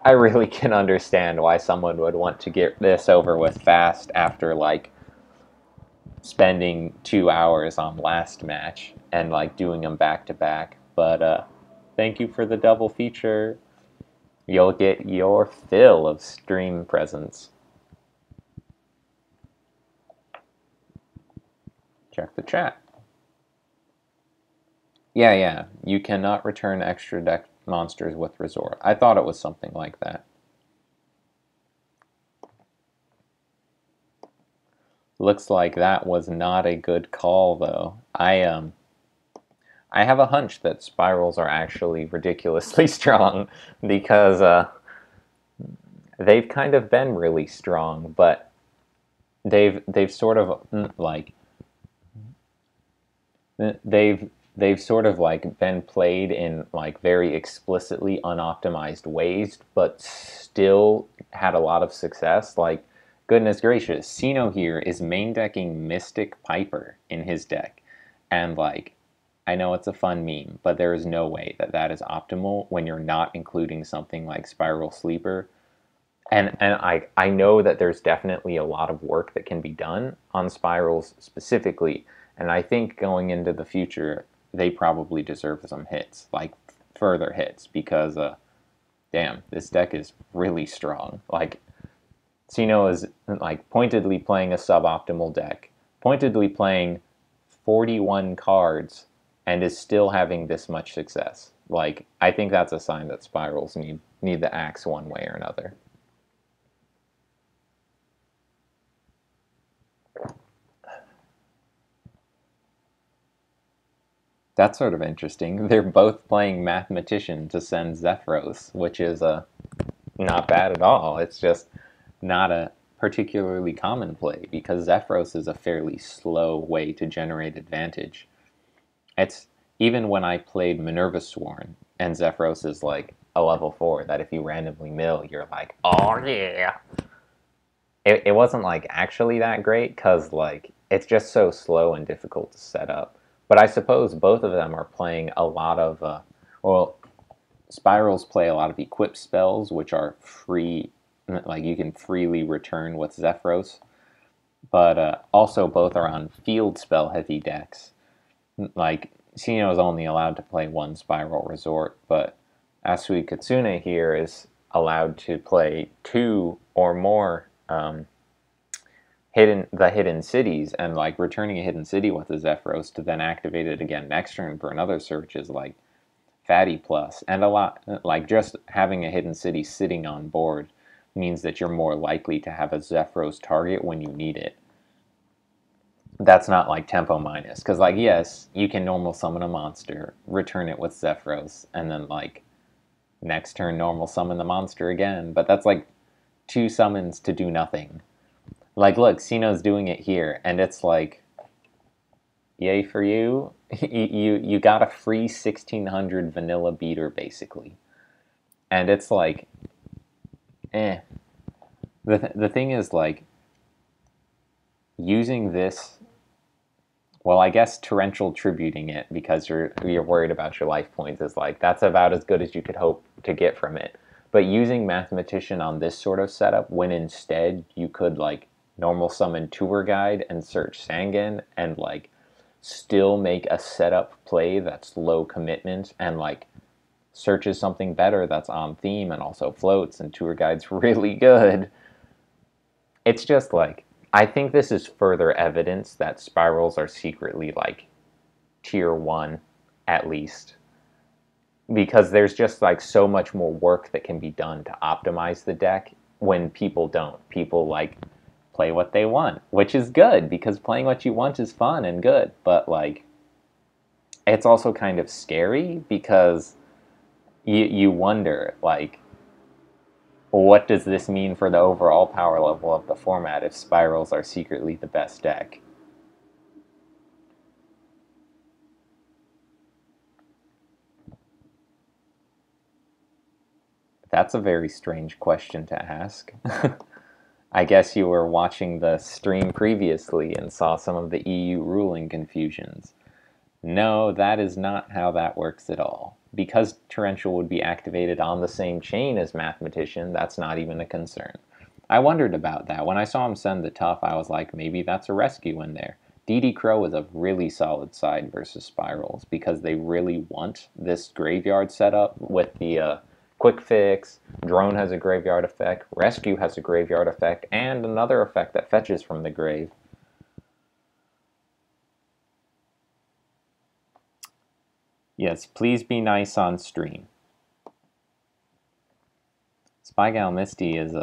I really can understand why someone would want to get this over with fast after like spending 2 hours on last match and like doing them back to back. But thank you for the double feature. You'll get your fill of stream presents. Check the chat. Yeah, you cannot return extra deck monsters with resort. I thought it was something like that. Looks like that was not a good call, though. I have a hunch that spirals are actually ridiculously strong, because they've kind of been really strong, but they've sort of like they've sort of like been played in like very explicitly unoptimized ways, but still had a lot of success. Like, goodness gracious, Sino here is main decking Mystic Piper in his deck, and like, I know it's a fun meme, but there is no way that that is optimal when you're not including something like Spiral Sleeper. And I know that there's definitely a lot of work that can be done on spirals specifically, and I think going into the future, they probably deserve some hits, like further hits, because damn, this deck is really strong. Like, Sino is like pointedly playing a suboptimal deck, pointedly playing 41 cards, and is still having this much success. Like, I think that's a sign that spirals need the axe one way or another. That's sort of interesting. They're both playing Mathematician to send Zephyros, which is not bad at all. It's just not a particularly common play, because Zephyros is a fairly slow way to generate advantage. even when I played Minerva Sworn, and Zephyros is like a level 4 that if you randomly mill, you're like, oh yeah. It wasn't like actually that great because like it's just so slow and difficult to set up. But I suppose both of them are playing a lot of well, Spirals play a lot of equip spells, which are free, like you can freely return with Zephyros. But also both are on field spell heavy decks. Like Sino is only allowed to play one Spiral Resort, but Asui Kitsune here is allowed to play 2 or more hidden cities, and like returning a hidden city with a Zephyros to then activate it again next turn for another search is like fatty plus. And a lot, like just having a hidden city sitting on board means that you're more likely to have a Zephyros target when you need it. That's not like tempo minus, because like yes, you can normal summon a monster, return it with Zephyros, and then like next turn normal summon the monster again, but that's like 2 summons to do nothing. Like, look, Sino's doing it here, and it's like, yay for you. you got a free 1600 vanilla beater, basically. And it's like, eh. The thing is, like, using this, well, I guess torrential tributing it because you're worried about your life points is like, that's about as good as you could hope to get from it. But using Mathematician on this sort of setup, when instead you could, like, normal summon Tour Guide and search Sangan and like still make a setup play that's low commitment and like searches something better that's on theme and also floats and Tour Guide's really good. It's just like, I think this is further evidence that Spirals are secretly like tier 1 at least, because there's just like so much more work that can be done to optimize the deck when people don't. People like play what they want, which is good because playing what you want is fun and good, but like it's also kind of scary because you wonder like, what does this mean for the overall power level of the format if Spirals are secretly the best deck? That's a very strange question to ask. I guess you were watching the stream previously and saw some of the EU ruling confusions. No, that is not how that works at all. Because Torrential would be activated on the same chain as Mathematician, that's not even a concern. I wondered about that. When I saw him send the Tough, I was like, maybe that's a rescue in there. DD Crow is a really solid side versus Spirals because they really want this graveyard setup with the Quick Fix, Drone has a graveyard effect, Rescue has a graveyard effect, and another effect that fetches from the grave. Yes, please be nice on stream. Spygal Misty is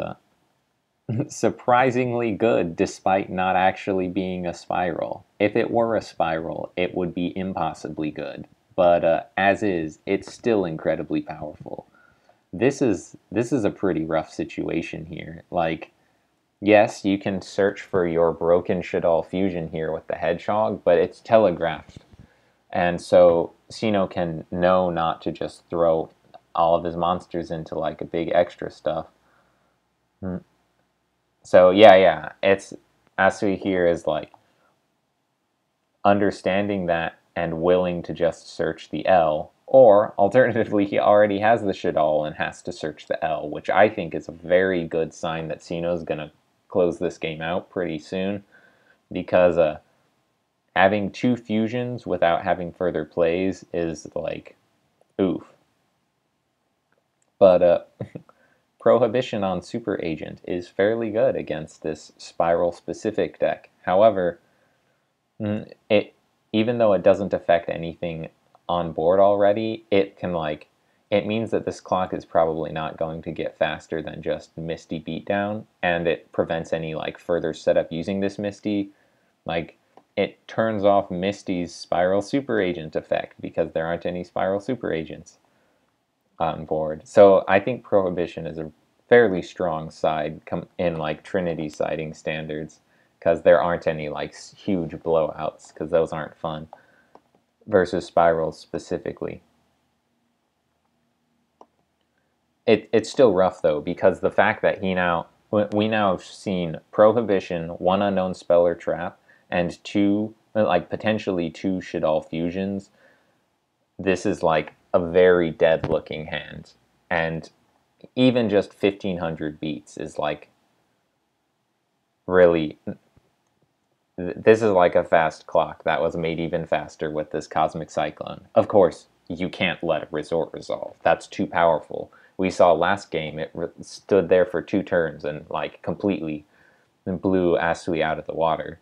surprisingly good despite not actually being a Spiral. If it were a Spiral, it would be impossibly good. But as is, it's still incredibly powerful. This is a pretty rough situation here. Like, yes, you can search for your broken Shaddoll fusion here with the Hedgehog, but it's telegraphed. And so Sino can know not to just throw all of his monsters into like a big extra stuff. So yeah, it's Asui here is like understanding that and willing to just search the L, or alternatively he already has the Shaddoll and has to search the L, which I think is a very good sign that Sino's gonna close this game out pretty soon, because having 2 fusions without having further plays is like, oof. But Prohibition on Super Agent is fairly good against this Spiral-specific deck. However, even though it doesn't affect anything on board already, it means that this clock is probably not going to get faster than just Misty Beatdown, and it prevents any like further setup using this Misty. Like, it turns off Misty's Spiral Super Agent effect because there aren't any Spiral Super Agents on board. So I think Prohibition is a fairly strong side in like Trinity siding standards, because there aren't any like huge blowouts, because those aren't fun. versus spirals specifically. It's still rough though, because the fact that we now have seen Prohibition, one Unknown Spell or Trap, and two, like potentially two Shaddoll fusions. This is like a very dead looking hand, and even just 1500 beats is like really. This is like a fast clock that was made even faster with this Cosmic Cyclone. Of course, you can't let a Resort resolve. That's too powerful. We saw last game, it stood there for 2 turns and like completely blew Asui out of the water.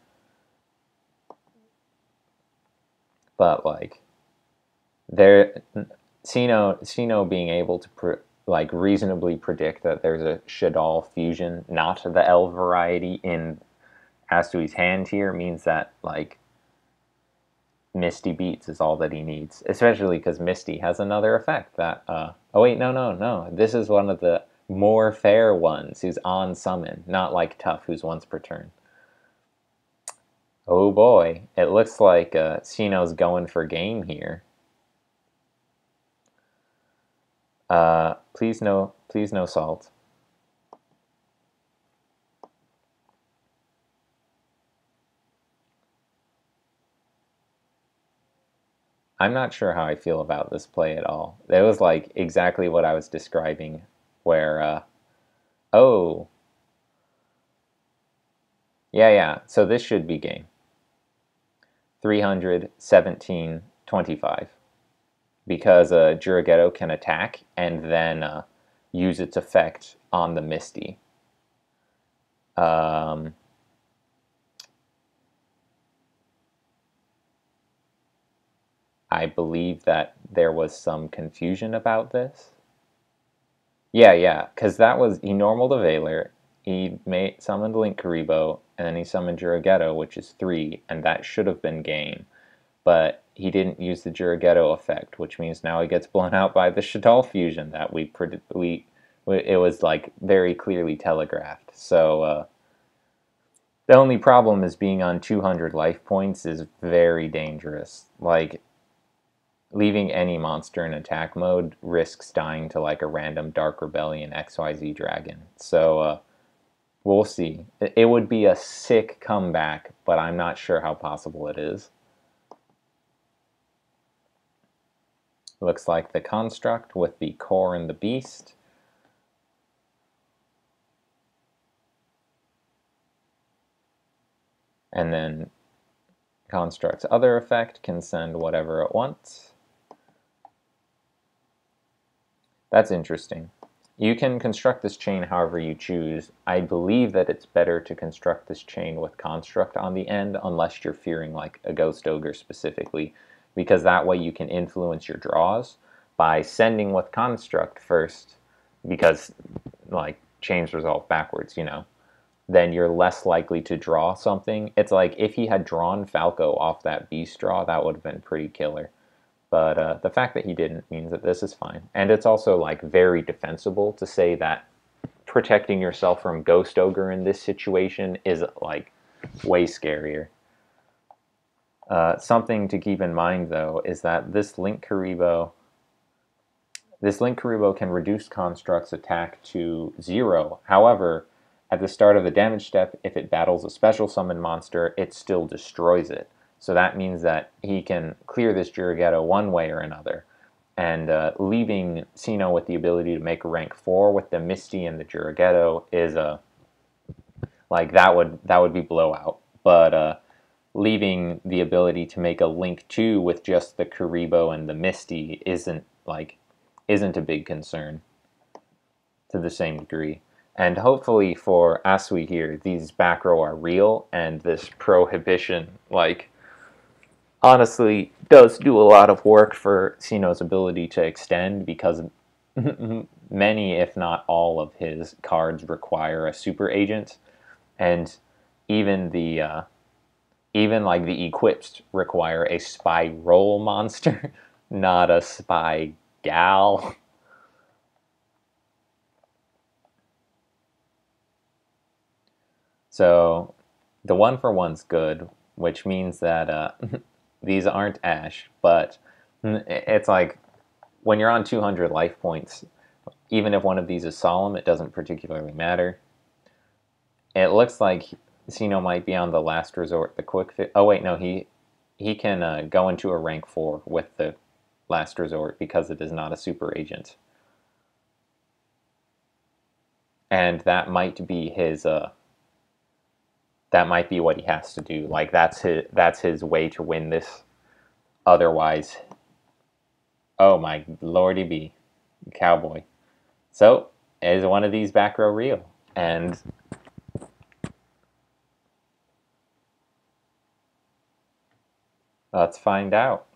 But like, Sino being able to like reasonably predict that there's a Shaddoll fusion, not the L variety, in Asui's hand here means that like Misty beats is all that he needs, especially because Misty has another effect that oh wait, no, this is one of the more fair ones who's on summon, not like Tough who's once per turn. Oh boy, it looks like Sino's going for game here. Please no salt. I'm not sure how I feel about this play at all. It was like exactly what I was describing, where, oh, yeah, so this should be game. 317, 25. Because Juraghetto can attack and then use its effect on the Misty. I believe that there was some confusion about this. Yeah, because that was, he normaled a Veiler, he summoned Linkuriboh, and then he summoned Juraghetto, which is 3, and that should have been game. But he didn't use the Juraghetto effect, which means now he gets blown out by the Shaddoll fusion that it was like very clearly telegraphed. So the only problem is being on 200 life points is very dangerous. Like, leaving any monster in attack mode risks dying to like a random Dark Rebellion XYZ dragon. So we'll see. It would be a sick comeback, but I'm not sure how possible it is. Looks like the Construct with the Core and the Beast. And then Construct's other effect can send whatever it wants. That's interesting. You can construct this chain however you choose. I believe that it's better to construct this chain with Construct on the end, unless you're fearing like a Ghost Ogre specifically, because that way you can influence your draws by sending with Construct first, because like chains resolve backwards, you know. Then you're less likely to draw something. It's like if he had drawn Falco off that Beast draw, that would have been pretty killer. But the fact that he didn't means that this is fine. And it's also like very defensible to say that protecting yourself from Ghost Ogre in this situation is like way scarier. Something to keep in mind though is that this Linkuriboh can reduce Construct's attack to 0. However, at the start of the damage step, if it battles a special summon monster, it still destroys it. So that means that he can clear this Juraghetto one way or another. And leaving Sino with the ability to make a rank 4 with the Misty and the Juraghetto is like that would be blowout. But leaving the ability to make a Link 2 with just the Kuriboh and the Misty isn't a big concern to the same degree. And hopefully for Asui here, these back row are real, and this Prohibition, like, honestly does do a lot of work for Sino's ability to extend, because many, if not all, of his cards require a super agent, and even like the equipped require a spy roll monster, not a spy gal. So the 1-for-1's good, which means that these aren't Ash, but it's like when you're on 200 life points, even if one of these is solemn, it doesn't particularly matter. It looks like Sino might be on the last resort, the quick fit. Oh wait, no, he can go into a rank 4 with the last resort because it is not a super agent. And that might be his that might be what he has to do. Like that's his way to win this. Otherwise, oh my lordy be, cowboy. So, is one of these back row real? And let's find out.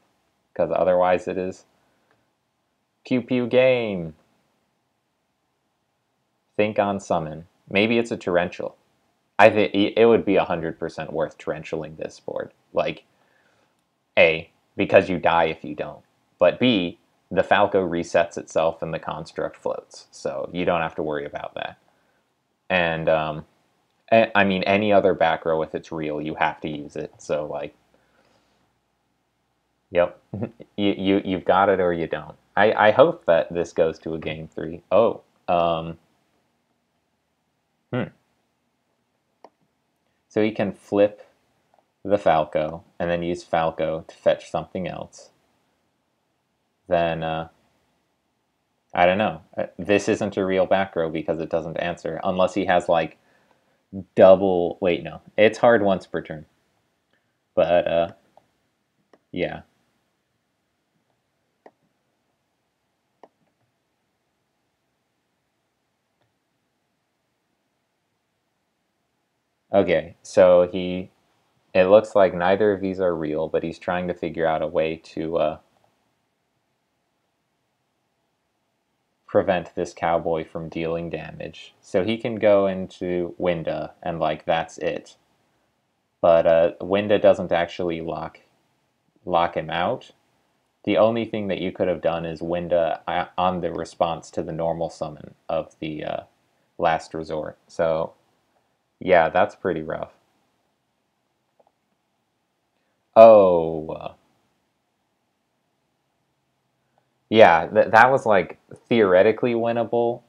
Because otherwise it is pew pew game. Think on summon. Maybe it's a torrential. I think it would be 100% worth torrentialing this board. Like, A, because you die if you don't. But B, the Falco resets itself and the construct floats. So you don't have to worry about that. And, I mean, any other back row, if it's real, you have to use it. So, like, yep, you've got it or you don't. I hope that this goes to a game 3. Oh, So he can flip the Falco and then use Falco to fetch something else. Then, I don't know. This isn't a real back row because it doesn't answer. Unless he has, like, double... Wait, no. It's hard once per turn. But, yeah. Okay, so it looks like neither of these are real, but he's trying to figure out a way to prevent this cowboy from dealing damage. So he can go into Winda, and like that's it. But Winda doesn't actually lock him out. The only thing that you could have done is Winda on the response to the normal summon of the last resort. So yeah, that's pretty rough. Oh. Yeah, that was like theoretically winnable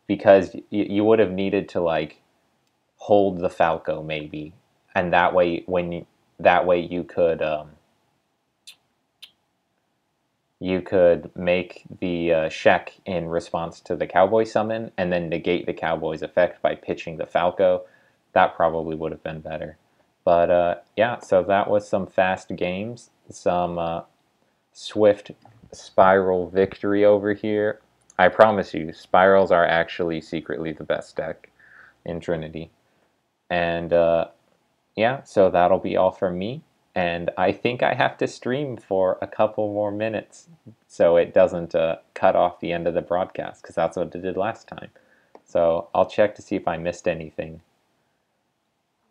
because you would have needed to like hold the Falco maybe, and that way you could make the Shek in response to the Cowboy summon, and then negate the Cowboy's effect by pitching the Falco. That probably would have been better. But yeah, so that was some fast games, some swift Spiral victory over here. I promise you, Spirals are actually secretly the best deck in Trinity. And yeah, so that'll be all from me. And I think I have to stream for a couple more minutes so it doesn't cut off the end of the broadcast, because that's what it did last time. So I'll check to see if I missed anything.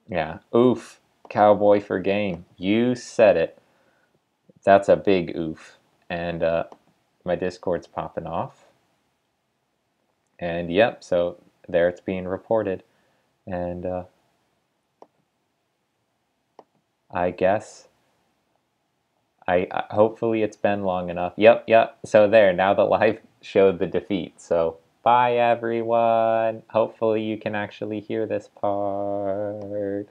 Yeah, oof, Cowboy for game. You said it. That's a big oof. And my Discord's popping off. And yep, so there it's being reported. And I guess hopefully it's been long enough. Yep. So there, now the live showed the defeat. So bye everyone. Hopefully you can actually hear this part.